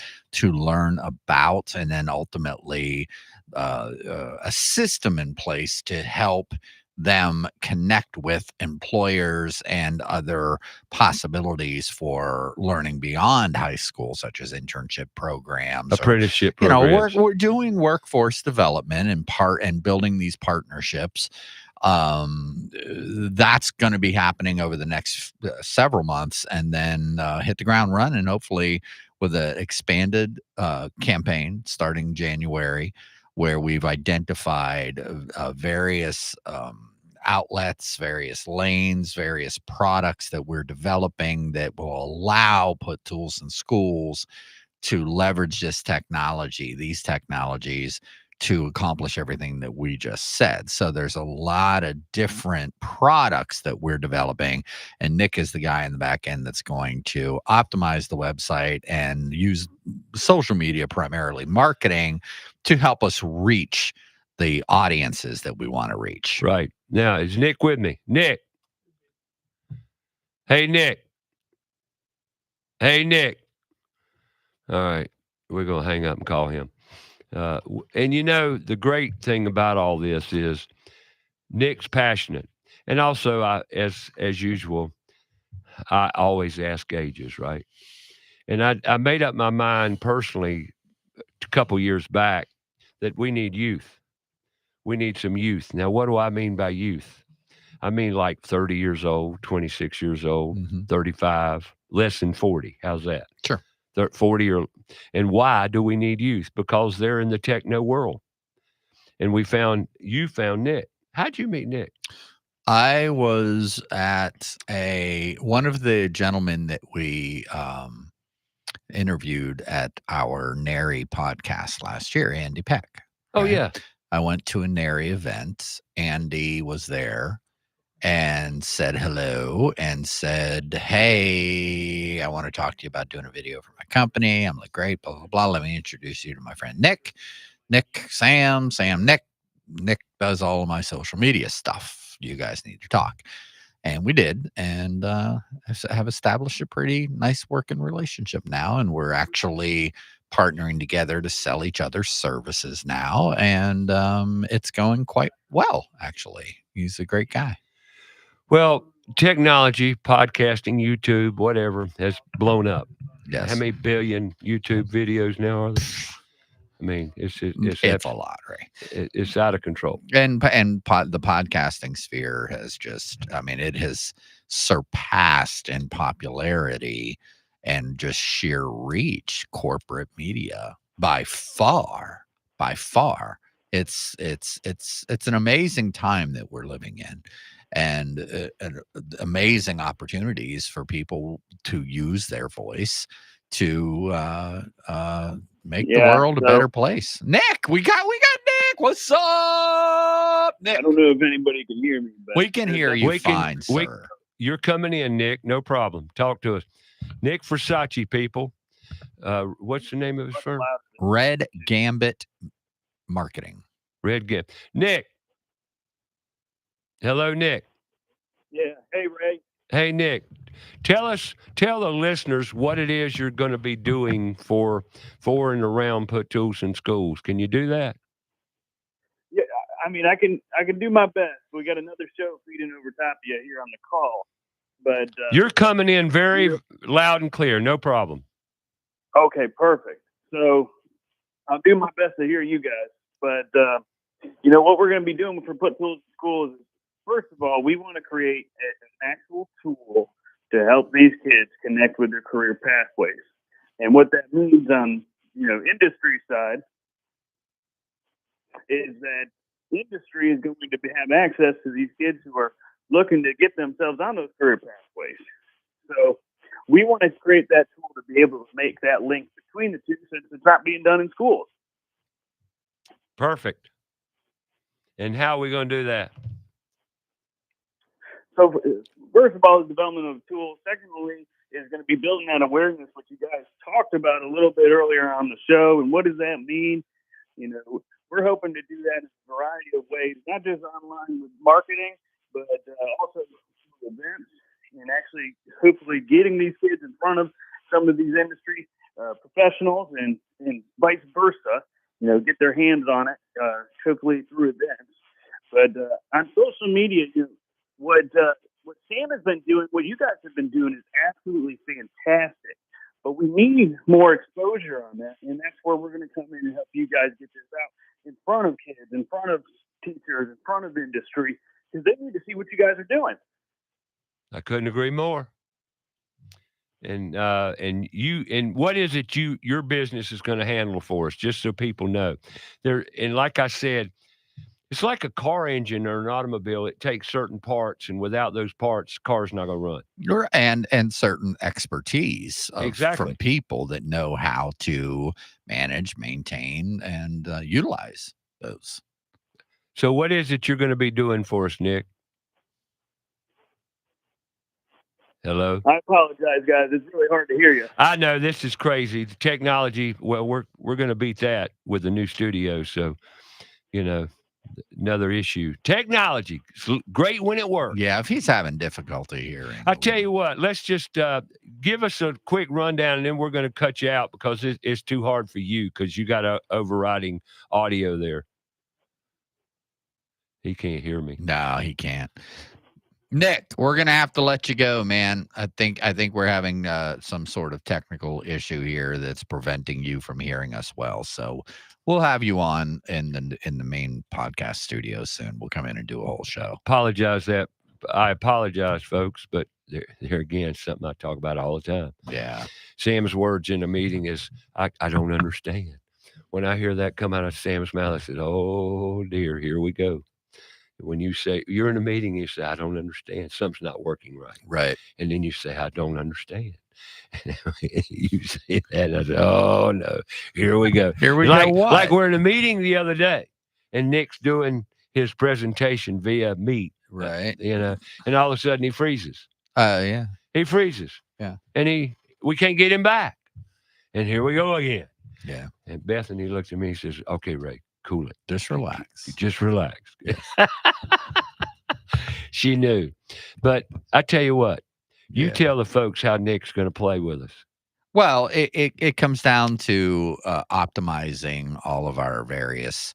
learn about, and then ultimately a system in place to help them connect with employers and other possibilities for learning beyond high school, such as internship programs, apprenticeship or, programs. we're doing workforce development and building these partnerships. That's going to be happening over the next several months, and then hit the ground running, hopefully with an expanded campaign starting January, where we've identified various outlets, various lanes, various products that we're developing that will allow Put Tools in schools to leverage these technologies to accomplish everything that we just said. So there's a lot of different products that we're developing, and Nick is the guy in the back end that's going to optimize the website and use social media, primarily marketing, to help us reach the audiences that we want to reach. Right. Now, is Nick with me? Nick. Hey, Nick. Hey, Nick. All right. We're going to hang up and call him. And the great thing about all this is Nick's passionate. And also, as usual, I always ask ages, right? And I made up my mind personally a couple years back that we need youth. We need some youth. Now, what do I mean by youth? I mean like 30 years old, 26 years old, 35, less than 40. How's that? Sure. 40 and why do we need youth? Because they're in the techno world. And you found Nick. How'd you meet Nick? I was at one of the gentlemen that we interviewed at our NARI podcast last year, Andy Peck. Oh, yeah. I went to a NARI event. Andy was there and said hello and said, "Hey, I want to talk to you about doing a video for my company." I'm like, "Great, blah, blah, blah. Let me introduce you to my friend Nick. Sam, Nick. Nick does all of my social media stuff. You guys need to talk." And we did, and have established a pretty nice working relationship now. And we're actually partnering together to sell each other's services now. And it's going quite well, actually. He's a great guy. Well, technology, podcasting, YouTube, whatever, has blown up. Yes. How many billion YouTube videos now are there? I mean, it's a lot, right? It's out of control. And the podcasting sphere has just, it has surpassed in popularity and just sheer reach corporate media by far. It's an amazing time that we're living in, and amazing opportunities for people to use their voice to make the world a better place. Nick, we got Nick. What's up, Nick? I don't know if anybody can hear me, but we can hear you fine, sir. You're coming in, Nick. No problem. Talk to us. Nick Versace, people. What's the name of his firm? Red Gambit Marketing. Red Gambit. Nick. Hello, Nick. Yeah. Hey, Ray. Hey, Nick. Tell the listeners what it is you're going to be doing for and around Put Tools in schools. Can you do that? Yeah, I can do my best. We got another show feeding over top of you here on the call, but you're coming in very loud and clear. No problem. Okay, perfect. So I'll do my best to hear you guys, but what we're going to be doing for Put Tools in schools is, first of all, we want to create an actual tool to help these kids connect with their career pathways. And what that means on, industry side is that industry is going to have access to these kids who are looking to get themselves on those career pathways. So we want to create that tool to be able to make that link between the two, since it's not being done in schools. Perfect. And how are we going to do that? So, first of all, the development of tools. Secondly, is going to be building that awareness, which you guys talked about a little bit earlier on the show. And what does that mean? You know, we're hoping to do that in a variety of ways, not just online with marketing, but also through events and actually hopefully getting these kids in front of some of these industry professionals and vice versa, you know, get their hands on it, hopefully through events. But on social media, you know, what Sam has been doing, what you guys have been doing is absolutely fantastic. But we need more exposure on that, and that's where we're going to come in and help you guys get this out in front of kids, in front of teachers, in front of industry, because they need to see what you guys are doing. I couldn't agree more. And what is it your business is going to handle for us, just so people know? And like I said, it's like a car engine or an automobile. It takes certain parts, and without those parts, the car's not going to run. And certain expertise from people that know how to manage, maintain, and utilize those. So what is it you're going to be doing for us, Nick? Hello? I apologize, guys. It's really hard to hear you. I know this is crazy. The technology, well, we're going to beat that with the new studio. So, you know, another issue. Technology, great when it works. Yeah, if he's having difficulty hearing. I tell you what, let's just give us a quick rundown, and then we're going to cut you out because it's too hard for you because you got overriding audio there. He can't hear me. No, he can't. Nick, we're gonna have to let you go, man. I think we're having some sort of technical issue here that's preventing you from hearing us well. So we'll have you on in the main podcast studio soon. We'll come in and do a whole show. I apologize, folks, but there again, something I talk about all the time. Yeah. Sam's words in a meeting is, I don't understand. When I hear that come out of Sam's mouth, I said, oh dear, here we go. When you say you're in a meeting, you say, I don't understand. Something's not working right. Right. And then you say, I don't understand. And you say that, and I say, oh no, here we go. Here we go. What? Like we're in a meeting the other day, and Nick's doing his presentation via Meet. Right. You know, and all of a sudden he freezes. Yeah. He freezes. Yeah. And we can't get him back. And here we go again. Yeah. And Bethany looks at me and says, okay, Ray, cool it. Just relax. Just relax. She knew. But I tell you what, you tell the folks how Nick's going to play with us. Well, it comes down to optimizing all of our various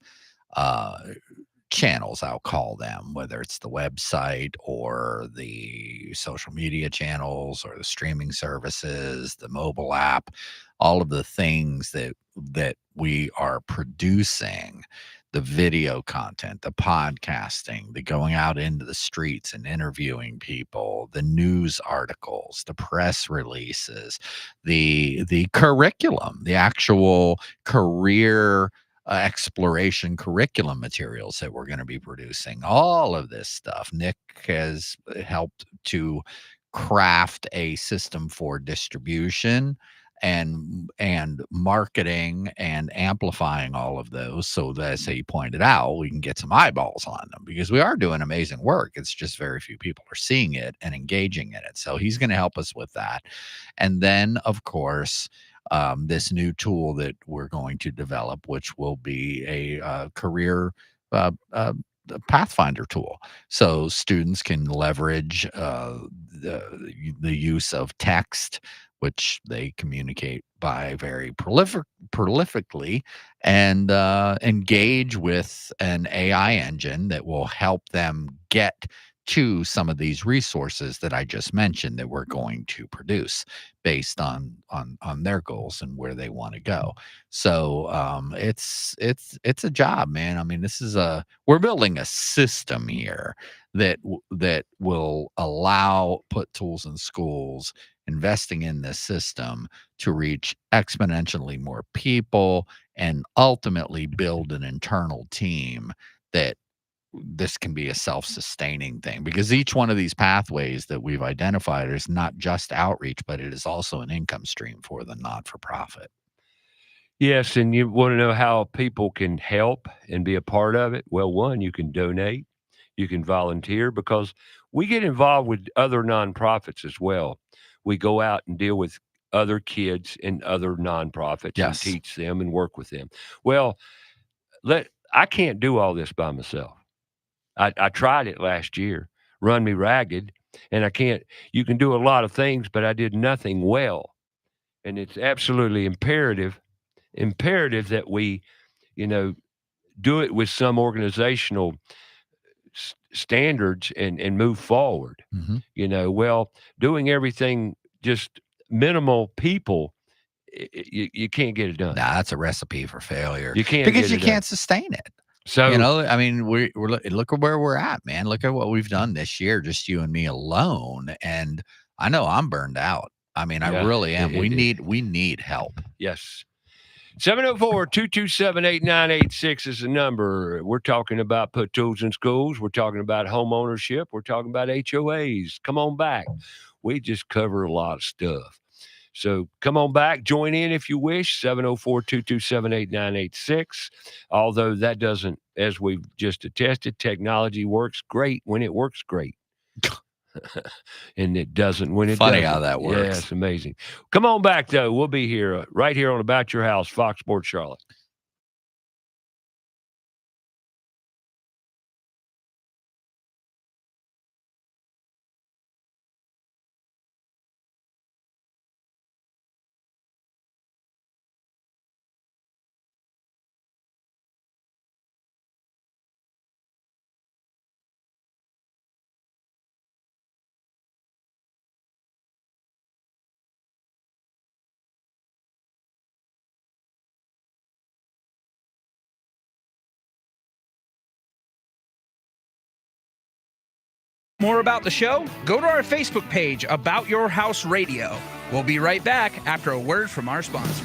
channels, I'll call them, whether it's the website or the social media channels or the streaming services, the mobile app, all of the things that we are producing, the video content, the podcasting, the going out into the streets and interviewing people, the news articles, the press releases, the curriculum, the actual career exploration curriculum materials that we're going to be producing, all of this stuff. Nick has helped to craft a system for distribution and marketing and amplifying all of those, so that, as he pointed out, we can get some eyeballs on them, because we are doing amazing work. It's just very few people are seeing it and engaging in it. So he's going to help us with that. And then, of course, this new tool that we're going to develop, which will be a career Pathfinder tool, so students can leverage the use of text, which they communicate by very prolifically, and engage with an AI engine that will help them get to some of these resources that I just mentioned that we're going to produce based on their goals and where they want to go. So it's a job, man. I mean, we're building a system here that will allow Put Tools in Schools, investing in this system, to reach exponentially more people and ultimately build an internal team that this can be a self-sustaining thing, because each one of these pathways that we've identified is not just outreach, but it is also an income stream for the not-for-profit. Yes, and you want to know how people can help and be a part of it? Well, one, you can donate, you can volunteer because we get involved with other nonprofits as well. We go out and deal with other kids and other nonprofits and Yes. teach them and work with them. Well, I can't do all this by myself. I tried it last year, run me ragged, and I can't. You can do a lot of things, but I did nothing well, and it's absolutely imperative that we, you know, do it with some organizational standards and move forward. Mhm. Well, doing everything just minimal people, you can't get it done. Nah, that's a recipe for failure You can't because get you it done. can't sustain it. So I mean, look at where we're at, man. Look at what we've done this year, just you and me alone. And I know I'm burned out. I mean, I Yeah, really am. it- We need help. yes. 704-227-8986 is the number. We're talking about put tools in schools. We're talking about home ownership. We're talking about HOAs. Come on back. We just cover a lot of stuff. So come on back. Join in if you wish. 704-227-8986. Although that doesn't, as we've just attested, technology works great when it works great. And it doesn't when it Funny doesn't. how that Yeah, works. it's amazing. Come on back, though. We'll be here right here on About Your House, Fox Sports Charlotte. More about the show? Go to our Facebook page, About Your House Radio. We'll be right back after a word from our sponsor.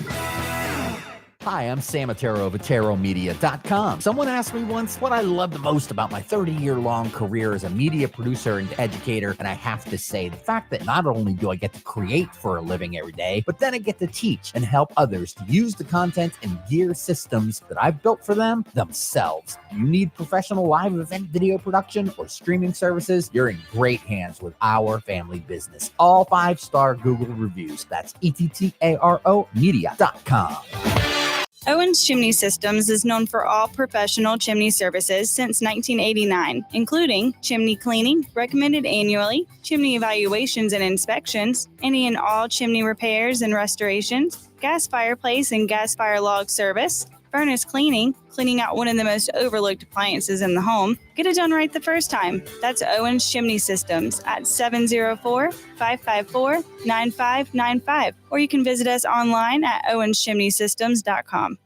Hi, I'm Sam Attaro of EttaroMedia.com. Someone asked me once what I love the most about my 30-year-long career as a media producer and educator, and I have to say the fact that not only do I get to create for a living every day, but then I get to teach and help others to use the content and gear systems that I've built for them themselves. You need professional live event video production or streaming services? You're in great hands with our family business. All 5-star Google reviews. That's ETTARO Media.com. Owens Chimney Systems is known for all professional chimney services since 1989, including chimney cleaning, recommended annually, chimney evaluations and inspections, any and all chimney repairs and restorations, gas fireplace and gas fire log service, furnace cleaning, cleaning out one of the most overlooked appliances in the home. Get it done right the first time. That's Owens Chimney Systems at 704-554-9595. Or you can visit us online at owenschimneysystems.com.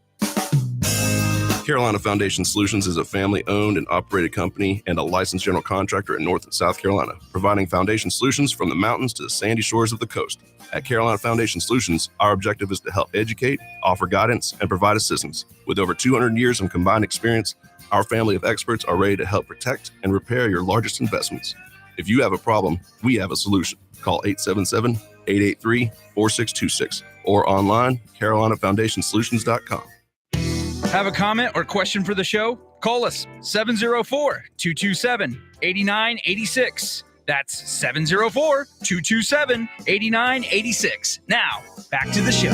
Carolina Foundation Solutions is a family-owned and operated company and a licensed general contractor in North and South Carolina, providing foundation solutions from the mountains to the sandy shores of the coast. At Carolina Foundation Solutions, our objective is to help educate, offer guidance, and provide assistance. With over 200 years of combined experience, our family of experts are ready to help protect and repair your largest investments. If you have a problem, we have a solution. Call 877-883-4626 or online, carolinafoundationsolutions.com. Have a comment or question for the show? Call us 704-227-8986. That's 704-227-8986. Now, back to the show.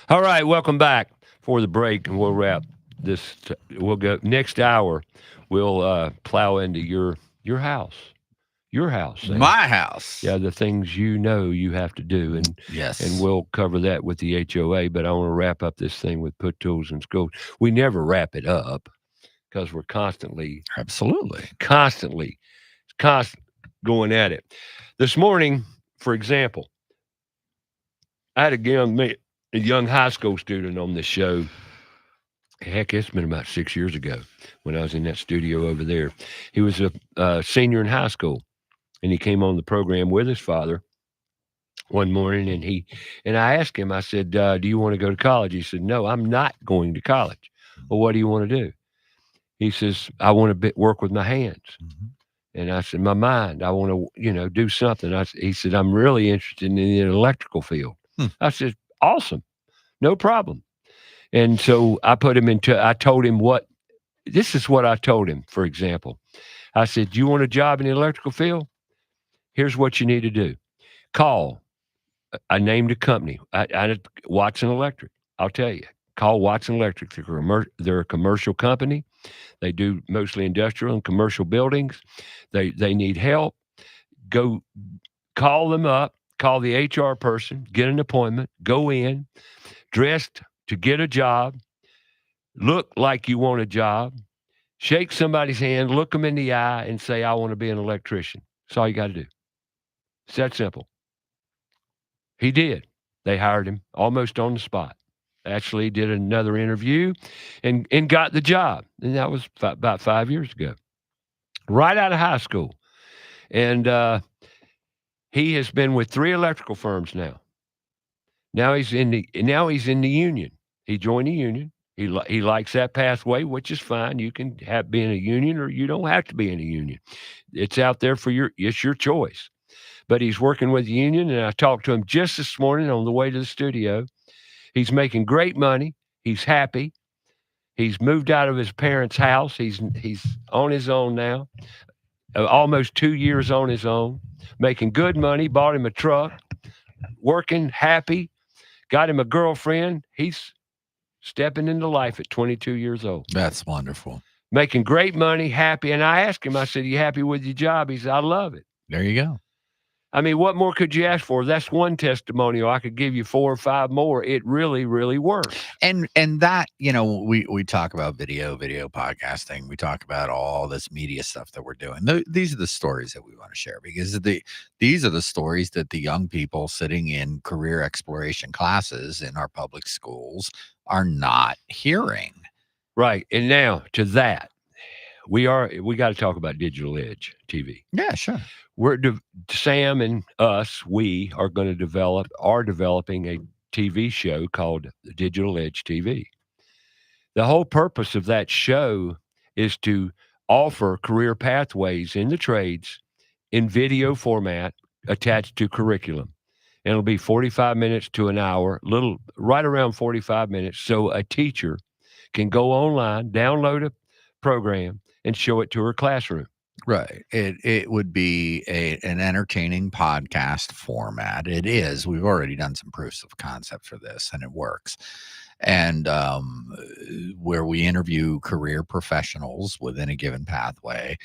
All right, welcome back for the break, and we'll wrap this. We'll go next hour. We'll plow into your house, Sam. My house. Yeah, the things you have to do, and Yes. and we'll cover that with the HOA. But I want to wrap up this thing with put tools in schools. We never wrap it up because we're constantly Absolutely. constant going at it. This morning, for example, I had a young high school student on this show. Heck, it's been about 6 years ago when I was in that studio over there. He was a senior in high school, and he came on the program with his father one morning, and I asked him, I said, do you want to go to college? He said, no, I'm not going to college. Well, what do you want to do? He says, I want to work with my hands. And I said, my mind, I want to, do something. He said, I'm really interested in the electrical field. I said, awesome, no problem. And so I told him this is what I told him, for example. I said, do you want a job in the electrical field? Here's what you need to do. Call. I named a company. Watson Electric. I'll tell you. Call Watson Electric. They're a commercial company. They do mostly industrial and commercial buildings. They need help. Go call them up. Call the HR person. Get an appointment. Go in, dressed to get a job. Look like you want a job. Shake somebody's hand. Look them in the eye and say, I want to be an electrician. That's all you got to do. It's that simple. He did. They hired him almost on the spot. Actually did another interview and got the job. And that was about 5 years ago, right out of high school. And he has been with 3 electrical firms now. Now he's in the union. He joined the union. He likes that pathway, which is fine. You can be in a union, or you don't have to be in a union. It's out there it's your choice. But he's working with the union, and I talked to him just this morning on the way to the studio. He's making great money. He's happy. He's moved out of his parents' house. He's on his own now, almost 2 years on his own, making good money, bought him a truck, working, happy, got him a girlfriend. He's stepping into life at 22 years old. That's wonderful. Making great money, happy. And I asked him, I said, you happy with your job? He said, I love it. There you go. I mean, what more could you ask for? That's one testimonial. I could give you 4 or 5 more. It really, really works. And that, we talk about video podcasting. We talk about all this media stuff that we're doing. These are the stories that we want to share, because these are the stories that the young people sitting in career exploration classes in our public schools are not hearing. Right. And now to that, we got to talk about Digital Edge TV. Yeah, sure. Sam and we are going to developing a TV show called Digital Edge TV. The whole purpose of that show is to offer career pathways in the trades in video format attached to curriculum. And it'll be 45 minutes to an hour, right around 45 minutes. So a teacher can go online, download a program, and show it to her classroom. Right. It would be an entertaining podcast format. It is. We've already done some proofs of concept for this, and it works. And where we interview career professionals within a given pathway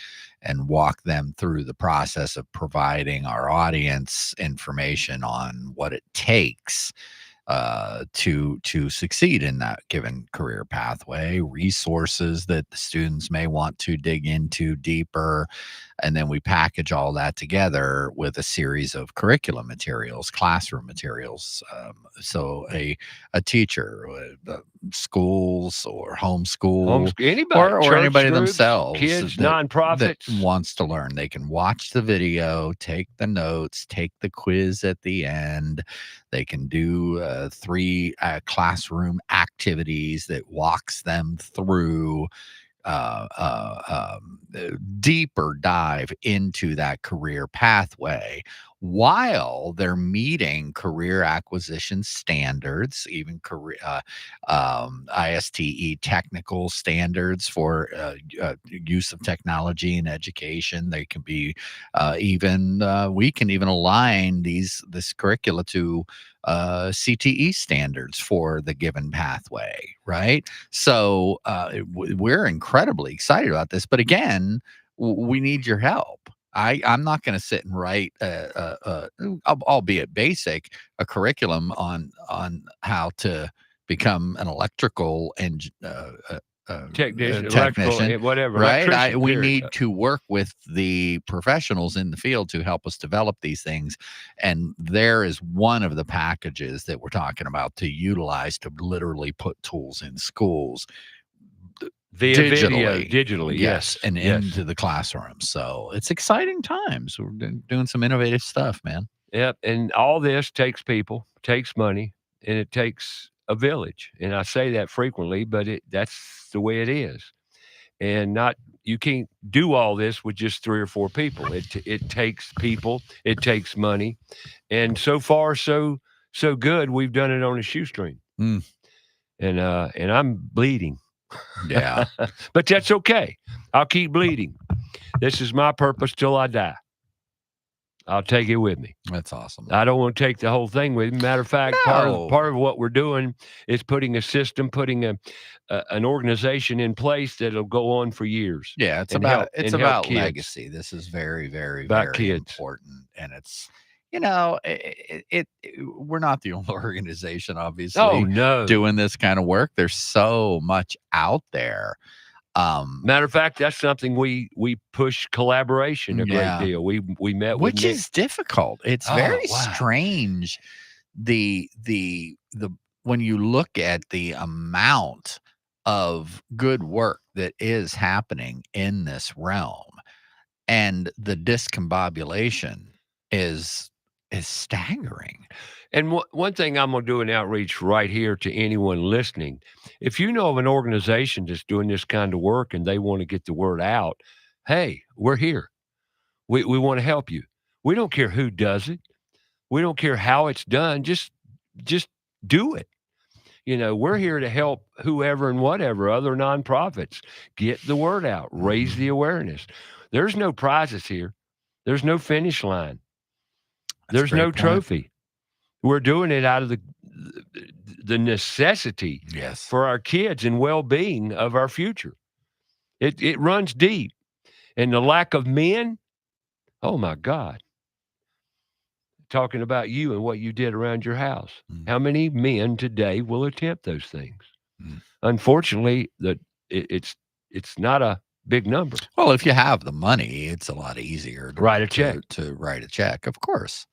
and walk them through the process of providing our audience information on what it takes to succeed in that given career pathway, resources that the students may want to dig into deeper. And then we package all that together with a series of curriculum materials, classroom materials. So a teacher, schools or homeschool, anybody, or anybody groups, themselves, kids, that nonprofits, wants to learn. They can watch the video, take the notes, take the quiz at the end. They can do 3 classroom activities that walks them through deeper dive into that career pathway while they're meeting career acquisition standards, even career ISTE technical standards for use of technology in education. They can be we can even align this curricula to CTE standards for the given pathway, right? So we're incredibly excited about this, but again, we need your help. I'm not going to sit and write, albeit basic, a curriculum on how to become an electrical technician, electrical, whatever, right? We period. need to work with the professionals in the field to help us develop these things. And there is one of the packages that we're talking about to utilize to literally put tools in schools via digitally, yes, and into the classroom. So it's exciting times. We're doing some innovative stuff, man. Yep. And all this takes people, takes money, and it takes a village. And I say that frequently, but that's the way it is. And you can't do all this with just 3 or 4 people. It takes people, it takes money. And so far so good. We've done it on a shoestring. Mm. And I'm bleeding. Yeah. But that's okay. I'll keep bleeding. This is my purpose till I die. I'll take it with me. That's awesome. I don't want to take the whole thing with me. Matter of fact, part of what we're doing is putting a system, putting an organization in place that'll go on for years. Yeah, it's about legacy. This is very, very, about very kids. important, and it's we're not the only organization, obviously. Oh no, doing this kind of work. There's so much out there. Matter of fact, that's something we push collaboration a great deal. We met with which is difficult. It's very strange. The when you look at the amount of good work that is happening in this realm, and the discombobulation is staggering. And one thing I'm going to do an outreach right here to anyone listening. If you know of an organization that's doing this kind of work and they want to get the word out, hey, we're here. We want to help you. We don't care who does it. We don't care how it's done. Just do it. We're here to help whoever and whatever, other nonprofits, get the word out, raise the awareness. There's no prizes here. There's no finish line. There's no trophy. We're doing it out of the necessity for our kids and well-being of our future. It runs deep. And the lack of men, oh my God. Talking about you and what you did around your house. How many men today will attempt those things? Unfortunately, it's not a big number. Well, if you have the money, it's a lot easier to write a check. To write a check, of course.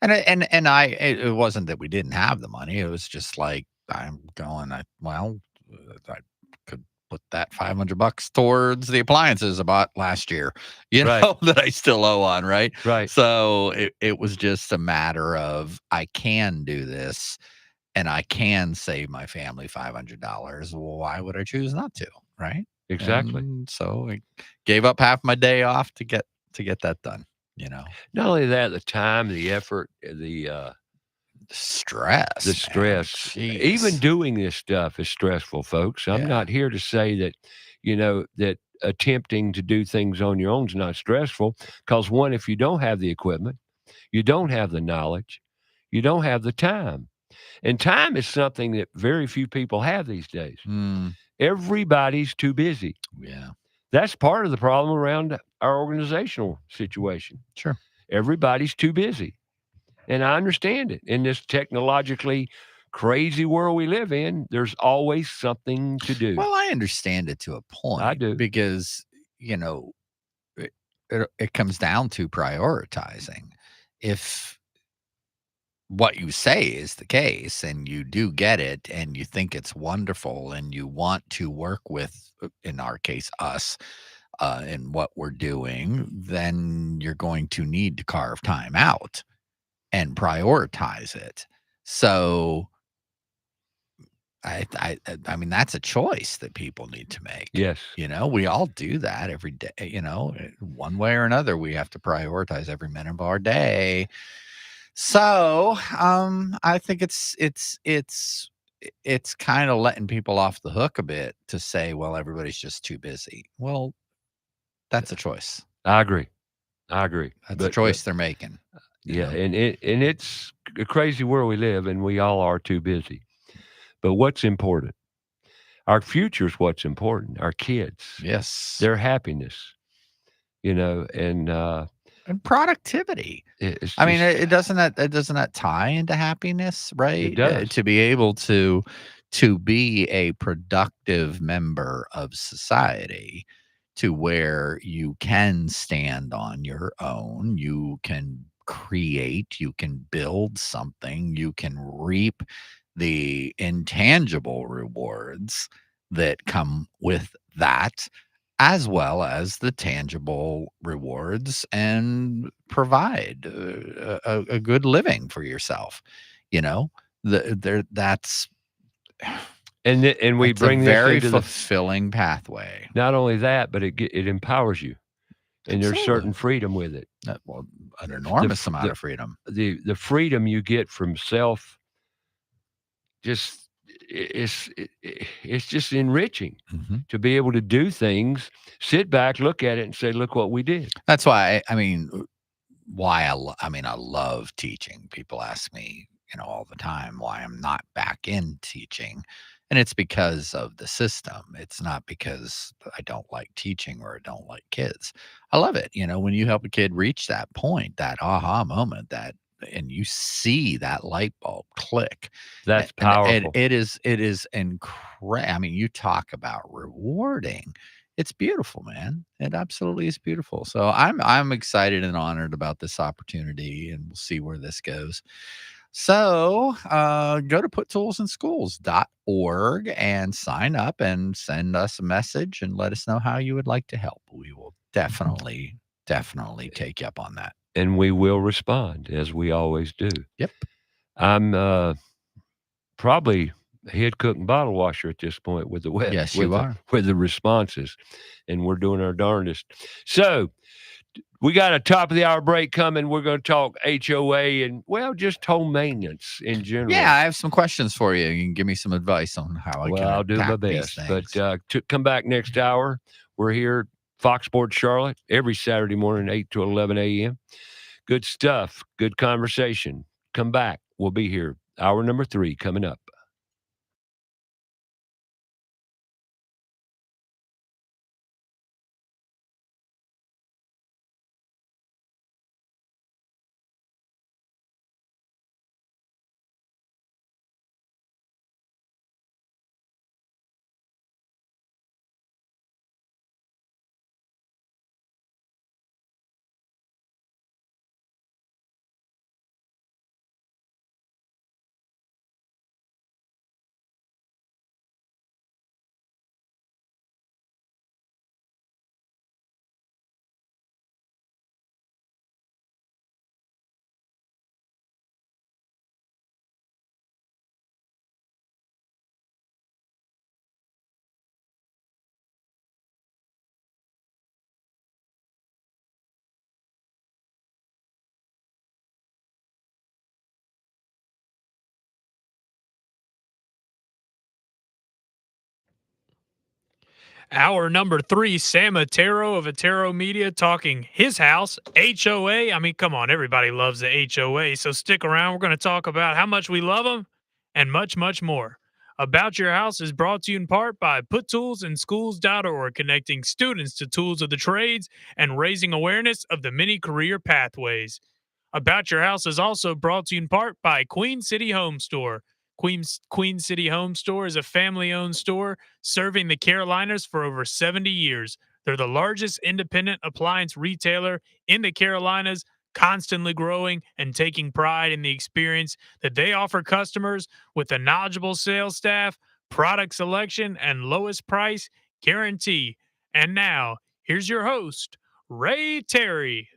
And it wasn't that we didn't have the money. It was just like I could put that $500 towards the appliances I bought last year, that I still owe on, right? Right. So it was just a matter of I can do this and I can save my family $500. Well, why would I choose not to? Right. Exactly. And so I gave up half my day off to get that done. Not only that, the time, the effort, the stress. Even doing this stuff is stressful, folks. I'm not here to say that, that attempting to do things on your own is not stressful. Because one, if you don't have the equipment, you don't have the knowledge, you don't have the time. And time is something that very few people have these days. Everybody's too busy. Yeah. That's part of the problem around our organizational situation. Sure. Everybody's too busy. And I understand it. In this technologically crazy world we live in, there's always something to do. Well, I understand it to a point. I do. Because, it comes down to prioritizing. If what you say is the case and you do get it and you think it's wonderful and you want to work with, in our case, us, in what we're doing, then you're going to need to carve time out and prioritize it. So I mean, that's a choice that people need to make. Yes. We all do that every day, one way or another. We have to prioritize every minute of our day. So I think it's kind of letting people off the hook a bit to say, well, everybody's just too busy. Well, that's a choice. I agree. That's a choice they're making. Yeah, and it's a crazy world we live in. We all are too busy. But what's important? Our future is what's important. Our kids. Yes. Their happiness. And productivity. It doesn't that tie into happiness, right? It does. To be able to to be a productive member of society, to where you can stand on your own, you can create, you can build something, you can reap the intangible rewards that come with that, as well as the tangible rewards, and provide a good living for yourself. You know, that's And we it's a bring this very into the fulfilling pathway. not only that, but it empowers you, and there's Absolutely. certain freedom with it. Well, an The enormous f amount of freedom. the freedom you get from self just it's just enriching Mhm. to be able to do things, sit back, look at it, and say, "Look what we did." That's why I mean, why I mean, I love teaching. People ask me, all the time why I'm not back in teaching, and it's because of the system. It's not because I don't like teaching or I don't like kids. I love it. When you help a kid reach that point, that aha moment, and you see that light bulb click, That's and it, powerful. it is incredible. I mean, you talk about rewarding. It's beautiful, man. It absolutely is beautiful. So I'm excited and honored about this opportunity, and we'll see where this goes. So go to puttoolsinschools.org and sign up and send us a message and let us know how you would like to help. We will definitely take you up on that. And we will respond as we always do. Yep. I'm probably head cook and bottle washer at this point with the Yes, you are. with the responses, and we're doing our darndest. So we got a top of the hour break coming. We're going to talk HOA and just home maintenance in general. Yeah, I have some questions for you. You can give me some advice on how I can I'll do my attack these best. But things. to come back next hour, we're here Fox Sports Charlotte every Saturday morning, 8 to 11 a.m. Good stuff. Good conversation. Come back. We'll be here. Hour number 3 coming up. Hour number 3, Sam Attaro of Ettaro Media talking his house, HOA. I mean, come on, everybody loves the HOA, so stick around. We're going to talk about how much we love them and much, much more. About Your House is brought to you in part by PutToolsInSchools.org, connecting students to tools of the trades and raising awareness of the many career pathways. About Your House is also brought to you in part by Queen City Home Store. Queen City Home Store is a family-owned store serving the Carolinas for over 70 years. They're the largest independent appliance retailer in the Carolinas, constantly growing and taking pride in the experience that they offer customers with a knowledgeable sales staff, product selection, and lowest price guarantee. And now, here's your host, Ray Terry.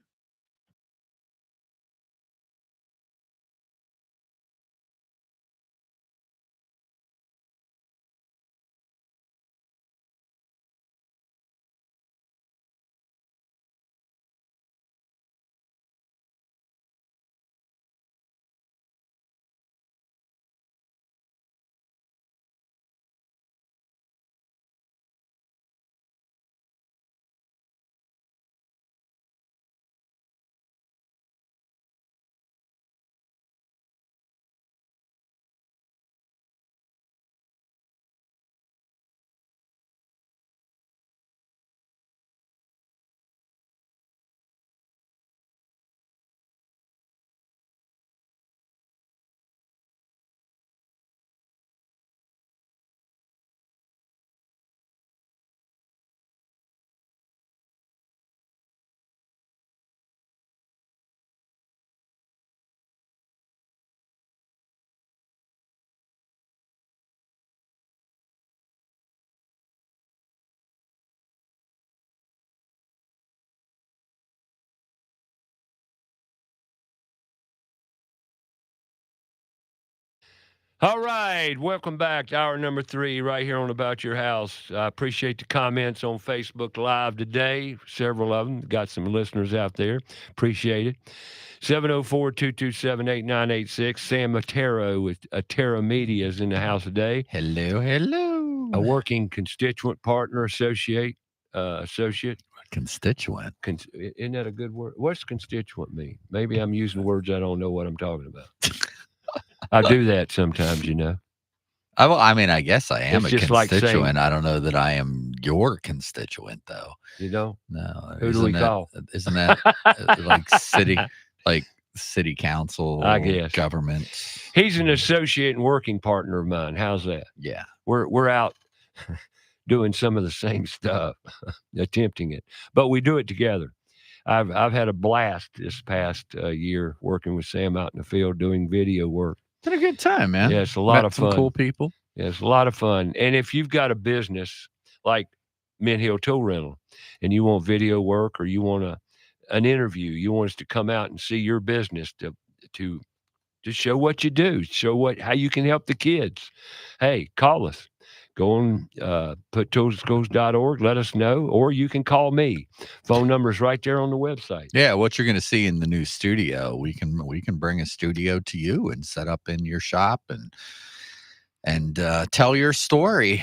All right, welcome back to hour number 3 right here on About Your House. I appreciate the comments on Facebook Live today. Several of them. Got some listeners out there. Appreciate it. 704-227-8986. Sam Attaro with Ettaro Media is in the house today. Hello, hello. A working constituent partner associate. Constituent. Isn't that a good word? What's constituent mean? Maybe I'm using words I don't know what I'm talking about. I do that sometimes, you know. Well, I mean, I guess I am It's a just like constituent. saying- I don't know that I am your constituent, though. You know? No. Who do we call? Isn't that like city council? I guess. Government. He's an associate and working partner of mine. How's that? Yeah. We're out doing some of the same stuff, attempting it, but we do it together. I've had a blast this past year working with Sam out in the field doing video work. It's been a good time, man. Yeah, it's a lot of some fun. cool people. Yeah, it's a lot of fun. And if you've got a business like Mint Hill Tow Rental and you want video work or you want an interview, you want us to come out and see your business to show what you do, how you can help the kids. Hey, call us. Go on, puttowschools.org, let us know, or you can call me. Phone number's right there on the website. Yeah, what you're going to see in the new studio, we can bring a studio to you and set up in your shop and tell your story.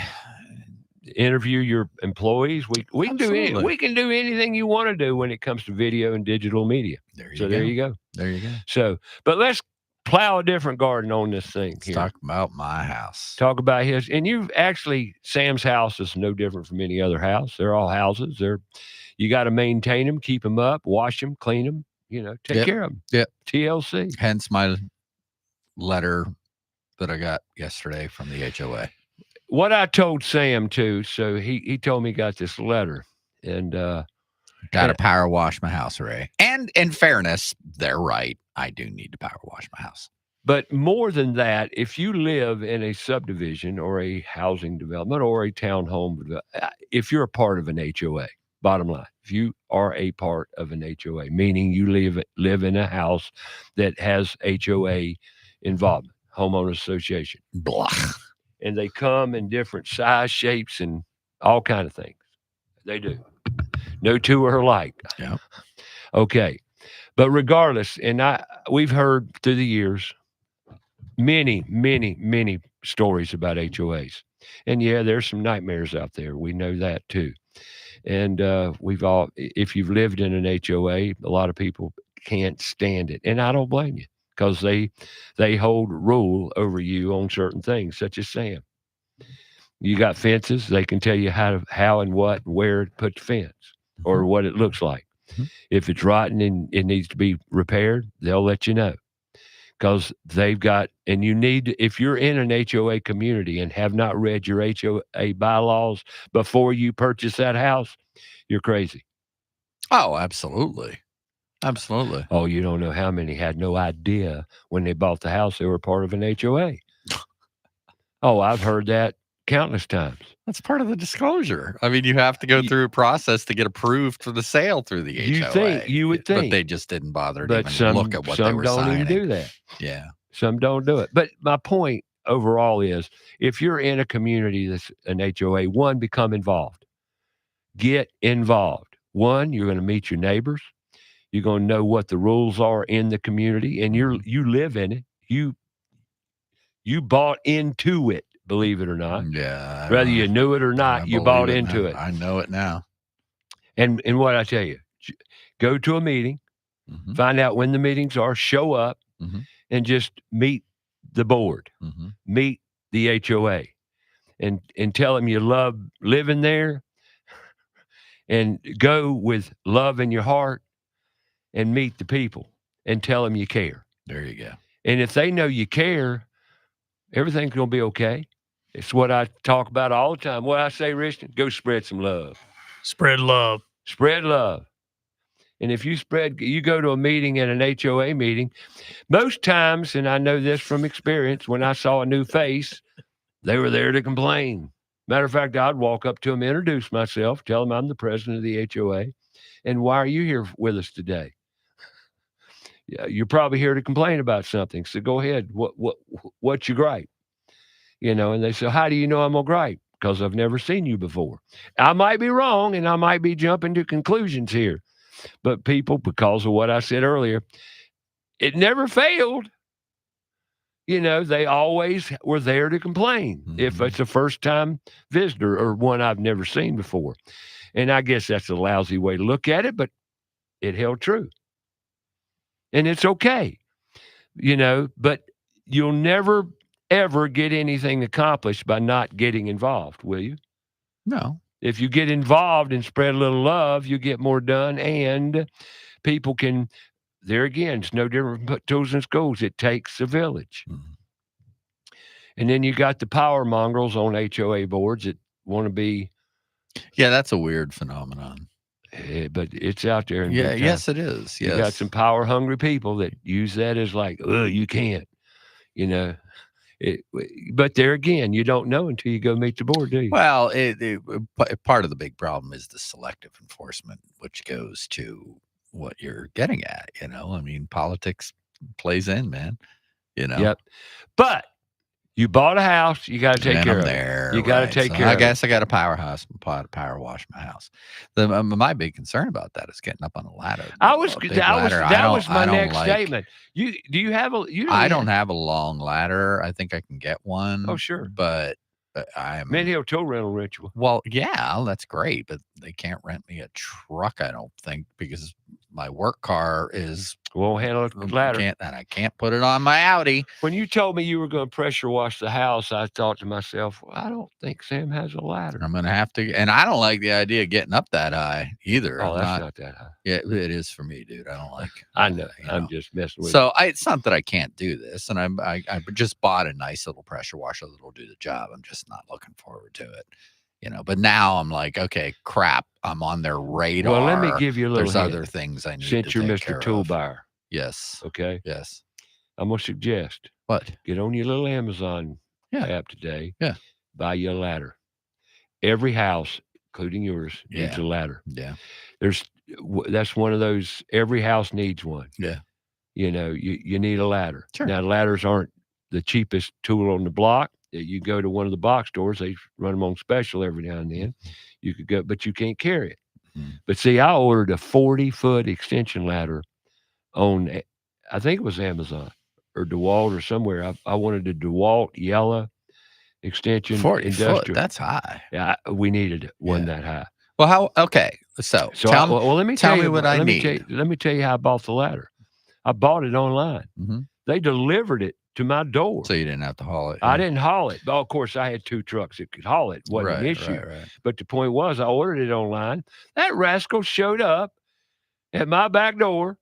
Interview your employees. We can do anything you want to do when it comes to video and digital media. There you go. There you go. So, but let's plow a different garden on this thing. Let's talk about my house. Talk about his. And you've actually, Sam's house is no different from any other house. They're all houses. You got to maintain them, keep them up, wash them, clean them, take care of them. Yep. TLC. Hence my letter that I got yesterday from the HOA. What I told Sam too, so he told me he got this letter and got to power wash my house, Ray. And in fairness, they're right. I do need to power wash my house. But more than that, if you live in a subdivision or a housing development or a townhome, if you're a part of an HOA, bottom line, if you are a part of an HOA, meaning you live in a house that has HOA involvement, homeowners association, blah, and they come in different size, shapes, and all kind of things. They do. No two are alike. Yeah. Okay. But regardless, and we've heard through the years many, many, many stories about HOAs. And yeah, there's some nightmares out there. We know that too. And if you've lived in an HOA, a lot of people can't stand it. And I don't blame you because they hold rule over you on certain things, such as Sam. You got fences. They can tell you how and what and where to put the fence or what it looks like. If it's rotten and it needs to be repaired, they'll let you know because they've got, and you need, if you're in an HOA community and have not read your HOA bylaws before you purchase that house, you're crazy. Oh, absolutely. Absolutely. Oh, you don't know how many had no idea when they bought the house they were part of an HOA. Oh, I've heard that countless times. That's part of the disclosure. I mean, you have to go through a process to get approved for the sale through the HOA. You would think. But they just didn't bother to even look at what they were signing. Some don't even do that. Yeah. Some don't do it. But my point overall is if you're in a community that's an HOA, one, become involved. Get involved. One, you're going to meet your neighbors. You're going to know what the rules are in the community, and you live in it. You bought into it. Believe it or not. Yeah. Whether you knew it or not, you bought into it. I know it now. And what I tell you, go to a meeting, find out when the meetings are, show up, and just meet the board, meet the HOA, and tell them you love living there, and go with love in your heart, and meet the people, and tell them you care. There you go. And if they know you care, everything's going to be okay. It's what I talk about all the time. What I say, Richard, go spread some love. Spread love. Spread love. And if you go to a meeting at an HOA meeting, most times, and I know this from experience, when I saw a new face, they were there to complain. Matter of fact, I'd walk up to them, introduce myself, tell them I'm the president of the HOA, and why are you here with us today? Yeah, you're probably here to complain about something. So go ahead. What's your gripe? And they say, how do you know I'm great? Because I've never seen you before. I might be wrong and I might be jumping to conclusions here, but people, because of what I said earlier, it never failed. They always were there to complain if it's a first time visitor or one I've never seen before. And I guess that's a lousy way to look at it, but it held true. And it's okay, but you'll never, ever get anything accomplished by not getting involved, will you? No. If you get involved and spread a little love, you get more done. And people can, there again, it's no different from tools in schools. It takes a village. And then you got the power mongrels on HOA boards that want to be. Yeah, that's a weird phenomenon. But it's out there. Yeah, yes, it is. Yes. You got some power hungry people that use that as like, oh, you can't, but there again, you don't know until you go meet the board, do you? Well, part of the big problem is the selective enforcement, which goes to what you're getting at. I mean, politics plays in, man. Yep. But you bought a house, you got to take care of it. You got to take care of it. I guess I got a power wash my house. My big concern about that is getting up on a ladder. That was my next statement. Do you have a? I don't have a long ladder. I think I can get one. Oh, sure. But I'm Many tow rental ritual. Well, yeah, that's great, but they can't rent me a truck, I don't think, because my work car won't handle a ladder, and I can't put it on my Audi. When you told me you were going to pressure wash the house, I thought to myself, well, I don't think Sam has a ladder. I'm going to have to, and I don't like the idea of getting up that high either. Oh, that's not that high. Yeah, it is for me, dude. I don't like. I know. I'm just messing with. So it's not that I can't do this, and I just bought a nice little pressure washer that'll do the job. I'm just not looking forward to it. But now I'm like, okay, crap, I'm on their radar. Well, let me give you a little. There's other things I need. Since you're Mr. Tool Buyer. Yes. Okay. Yes. I'm gonna suggest. What? Get on your little Amazon app today. Yeah. Buy you a ladder. Every house, including yours, needs a ladder. Yeah. That's one of those. Every house needs one. Yeah. You need a ladder. Sure. Now, ladders aren't the cheapest tool on the block. You go to one of the box stores, they run them on special every now and then. You could go, but you can't carry it. But see, I ordered a 40-foot extension ladder on, I think it was Amazon or DeWalt or somewhere. I wanted a DeWalt yellow extension 40 industrial. Foot, that's high. Yeah, we needed one that high. Well, how? Okay, so let me tell you what I need. Let me tell you how I bought the ladder. I bought it online. They delivered it to my door. So you didn't have to haul it. I didn't haul it. But of course, I had 2 trucks that could haul it. Wasn't an issue. Right. But the point was, I ordered it online. That rascal showed up at my back door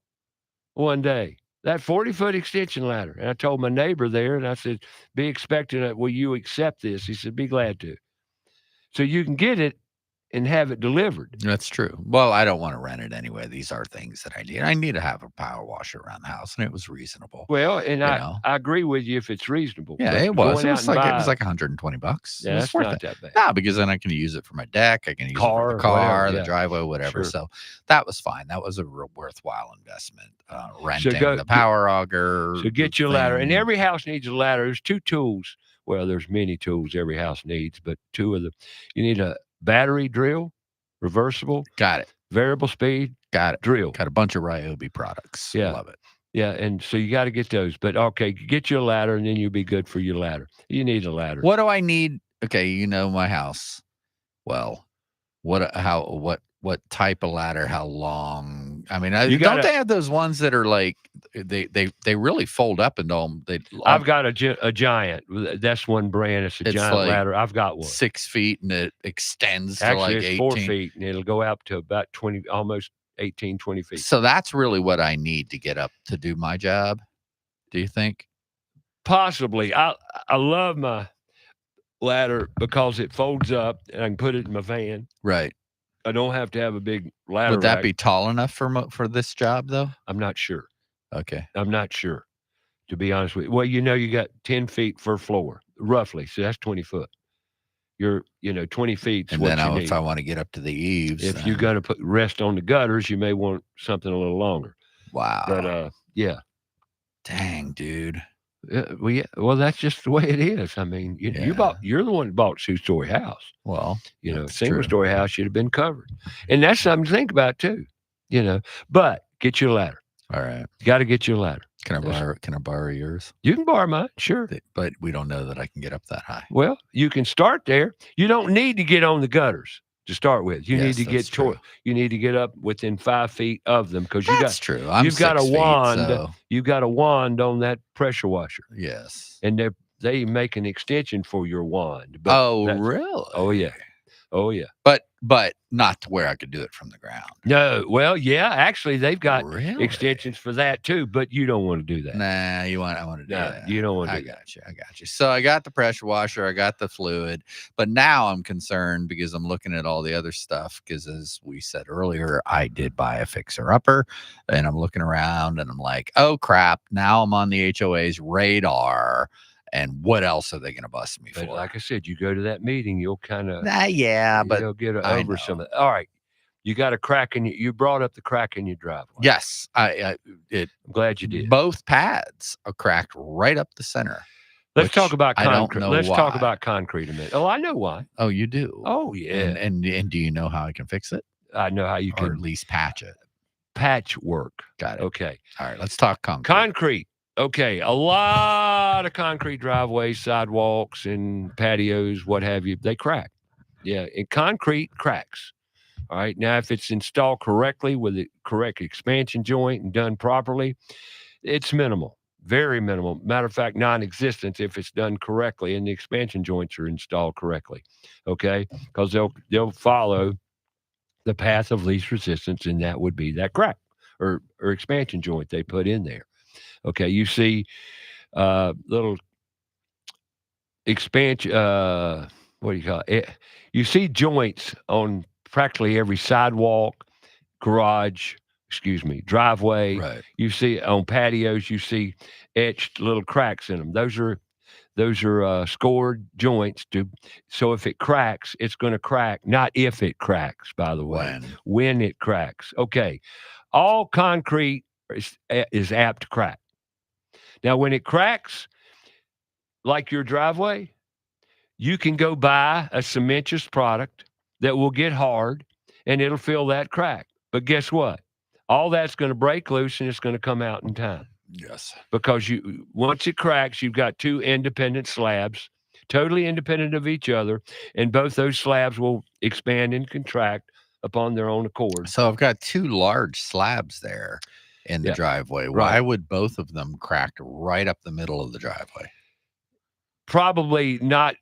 one day. That 40-foot extension ladder. And I told my neighbor there, and I said, be expecting it. Will you accept this? He said, be glad to. So you can get it and have it delivered. That's true. Well, I don't want to rent it anyway. These are things that I need. I need to have a power washer around the house, and it was reasonable. Well, and I agree with you if it's reasonable. Yeah, it was. It was like $120. Yeah, that's not that bad. No, because then I can use it for my deck. I can use it for the car, the driveway, whatever. Sure. So that was fine. That was a real worthwhile investment. Renting the power auger. So get your ladder. And every house needs a ladder. There's 2 tools. Well, there's many tools every house needs, but 2 of them. You need a battery drill, reversible. Got it. Variable speed. Got it. Drill. Got a bunch of Ryobi products. Yeah. Love it. Yeah. And so you got to get those. But okay, get you a ladder and then you'll be good for your ladder. You need a ladder. What do I need? Okay, my house. Well, what type of ladder? How long? I mean, don't they have those ones that are like they really fold up and I've got a giant. That's one brand. It's a giant ladder. I've got one. 6 feet and it extends to Actually, like it's 4 feet and it'll go out to about 20, almost 18, 20 feet. So that's really what I need to get up to do my job. Do you think? Possibly. I love my ladder because it folds up and I can put it in my van. Right. I don't have to have a big ladder. Would that be tall enough for this job though? I'm not sure. Okay. I'm not sure, to be honest with you. Well, you got 10 feet for floor, roughly. So that's 20 foot. You're, 20 feet. And then if I want to get up to the eaves. If you're going to rest on the gutters, you may want something a little longer. Wow. But, yeah. Dang, dude. Well, that's just the way it is. I mean, you're the one that bought a 2-story house. Well, single story house should have been covered, and that's something to think about too. But get your ladder. All right. You got to get your ladder. Can I borrow yours? You can borrow mine, sure. But we don't know that I can get up that high. Well, you can start there. You don't need to get on the gutters to start with. You need to you need to get up within 5 feet of them because That's true. You've got a wand. So... You've got a wand on that pressure washer. Yes. And they make an extension for your wand. Really? Oh yeah. Oh yeah. But not to where I could do it from the ground. No. Well, yeah. Actually, they've got extensions for that too. But you don't want to do that. Nah. I want to do that. You don't want to. I got you. So I got the pressure washer. I got the fluid. But now I'm concerned because I'm looking at all the other stuff. Because as we said earlier, I did buy a fixer-upper, and I'm looking around, and I'm like, oh crap! Now I'm on the HOA's radar. And what else are they going to bust me for? Like I said, you go to that meeting, you'll kind of but you'll get over some of it. All right, you got a crack in you brought up the crack in your driveway. Yes, I'm glad you did. Both pads are cracked right up the center. Let's talk about concrete. I don't know Let's why. talk about concrete a minute. Oh, I know why. Oh, you do? Oh, yeah. And do you know how I can fix it? I know how you can, or at least patch it. Patchwork. Got it. Okay. All right. Let's talk concrete. Concrete. Okay, a lot of concrete driveways, sidewalks, and patios, what have you, they crack. Yeah, and concrete cracks. All right, now if it's installed correctly with the correct expansion joint and done properly, it's minimal, very minimal. Matter of fact, non-existent if it's done correctly and the expansion joints are installed correctly. Okay, because they'll follow the path of least resistance, and that would be that crack or expansion joint they put in there. Okay, you see little expansion, what do you call it? You see joints on practically every sidewalk, driveway. Right. You see on patios, you see etched little cracks in them. Those are scored joints. So if it cracks, it's going to crack. Not if it cracks, by the way. When it cracks. Okay, all concrete is apt to crack. Now, when it cracks, like your driveway, you can go buy a cementitious product that will get hard and it'll fill that crack. But guess what? All that's going to break loose and it's going to come out in time. Yes. Because once it cracks, you've got two independent slabs, totally independent of each other, and both those slabs will expand and contract upon their own accord. So I've got two large slabs there in the driveway. Why would both of them crack right up the middle of the driveway? Probably not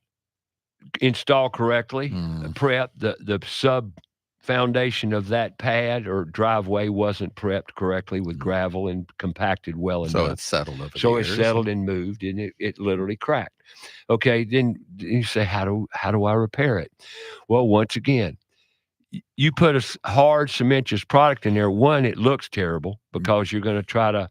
installed correctly. Prep the sub foundation of that pad or driveway wasn't prepped correctly with gravel and compacted well enough. So it's settled over So it's settled and moved, and it literally cracked. Okay, then you say, how do I repair it? Well, once again, you put a hard cementitious product in there. One, it looks terrible because you're going to try to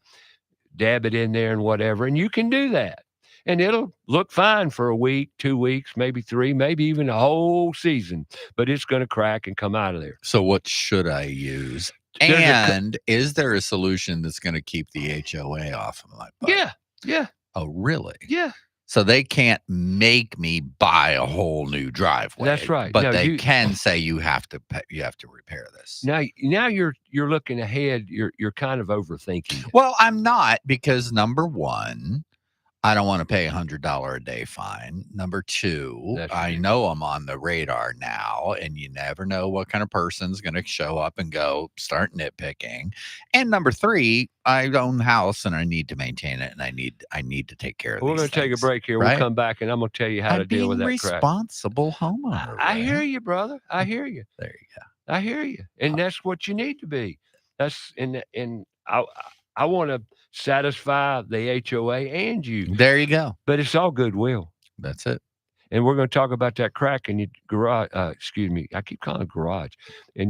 dab it in there and whatever, and you can do that. And it'll look fine for a week, 2 weeks, maybe 3, maybe even a whole season, but it's going to crack and come out of there. So what should I use? And is there a solution that's going to keep the HOA off of my butt? Yeah. Oh, really? Yeah. So they can't make me buy a whole new driveway. That's right. But they can say you have to repair this. Now you're looking ahead. You're kind of overthinking it. Well, I'm not, because number one, I don't want to pay $100 a day fine. Number two, I know I'm on the radar now, and you never know what kind of person's going to show up and start nitpicking. And number three, I own the house and I need to maintain it, and I need to take care of it. We're going to take a break here. Right? We'll come back and I'm going to tell you how to deal with that crap. Responsible homeowner. I hear you, brother. I hear you. There you go. I hear you, and that's what you need to be. That's and I want to satisfy the HOA and you. There you go. But it's all goodwill. That's it. And we're going to talk about that crack in your garage. Excuse me. I keep calling it garage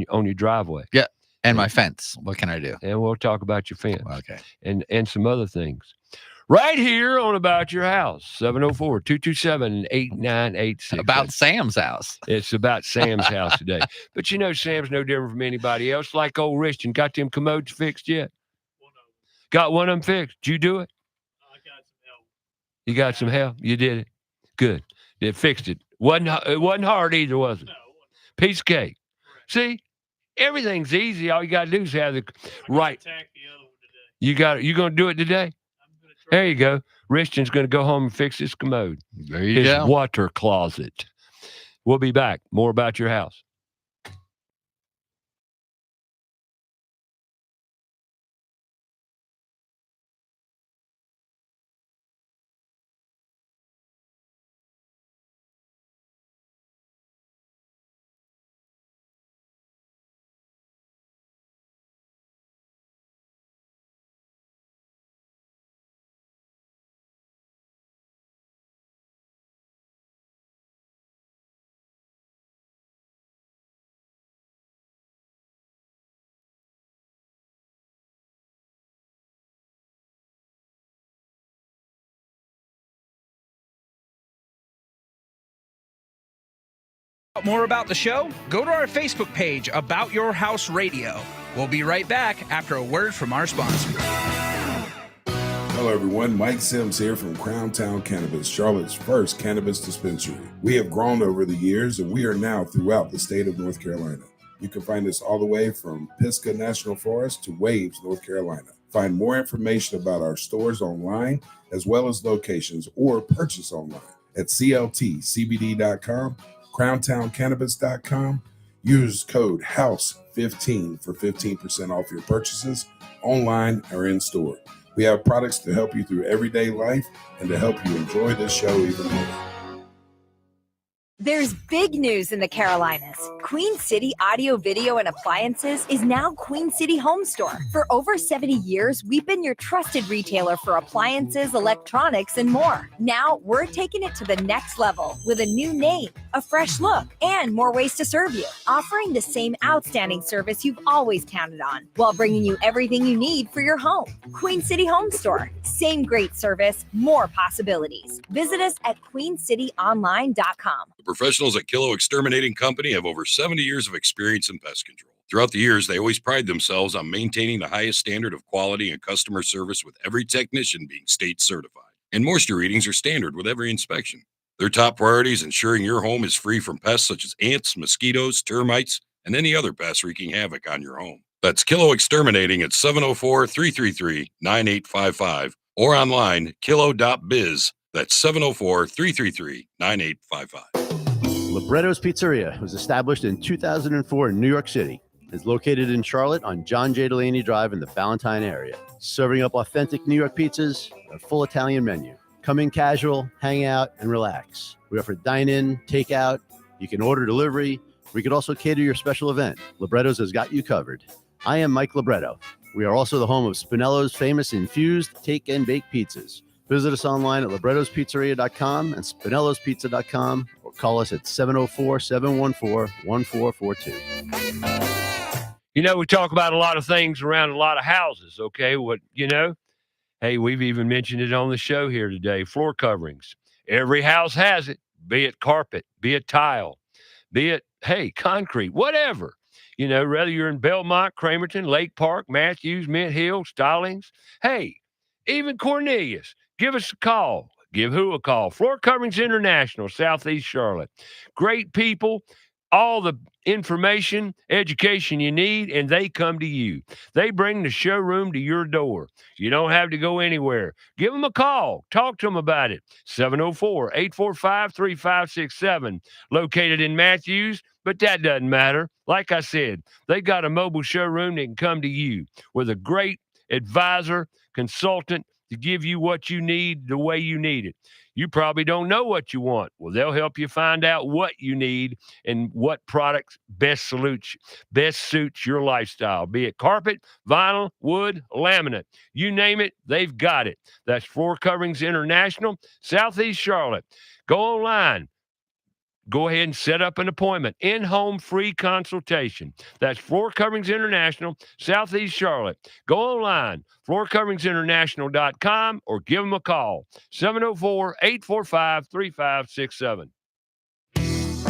on your driveway. Yeah. And my fence. What can I do? And we'll talk about your fence. Okay. And some other things. Right here on About Your House, 704-227-8986. About Sam's house. It's about Sam's house today. But Sam's no different from anybody else. Like old Richard, got them commodes fixed yet? Got one of them fixed. Did you do it? I got some help. You got some help? You did it. Good. It fixed it. It wasn't hard either, was it? Piece of cake. See, everything's easy. All you got to do is have the right. You going to do it today? There you go. Richton's going to go home and fix his commode. There you his go. water closet. We'll be back. More about your house. More about the show? Go to our Facebook page, About Your House Radio. We'll be right back after a word from our sponsor. Hello everyone, Mike Sims here from Crown Town Cannabis, Charlotte's first cannabis dispensary. We have grown over the years and we are now throughout the state of North Carolina. You can find us all the way from Pisgah National Forest to Waves, North Carolina. Find more information about our stores online as well as locations or purchase online at cltcbd.com, crowntowncannabis.com. Use code HOUSE15 for 15% off your purchases online or in store. We have products to help you through everyday life and to help you enjoy this show even more. There's big news in the Carolinas. Queen City Audio, Video, and Appliances is now Queen City Home Store. For over 70 years, we've been your trusted retailer for appliances, electronics, and more. Now, we're taking it to the next level with a new name, a fresh look, and more ways to serve you. Offering the same outstanding service you've always counted on, while bringing you everything you need for your home. Queen City Home Store. Same great service, more possibilities. Visit us at queencityonline.com. The professionals at Kilo Exterminating Company have over 70 years of experience in pest control. Throughout the years, they always pride themselves on maintaining the highest standard of quality and customer service, with every technician being state certified. And moisture readings are standard with every inspection. Their top priority is ensuring your home is free from pests such as ants, mosquitoes, termites, and any other pests wreaking havoc on your home. That's Kilo Exterminating at 704-333-9855 or online, kilo.biz. That's 704-333-9855. Libretto's Pizzeria was established in 2004 in New York City. It's located in Charlotte on John J. Delaney Drive in the Ballantyne area. Serving up authentic New York pizzas, a full Italian menu. Come in casual, hang out, and relax. We offer dine-in, takeout. You can order delivery. We could also cater your special event. Libretto's has got you covered. I am Mike Libretto. We are also the home of Spinello's famous infused take and bake pizzas. Visit us online at librettospizzeria.com and spinellospizza.com or call us at 704-714-1442. You know, we talk about a lot of things around a lot of houses, okay? Hey, we've even mentioned it on the show here today, floor coverings. Every house has it, be it carpet, be it tile, be it, concrete, whatever. You know, whether you're in Belmont, Cramerton, Lake Park, Matthews, Mint Hill, Stallings, even Cornelius. Give us a call. Give who a call? Floor Coverings International, Southeast Charlotte. Great people, all the information, education you need, and they come to you. They bring the showroom to your door. You don't have to go anywhere. Give them a call. Talk to them about it. 704-845-3567. Located in Matthews, but that doesn't matter. Like I said, they got a mobile showroom that can come to you with a great advisor, consultant, to give you what you need the way you need it. You probably don't know what you want. Well, they'll help you find out what you need and what products best suits your lifestyle, be it carpet, vinyl, wood, laminate. You name it, they've got it. That's Floor Coverings International, Southeast Charlotte. Go online. Go ahead and set up an appointment. In-home free consultation. That's Floor Coverings International, Southeast Charlotte. Go online, floorcoveringsinternational.com, or give them a call, 704-845-3567.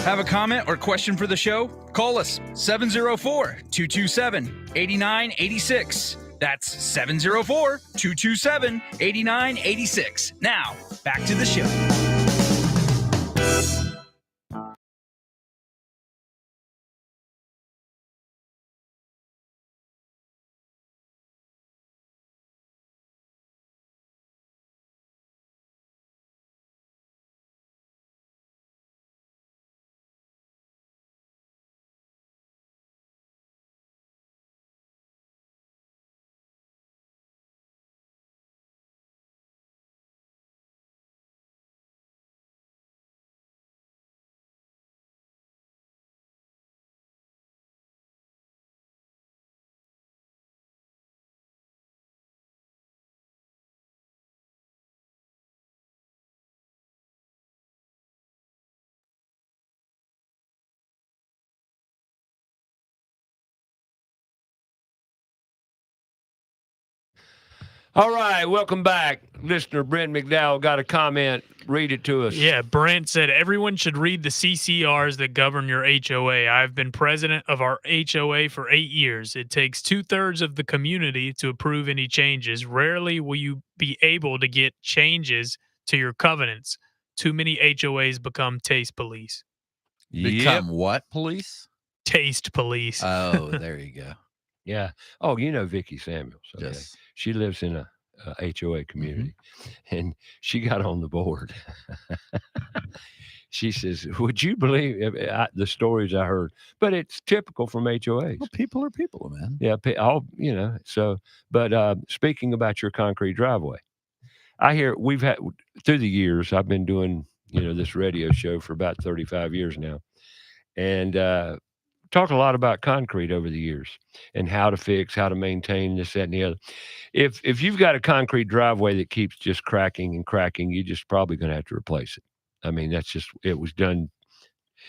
Have a comment or question for the show? Call us, 704-227-8986. That's 704-227-8986. Now, back to the show. All right, welcome back. Listener Brent McDowell got a comment. Read it to us. Yeah, Brent said everyone should read the CCRs that govern your HOA. I've been president of our HOA for 8 years. It takes 2/3 of the community to approve any changes. Rarely will you be able to get changes to your covenants. Too many HOAs become taste police. Become what police? Taste police. Oh, there you go. Yeah. Oh, you know Vicky Samuels. Okay? Yes. She lives in a HOA community, and she got on the board. She says, "Would you believe the stories I heard?" But it's typical from HOAs. Well, people are people, man. Yeah, all So, but speaking about your concrete driveway, I hear we've had through the years. I've been doing this radio show for about 35 years now, and talked a lot about concrete over the years and how to fix, how to maintain this, that, and the other. If you've got a concrete driveway that keeps just cracking and cracking, you're just probably going to have to replace it. I mean, that's just it was done.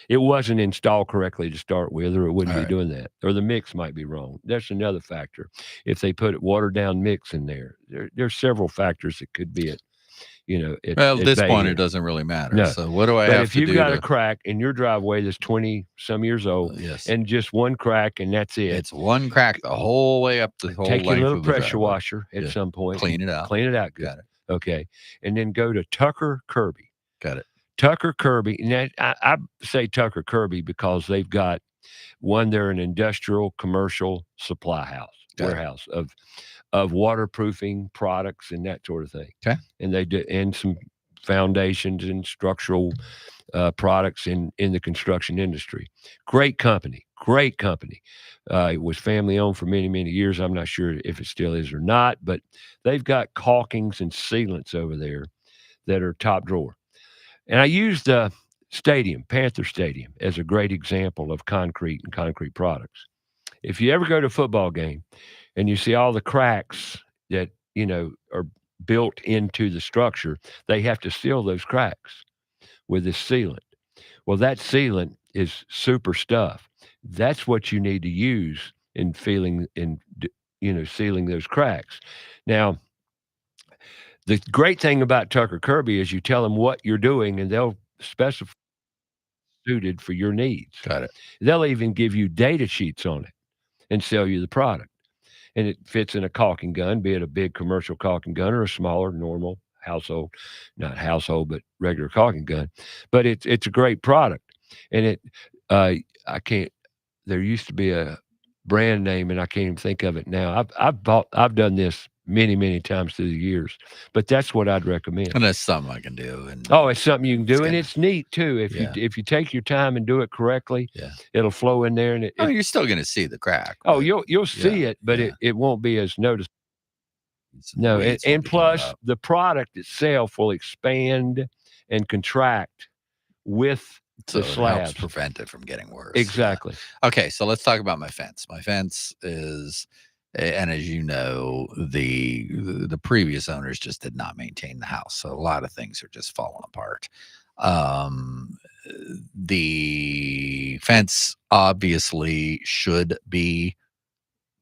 It wasn't installed correctly to start with, or it wouldn't be doing that. Or the mix might be wrong. That's another factor. If they put watered down mix in there's several factors that could be it. Well, at this point, it doesn't really matter. No. So what do I But have if to do? you've got a crack in your driveway that's 20-some years old, yes, and just one crack, and that's it. It's one crack the whole way up the whole Take your length little of the pressure driveway. washer at some point. Clean it out. Clean it out good. Got it. Okay. And then go to Tucker Kirby. Got it. Tucker Kirby. And that, I say Tucker Kirby because they've got they're an industrial commercial supply house, warehouse of waterproofing products and that sort of thing. Okay. And they do, and some foundations and structural products in the construction industry. Great company. It was family owned for many, many years. I'm not sure if it still is or not, but they've got caulkings and sealants over there that are top drawer. And I used Panther Stadium, as a great example of concrete and concrete products. If you ever go to a football game and you see all the cracks that, are built into the structure, they have to seal those cracks with this sealant. Well, that sealant is super stuff. That's what you need to use in sealing those cracks. Now, the great thing about Tucker Kirby is you tell them what you're doing, and they'll specify suited for your needs. Got it. They'll even give you data sheets on it and sell you the product. And it fits in a caulking gun, be it a big commercial caulking gun or a smaller, normal not household, but regular caulking gun. But it's a great product. And there used to be a brand name, and I can't even think of it now. I've done this many, many times through the years, but that's what I'd recommend. And that's something I can do. And it's something you can do, and it's neat too. If you take your time and do it correctly, it'll flow in there, and you're still going to see the crack. Oh, you'll see it, but it won't be as noticeable. No, and plus the product itself will expand and contract with the slabs. Helps prevent it from getting worse. Exactly. Yeah. Okay, so let's talk about my fence. My fence is, and as you know, the previous owners just did not maintain the house, so a lot of things are just falling apart. The fence obviously should be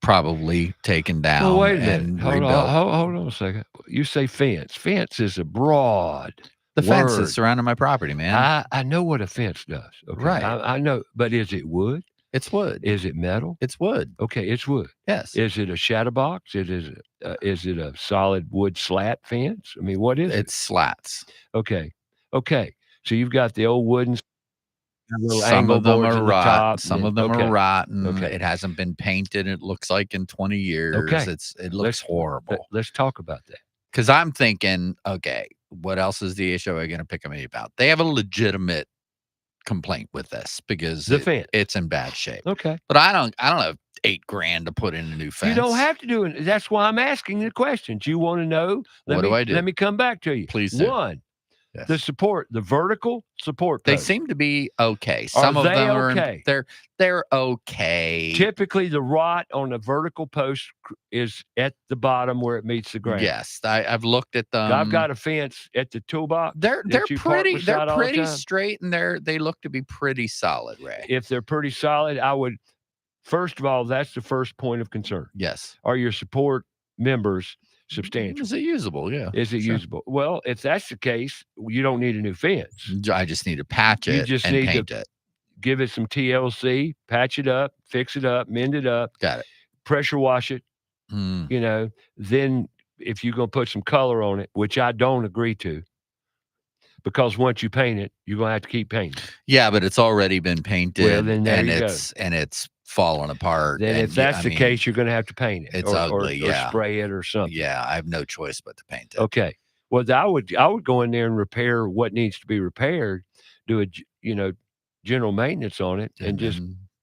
probably taken down. Well, wait a minute. And Hold on a second. You say fence. Fence is a broad The fence word. is surrounding my property, man. I know what a fence does. Okay? Right. I know, but is it wood? It's wood. Is it metal? It's wood. Okay, it's wood. Yes. Is it a shadow box? Is it a solid wood slat fence? I mean, what is it? It's slats. Okay. So you've got the old wooden little Some angle of them boards are in the rotten. top. Some of them are rotten. It hasn't been painted. It looks like in 20 years. Okay. It looks horrible. Let's talk about that. Because I'm thinking, okay, what else is the issue we're going to pick on me about? They have a legitimate complaint with this because The fence. it's in bad shape. Okay. But I don't have $8,000 to put in a new fence. You don't have to do it. That's why I'm asking the questions. You want to know? What do I do? Let me come back to you. Please do. One, the vertical support They posts. seem to be okay. Some of them are okay? They're okay. Typically, the rot on a vertical post is at the bottom where it meets the ground. Yes, I've looked at them. I've got a fence at the toolbox. They're pretty straight and they look to be pretty solid, Ray. If they're pretty solid, I would first of all, that's the first point of concern. Yes. Are your support members substantial? Is it usable? Yeah. Is it usable? Well, if that's the case, you don't need a new fence. I just need to patch it. You just and need paint to it. give it some TLC, patch it up, fix it up, mend it up. Got it. Pressure wash it. You know, then if you're going to put some color on it, which I don't agree to, because once you paint it, you're going to have to keep painting. Yeah, but it's already been painted. Well, then there you go. And it's falling apart. Then and if that's the case, you're going to have to paint it. It's ugly, or spray it or something. Yeah, I have no choice but to paint it. Okay. Well, I would go in there and repair what needs to be repaired, do a general maintenance on it, and just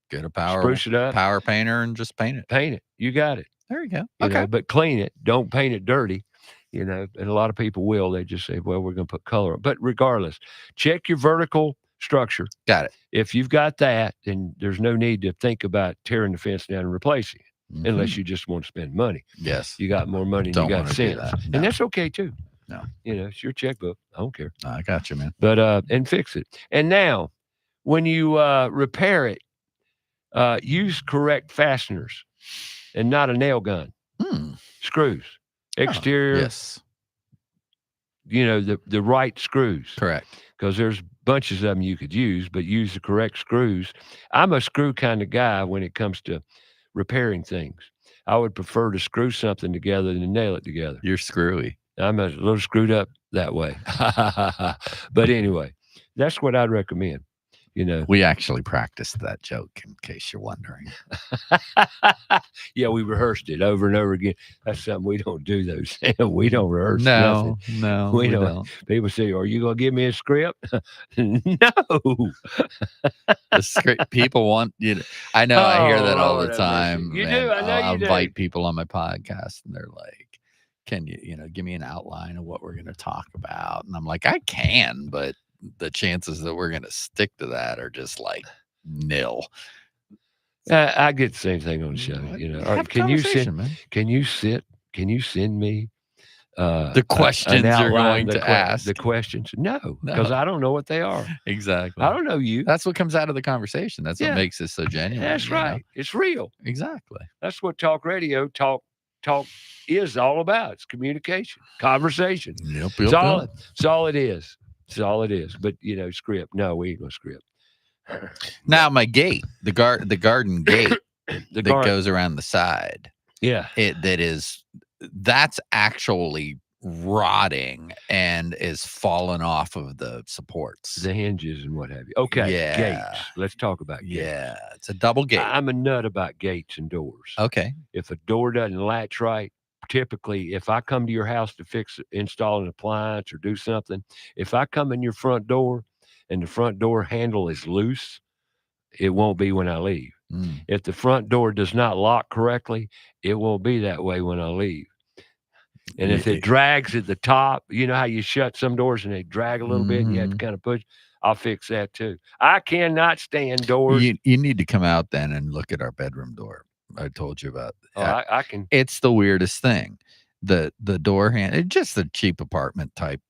get a spruce it up, power painter, and just paint it. Paint it. You got it. There you go. You know, but clean it. Don't paint it dirty. You know, and a lot of people will. They just say, well, we're going to put color on. But regardless, check your vertical structure. Got it. If you've got that, then there's no need to think about tearing the fence down and replacing it, unless you just want to spend money. Yes. You got more money than you got sense. No. And that's okay too. No. You know, it's your checkbook. I don't care. I got you, man. But and fix it. And now, when you repair it, use correct fasteners and not a nail gun. Screws. Exterior. Yes. You know, the right screws. Correct. Because there's bunches of them you could use, but use the correct screws. I'm a screw kind of guy when it comes to repairing things. I would prefer to screw something together than nail it together. You're screwy. I'm a little screwed up that way. But anyway, that's what I'd recommend. You know, we actually practiced that joke in case you're wondering. Yeah, we rehearsed it over and over again. That's something we don't do, though. We don't rehearse. No, nothing. No, we don't. People say, "Are you going to give me a script?" No. The script people want you to, I know. I hear that all the Lord, time. you do. and I know I'll you do. invite people on my podcast, and they're like, "Can you give me an outline of what we're going to talk about?" And I'm like, "I can, but the chances that we're going to stick to that are just like nil." I get the same thing on the show. You know, Have a can you conversation, send? man. Can you send me The questions an you're outline, going to ask? The questions? No, because I don't know what they are. Exactly. I don't know you. That's what comes out of the conversation. That's Yeah. what makes it so genuine. That's you know? right. It's real. Exactly. That's what talk radio talk is all about. It's communication, conversation. Yep. It's all it is. It's all it is. But script. No, we ain't gonna script. Now my gate, the garden gate that garden. goes around the side. Yeah. That's actually rotting and is falling off of the supports. The hinges and what have you. Okay. Yeah. Gates. Let's talk about gates. Yeah. It's a double gate. I'm a nut about gates and doors. Okay. If a door doesn't latch right, typically, if I come to your house to install an appliance or do something, if I come in your front door and the front door handle is loose, it won't be when I leave. If the front door does not lock correctly, it won't be that way when I leave. And if it drags at the top, you know how you shut some doors and they drag a little bit and you have to kind of push, I'll fix that too. I cannot stand doors. You need to come out then and look at our bedroom door. I told you about. I can. It's the weirdest thing. The door it's just a cheap apartment type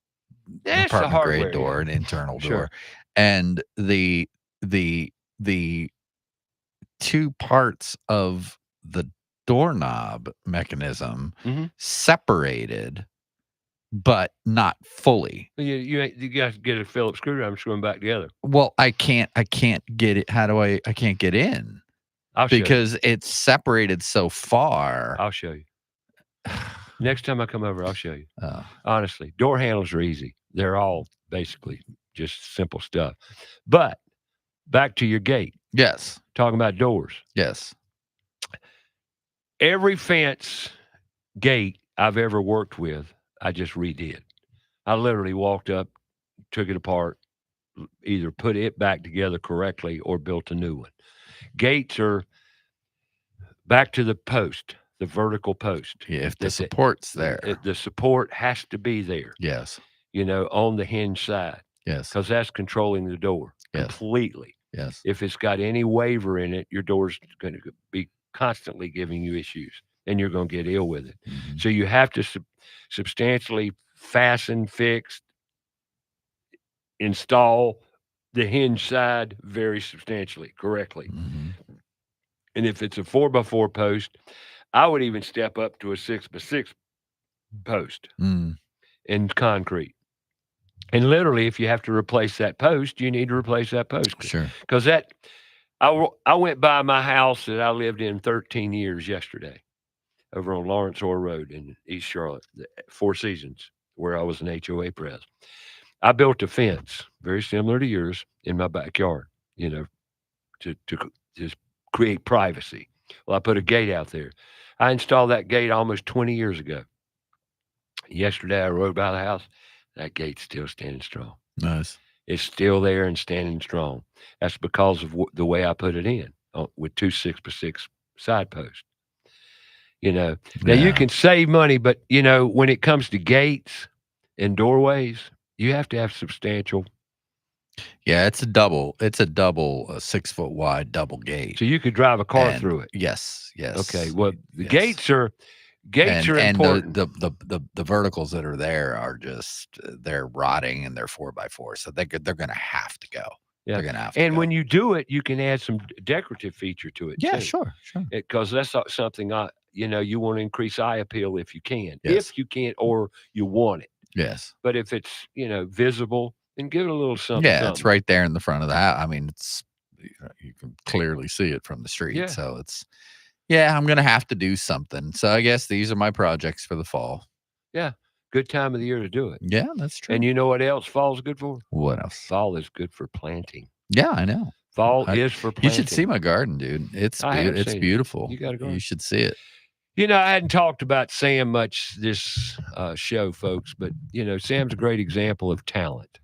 apartment grade door, an internal door, and the two parts of the doorknob mechanism separated, but not fully. You got to get a Phillips screwdriver and screw them back together. Well, I can't get it. I can't get in. I'll show you. because it's separated so far. I'll show you. Next time I come over, I'll show you. Oh. Honestly, door handles are easy. They're all basically just simple stuff. But back to your gate. Yes. Talking about doors. Yes. Every fence gate I've ever worked with, I just redid. I literally walked up, took it apart, either put it back together correctly or built a new one. Gates are back to the post, the vertical post. Yeah, if the support's there. The support has to be there. Yes. On the hinge side. Yes. Because that's controlling the door completely. Yes. If it's got any waver in it, your door's going to be constantly giving you issues, and you're going to get ill with it. Mm-hmm. So you have to substantially fasten, fix, install the hinge side very substantially, correctly. Mm-hmm. And if it's a 4x4 post, I would even step up to a 6x6 post in concrete. And literally, if you have to replace that post, you need to replace that post. Sure. Because I went by my house that I lived in 13 years yesterday over on Lawrence Orr Road in East Charlotte, Four Seasons, where I was an HOA pres. I built a fence very similar to yours in my backyard, to just create privacy. Well, I put a gate out there. I installed that gate almost 20 years ago. Yesterday, I rode by the house. That gate's still standing strong. Nice. It's still there and standing strong. That's because of the way I put it in with 2 6x6 side posts. Now you can save money, but when it comes to gates and doorways, you have to have substantial. Yeah, it's a double 6 foot wide double gate. So you could drive a car through it. Yes. Okay. Well, the gates are important. The verticals that are there are just they're rotting and they're 4x4, so they're going to have to go. Yeah. They're going to have to. And go. when you do it, you can add some decorative feature to it. Yeah, too. sure. Because that's something you want to increase eye appeal if you can, Yes. if you can't, or you want it. Yes. But if it's visible, then give it a little something. Yeah, something. it's right there in the front of the house. I mean, it's you can clearly see it from the street. Yeah. So it's. Yeah, I'm going to have to do something. So I guess these are my projects for the fall. Yeah. Good time of the year to do it. Yeah, that's true. And you know what else fall's good for? What else? Fall is good for planting. Yeah, I know. Fall is for planting. You should see my garden, dude. It's beautiful. You got to go. You should see it. I hadn't talked about Sam much this show, folks, but Sam's a great example of talent.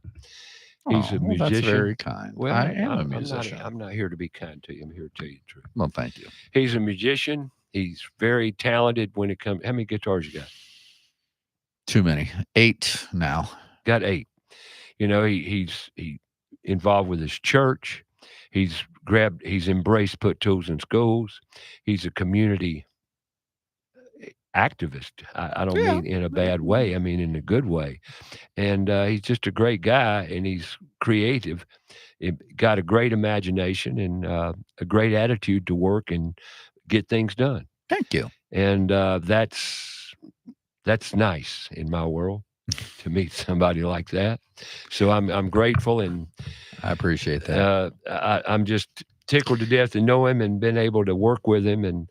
He's a musician. That's very kind. Well, I am a musician. I'm not here to be kind to you. I'm here to tell you the truth. Well, thank you. He's a musician. He's very talented when it comes. How many guitars you got? Too many. 8 now. Got 8. He's involved with his church. He's embraced put tools in schools. He's a community activist. I don't mean in a bad way. I mean in a good way. And he's just a great guy, and he's creative. Got a great imagination and a great attitude to work and get things done. Thank you. And that's nice in my world to meet somebody like that. So I'm grateful, and I appreciate that. I'm just tickled to death to know him and been able to work with him. And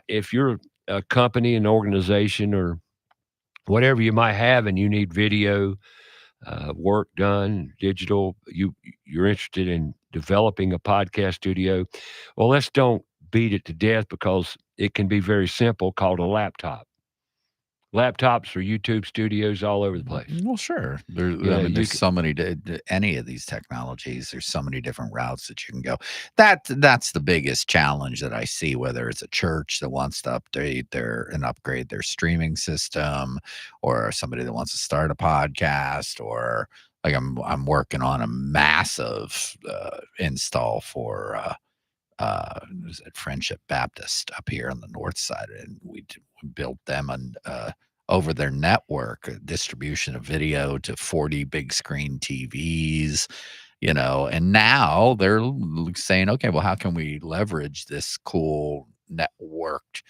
if you're a company, an organization, or whatever you might have, and you need video work done, digital, you're interested in developing a podcast studio, well, let's don't beat it to death, because it can be very simple, called a laptop. Laptops for YouTube studios all over the place. Well, sure. There's so many, any of these technologies, there's so many different routes that you can go. That's the biggest challenge that I see, whether it's a church that wants to upgrade their streaming system, or somebody that wants to start a podcast, or like I'm working on a massive install for was at Friendship Baptist up here on the north side, and we built them over their network, a distribution of video to 40 big screen TVs, and now they're saying, okay, well, how can we leverage this cool networked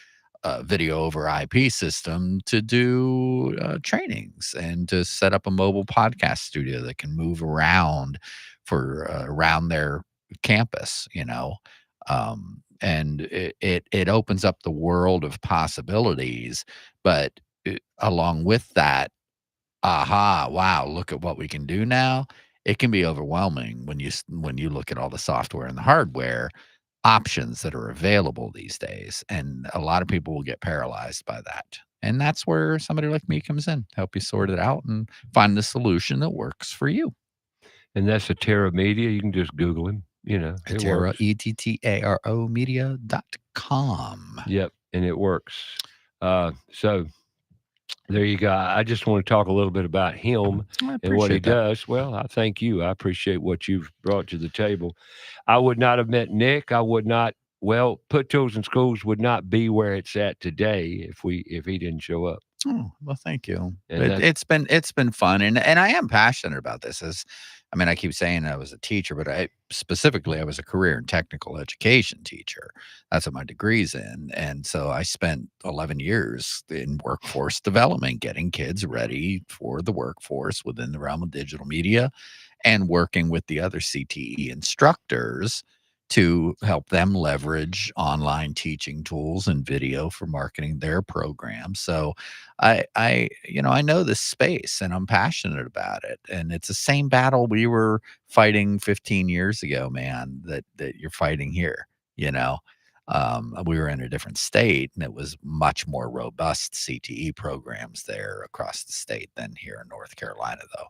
video over IP system to do trainings and to set up a mobile podcast studio that can move around around their campus, and it opens up the world of possibilities. But along with that, wow, look at what we can do now. It can be overwhelming when you look at all the software and the hardware options that are available these days, and a lot of people will get paralyzed by that. And that's where somebody like me comes in, help you sort it out and find the solution that works for you. And that's Ettaro Media. You can just Google him. It Ettaro, works. Ettaro Media.com. Yep, and it works. So there you go. I just want to talk a little bit about him I and what he appreciate that. does. Well, I thank you. I appreciate what you've brought to the table. I would not have met Nick. I would not. Well, Put Tools in Schools would not be where it's at today if he didn't show up. Oh, well, thank you. And It's been fun, and I am passionate about this. I keep saying I was a teacher, but I was a career and technical education teacher. That's what my degree's in, and so I spent 11 years in workforce development, getting kids ready for the workforce within the realm of digital media, and working with the other CTE instructors to help them leverage online teaching tools and video for marketing their programs. So I know this space and I'm passionate about it. And it's the same battle we were fighting 15 years ago, man, that you're fighting here, you know. We were in a different state and it was much more robust CTE programs there across the state than here in North Carolina, though.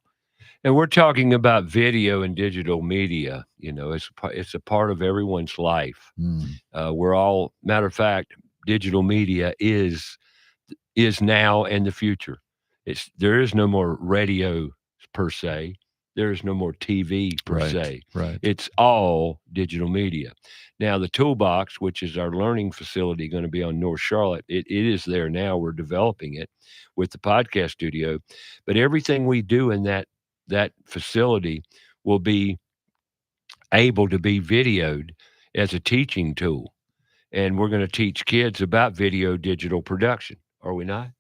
And we're talking about video and digital media. It's a part of everyone's life. We're all, matter of fact, digital media is now and the future. There is no more radio per se. There is no more TV per se. Right. It's all digital media. Now, the Toolbox, which is our learning facility going to be on North Charlotte, it is there now. We're developing it with the podcast studio. But everything we do in that facility will be able to be videoed as a teaching tool. And we're going to teach kids about video digital production. Are we not?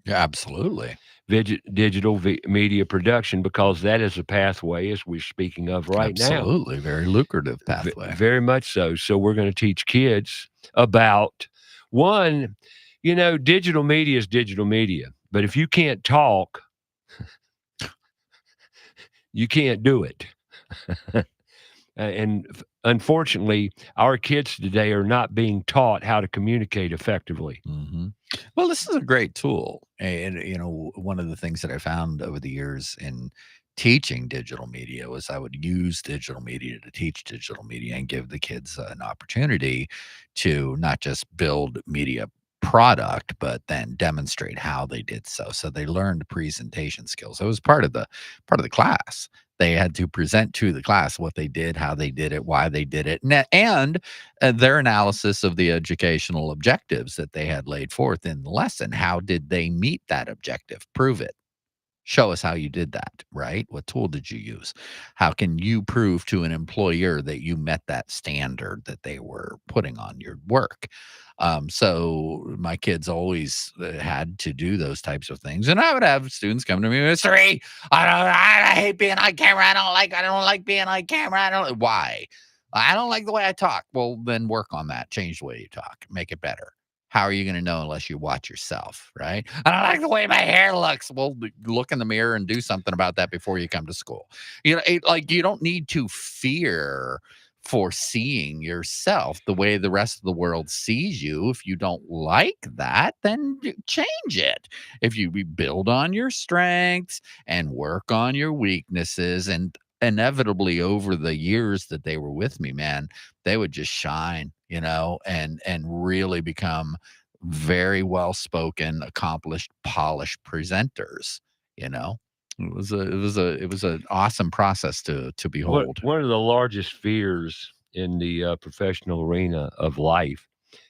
Yeah, absolutely. Digital media production, because that is a pathway, as we're speaking of right now. Absolutely. Very lucrative pathway. Very much so. So we're going to teach kids about one, digital media is digital media. But if you can't talk, you can't do it. And unfortunately, our kids today are not being taught how to communicate effectively. Mm-hmm. Well, this is a great tool. And, one of the things that I found over the years in teaching digital media was I would use digital media to teach digital media and give the kids an opportunity to not just build media product, but then demonstrate how they did so. So they learned presentation skills. It was part of the class. They had to present to the class what they did, how they did it, why they did it, and their analysis of the educational objectives that they had laid forth in the lesson. How did they meet that objective? Prove it. Show us how you did that, right? What tool did you use? How can you prove to an employer that you met that standard that they were putting on your work? So my kids always had to do those types of things. And I would have students come to me, Mr. E, I hate being on camera. I don't like being on camera. Why? I don't like the way I talk. Well, then work on that. Change the way you talk. Make it better. How are you going to know unless you watch yourself, right? I don't like the way my hair looks. Well, look in the mirror and do something about that before you come to school. You don't need to fear for seeing yourself the way the rest of the world sees you. If you don't like that, then change it. If you build on your strengths and work on your weaknesses, and inevitably over the years that they were with me, man, they would just shine, and really become very well-spoken, accomplished, polished presenters. It was an awesome process to behold. One of the largest fears in the professional arena of life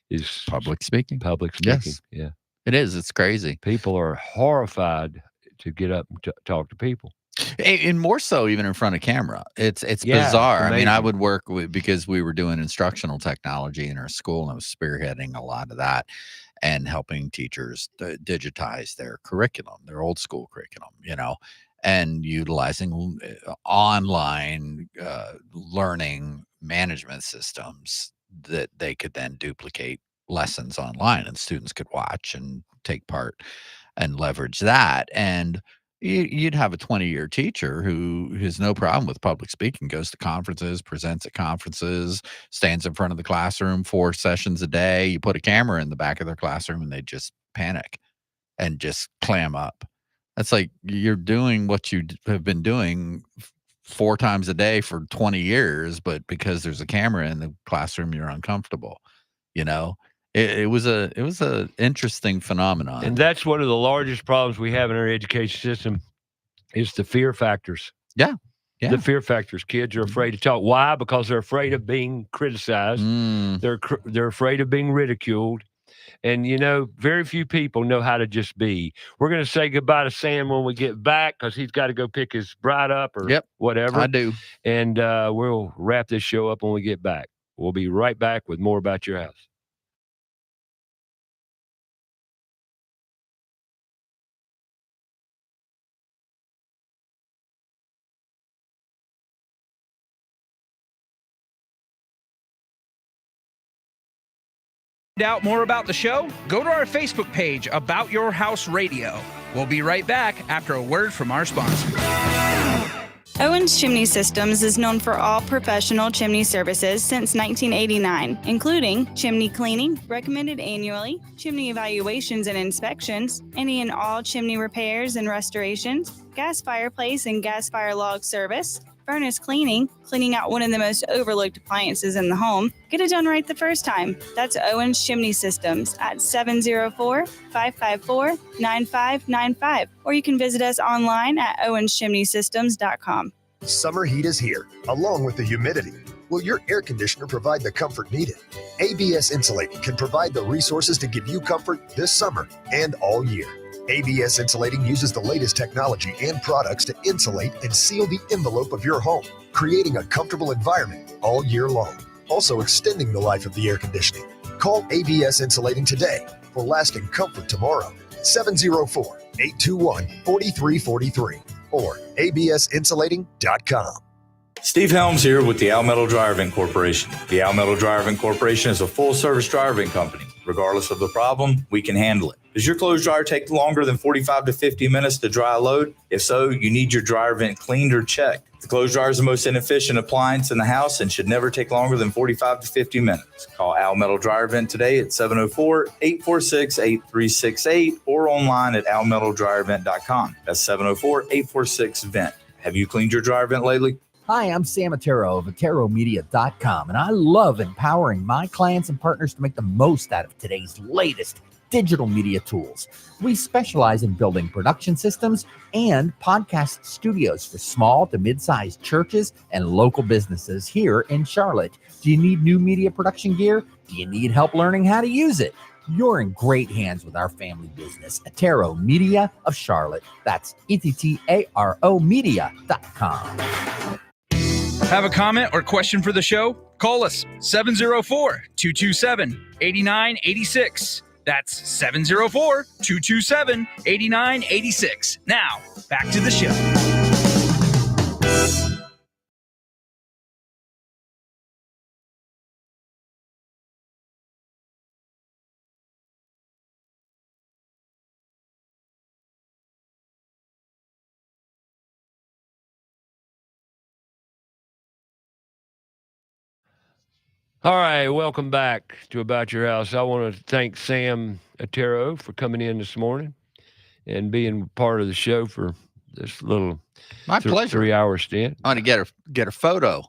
is public speaking. Yes. Yeah, it is. It's crazy. People are horrified to get up and talk to people. And more so even in front of camera. It's Yeah, bizarre. amazing. I would work because we were doing instructional technology in our school, and I was spearheading a lot of that and helping teachers digitize their curriculum, their old school curriculum, and utilizing online learning management systems that they could then duplicate lessons online and students could watch and take part and leverage that. And you'd have a 20-year teacher who has no problem with public speaking, goes to conferences, presents at conferences, stands in front of the classroom 4 sessions a day. You put a camera in the back of their classroom and they just panic and just clam up. That's like you're doing what you have been doing 4 times a day for 20 years, but because there's a camera in the classroom, you're uncomfortable. It was a interesting phenomenon. And that's one of the largest problems we have in our education system is the fear factors. Yeah. The fear factors. Kids are afraid to talk. Why? Because they're afraid of being criticized. They're afraid of being ridiculed. And, very few people know how to just be. We're going to say goodbye to Sam when we get back because he's got to go pick his bride up or whatever. I do. And we'll wrap this show up when we get back. We'll be right back with more About Your House. Find out more about the show? Go to our Facebook page, About Your House Radio. We'll be right back after a word from our sponsor. Owens Chimney Systems is known for all professional chimney services since 1989, including chimney cleaning, recommended annually, chimney evaluations and inspections, any and all chimney repairs and restorations, gas fireplace and gas fire log service, furnace cleaning, cleaning out one of the most overlooked appliances in the home. Get it done right the first time. That's Owens Chimney Systems at 704-554-9595. Or you can visit us online at owenschimneysystems.com. Summer heat is here, along with the humidity. Will your air conditioner provide the comfort needed? ABS Insulating can provide the resources to give you comfort this summer and all year. ABS Insulating uses the latest technology and products to insulate and seal the envelope of your home, creating a comfortable environment all year long, also extending the life of the air conditioning. Call ABS Insulating today for lasting comfort tomorrow. 704-821-4343 or absinsulating.com. Steve Helms here with the Al Metal Driving Corporation. The Al Metal Driving Corporation is a full-service driving company. Regardless of the problem, we can handle it. Does your clothes dryer take longer than 45 to 50 minutes to dry a load? If so, you need your dryer vent cleaned or checked. The clothes dryer is the most inefficient appliance in the house and should never take longer than 45 to 50 minutes. Call Al Metal Dryer Vent today at 704-846-8368 or online at almetaldryervent.com. That's 704-846-VENT. Have you cleaned your dryer vent lately? Hi, I'm Sam Ettaro of EttaroMedia.com, and I love empowering my clients and partners to make the most out of today's latest digital media tools. We specialize in building production systems and podcast studios for small to mid-sized churches and local businesses here in Charlotte. Do you need new media production gear? Do you need help learning how to use it? You're in great hands with our family business, Ettaro Media of Charlotte. That's ETTARO Media.com. Have a comment or question for the show? Call us 704-227-8986. That's 704-227-8986. Now, back to the show. All right, welcome back to About Your House. I want to thank Sam Ettaro for coming in this morning and being part of the show for this little My pleasure. 3-hour stint. I want to get a photo.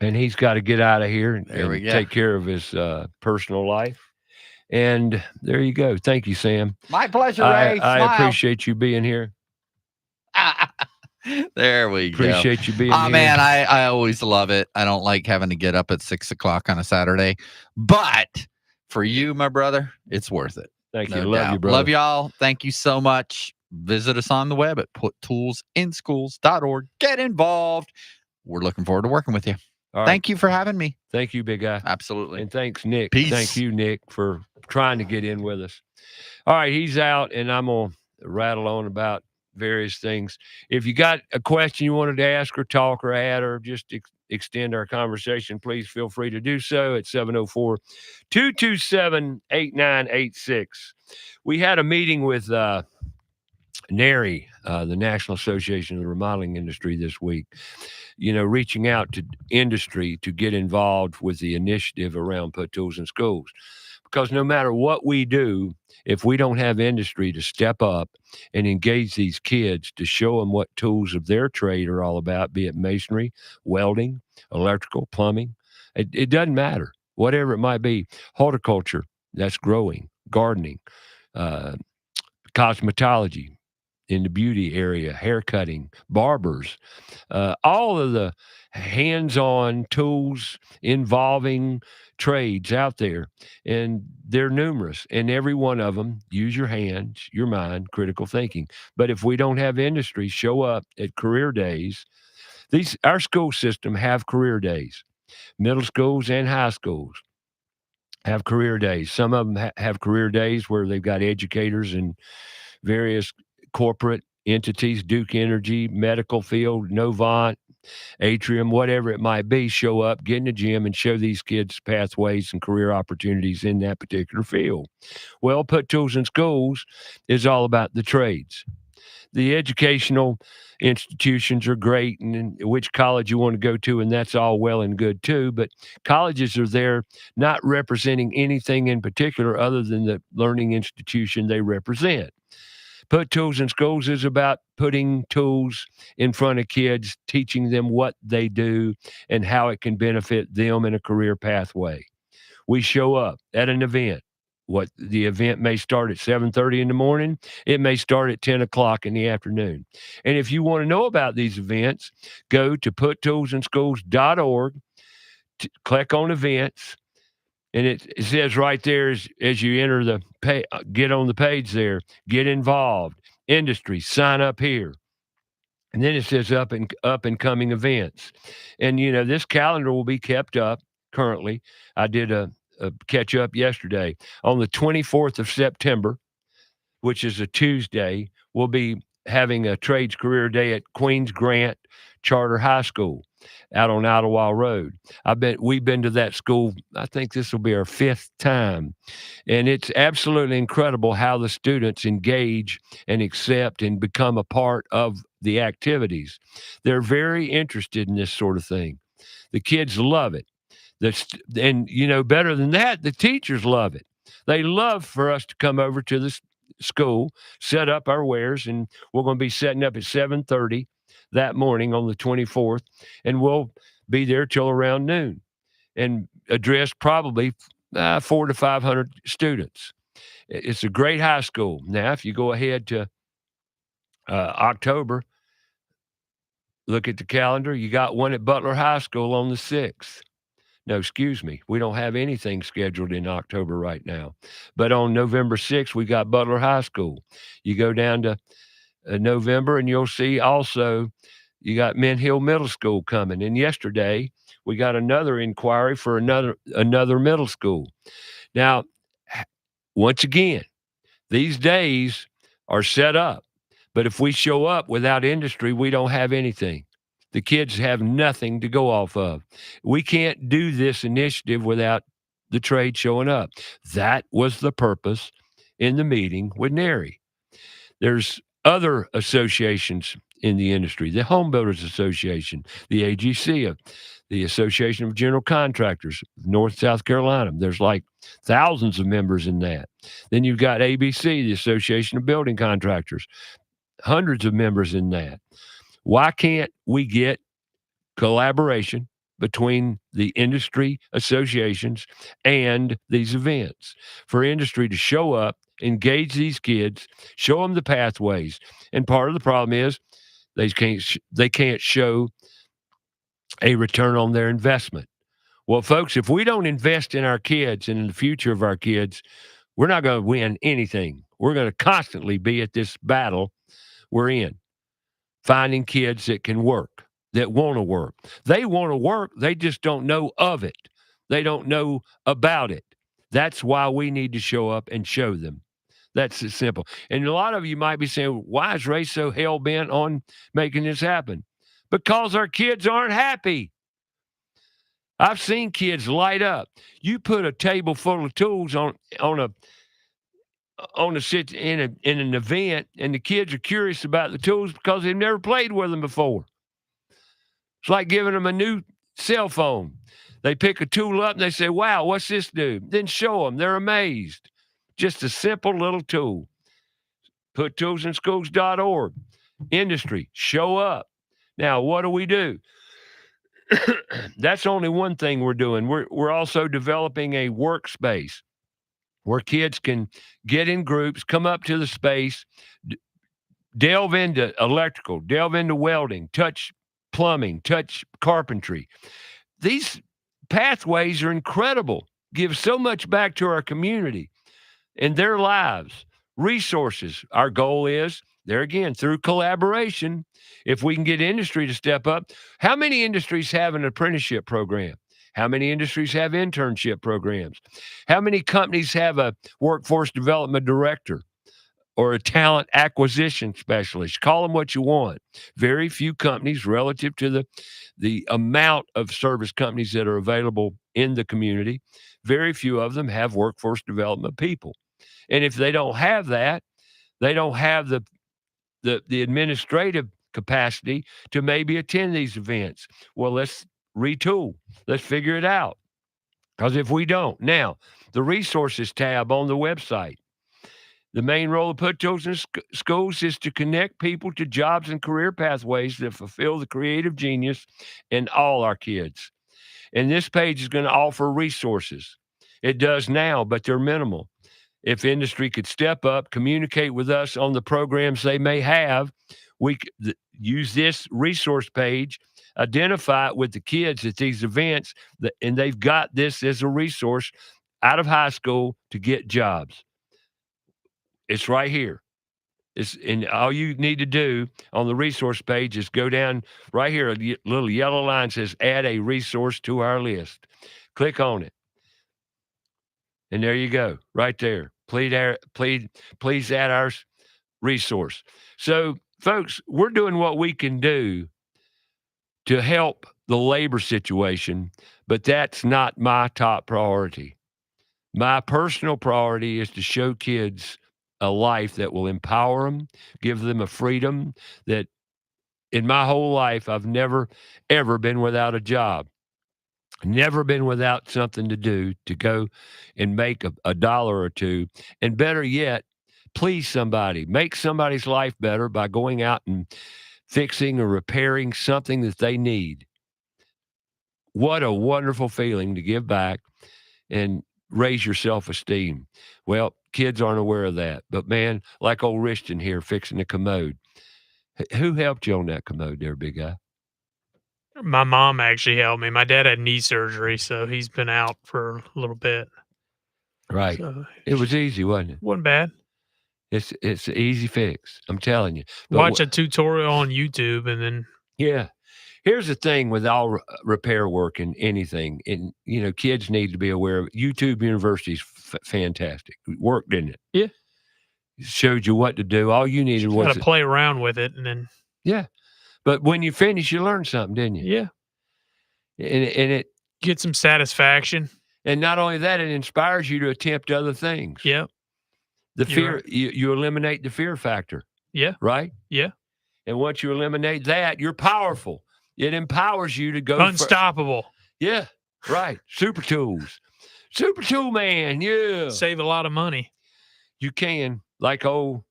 And he's got to get out of here and take care of his personal life. And there you go. Thank you, Sam. My pleasure, Ray. I appreciate you being here. There we go. Appreciate you being here. Oh, man, I always love it. I don't like having to get up at 6 o'clock on a Saturday. But for you, my brother, it's worth it. Thank you. No Love doubt. you, brother. Love y'all. Thank you so much. Visit us on the web at puttoolsinschools.org. Get involved. We're looking forward to working with you. All right. Thank you for having me. Thank you, big guy. Absolutely. And thanks, Nick. Peace. Thank you, Nick, for trying to get in with us. All right, he's out, and I'm going to rattle on about various things. If you got a question you wanted to ask or talk or add or just extend our conversation, please feel free to do so at 704-227-8986. We had a meeting with NARI, the National Association of the Remodeling Industry, this week, reaching out to industry to get involved with the initiative around Put Tools in Schools. Because no matter what we do, if we don't have industry to step up and engage these kids to show them what tools of their trade are all about, be it masonry, welding, electrical, plumbing, it doesn't matter, whatever it might be. Horticulture, that's growing, gardening, cosmetology, in the beauty area, hair cutting, barbers, all of the hands-on tools involving trades out there. And they're numerous. And every one of them, use your hands, your mind, critical thinking. But if we don't have industry show up at career days, our school system have career days, middle schools and high schools have career days. Some of them have career days where they've got educators and various corporate entities, Duke Energy, medical field, Novant, Atrium, whatever it might be, show up, get in the gym, and show these kids pathways and career opportunities in that particular field. Well, Put Tools in Schools is all about the trades. The educational institutions are great, and which college you want to go to, and that's all well and good too. But colleges are there not representing anything in particular other than the learning institution they represent. Put Tools in Schools is about putting tools in front of kids, teaching them what they do and how it can benefit them in a career pathway. We show up at an event. What the event may start at 7:30 in the morning. It may start at 10 o'clock in the afternoon. And if you want to know about these events, go to puttoolsinschools.org, click on events, and it says right there as you enter the get on the page there, get involved, industry, sign up here. And then it says up and coming events. And, this calendar will be kept up currently. I did a catch up yesterday. On the 24th of September, which is a Tuesday, we'll be having a trades career day at Queens Grant Charter High School out on Idlewild Road. We've been to that school. I think this will be our 5th time. And it's absolutely incredible how the students engage and accept and become a part of the activities. They're very interested in this sort of thing. The kids love it. And better than that, the teachers love it. They love for us to come over to the school, set up our wares, and we're going to be setting up at 7:30 that morning on the 24th, and we'll be there till around noon and address probably 400 to 500 students. It's a great high school. Now, if you go ahead to October, look at the calendar, you got one at Butler High School on the 6th. No, excuse me. We don't have anything scheduled in October right now. But on November 6th, we got Butler High School. You go down to November, and you'll see also you got Mint Hill Middle School coming. And yesterday, we got another inquiry for another middle school. Now, once again, these days are set up. But if we show up without industry, we don't have anything. The kids have nothing to go off of. We can't do this initiative without the trade showing up. That was the purpose in the meeting with NARI. There's other associations in the industry, the Home Builders Association, the AGC, the Association of General Contractors, North South Carolina. There's like thousands of members in that. Then you've got ABC, the Association of Building Contractors, hundreds of members in that. Why can't we get collaboration between the industry associations and these events for industry to show up, engage these kids, show them the pathways? And part of the problem is they can't show a return on their investment. Well, folks, if we don't invest in our kids and in the future of our kids, we're not going to win anything. We're going to constantly be at this battle we're in, finding kids that can work, that want to work. They want to work. They just don't know of it. They don't know about it. That's why we need to show up and show them That's simple. And a lot of you might be saying, why is Ray so hell-bent on making this happen? Because our kids aren't happy. I've seen kids light up. You put a table full of tools in an event, and the kids are curious about the tools because they've never played with them before. It's like giving them a new cell phone. They pick a tool up and they say, wow, what's this do? Then show them. They're amazed. Just a simple little tool. Put toolsinschools.org. Industry, show up. Now, what do? That's only one thing we're doing. We're also developing a workspace where kids can get in groups, come up to the space, delve into electrical, delve into welding, touch plumbing, touch carpentry. These pathways are incredible, give so much back to our community and their lives. Resources. Our goal is, there again, through collaboration, if we can get industry to step up. How many industries have an apprenticeship program? How many industries have internship programs? How many companies have a workforce development director or a talent acquisition specialist? Call them what you want. Very few companies relative to the amount of service companies that are available in the community. Very few of them have workforce development people. And if they don't have that, they don't have the administrative capacity to maybe attend these events. Well, let's retool. Let's figure it out. Because if we don't, now, the resources tab on the website, the main role of Put Tools in Schools is to connect people to jobs and career pathways that fulfill the creative genius in all our kids. And this page is going to offer resources. It does now, but they're minimal. If industry could step up, communicate with us on the programs they may have, we could use this resource page, identify it with the kids at these events, and they've got this as a resource out of high school to get jobs. It's right here. And all you need to do on the resource page is go down right here. A little yellow line says, add a resource to our list. Click on it. And there you go, right there. Please add our resource. So, folks, we're doing what we can do to help the labor situation, but that's not my top priority. My personal priority is to show kids a life that will empower them, give them a freedom that in my whole life, I've never, ever been without a job. Never been without something to do, to go and make a dollar or two. And better yet, please somebody, make somebody's life better by going out and fixing or repairing something that they need. What a wonderful feeling to give back and raise your self-esteem. Well, kids aren't aware of that. But, man, like old Richton here fixing the commode. Who helped you on that commode there, big guy? My mom actually helped me. My dad had knee surgery, so he's been out for a little bit. Right. So it was easy, wasn't it? Wasn't bad. It's an easy fix. I'm telling you. But watch a tutorial on YouTube and then. Yeah. Here's the thing with all repair work and anything, and kids need to be aware of it. YouTube University is fantastic. It worked, didn't it? Yeah. It showed you what to do. All you needed was to play around with it, and then. Yeah. But when you finish, you learn something, didn't you? Yeah. And it get some satisfaction. And not only that, it inspires you to attempt other things. Yeah. The fear, right. you eliminate the fear factor. Yeah. Right? Yeah. And once you eliminate that, you're powerful. It empowers you to go unstoppable. Yeah. Right. Super tools. Super tool man. Yeah. Save a lot of money. You can. Like old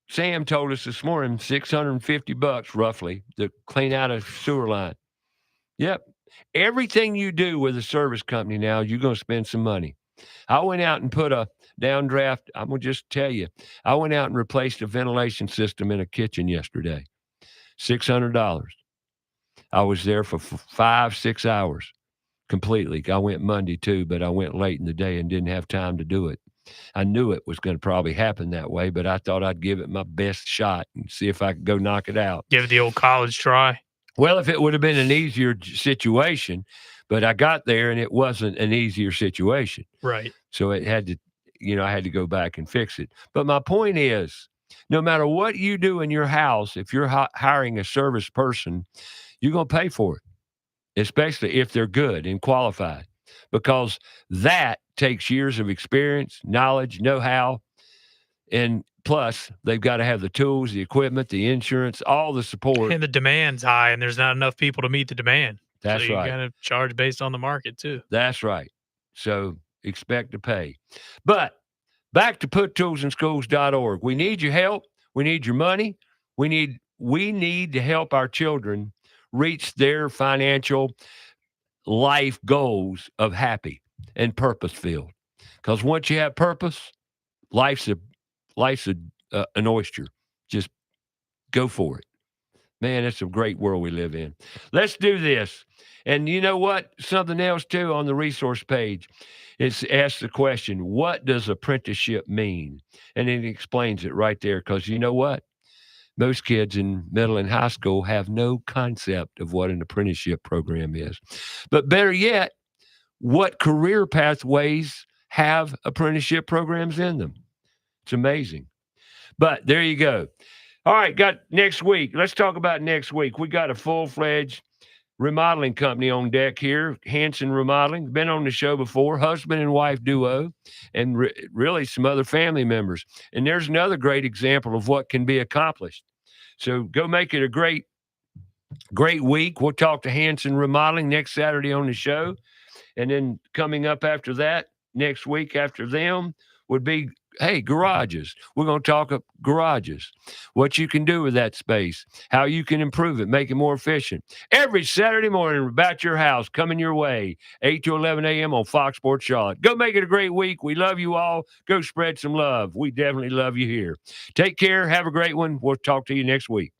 Sam told us this morning, $650 roughly to clean out a sewer line. Yep. Everything you do with a service company now, you're going to spend some money. I went out and put a downdraft. I'm going to just tell you, I went out and replaced a ventilation system in a kitchen yesterday. $600. I was there for 5-6 hours completely. I went Monday too, but I went late in the day and didn't have time to do it. I knew it was going to probably happen that way, but I thought I'd give it my best shot and see if I could go knock it out. Give it the old college try. Well, if it would have been an easier situation, but I got there and it wasn't an easier situation. Right. So it had to I had to go back and fix it. But my point is, no matter what you do in your house, if you're hiring a service person, you're going to pay for it, especially if they're good and qualified, because that takes years of experience, knowledge, know-how, and plus they've got to have the tools, the equipment, the insurance, all the support. And the demand's high, and there's not enough people to meet the demand. That's so you right. got to charge based on the market too. That's right. So expect to pay. But back to puttoolsinschools.org. We need your help. We need your money. We need to help our children reach their financial life goals of happy and purpose filled. Because once you have purpose, life's an oyster. Just go for it. Man, it's a great world we live in. Let's do this. And you know what? Something else, too, on the resource page. It's asked the question, what does apprenticeship mean? And it explains it right there, because you know what? Most kids in middle and high school have no concept of what an apprenticeship program is. But better yet, what career pathways have apprenticeship programs in them? It's amazing. But there you go. All right, got next week. Let's talk about next week. We got a full-fledged remodeling company on deck here, Hanson Remodeling. Been on the show before, husband and wife duo, and really some other family members. And there's another great example of what can be accomplished. So go make it a great week. We'll talk to Hanson Remodeling next Saturday on the show. And then coming up after that, next week after them, would be, hey, garages. We're going to talk garages, what you can do with that space, how you can improve it, make it more efficient. Every Saturday morning, About Your House, coming your way, 8 to 11 a.m. on Fox Sports Charlotte. Go make it a great week. We love you all. Go spread some love. We definitely love you here. Take care. Have a great one. We'll talk to you next week.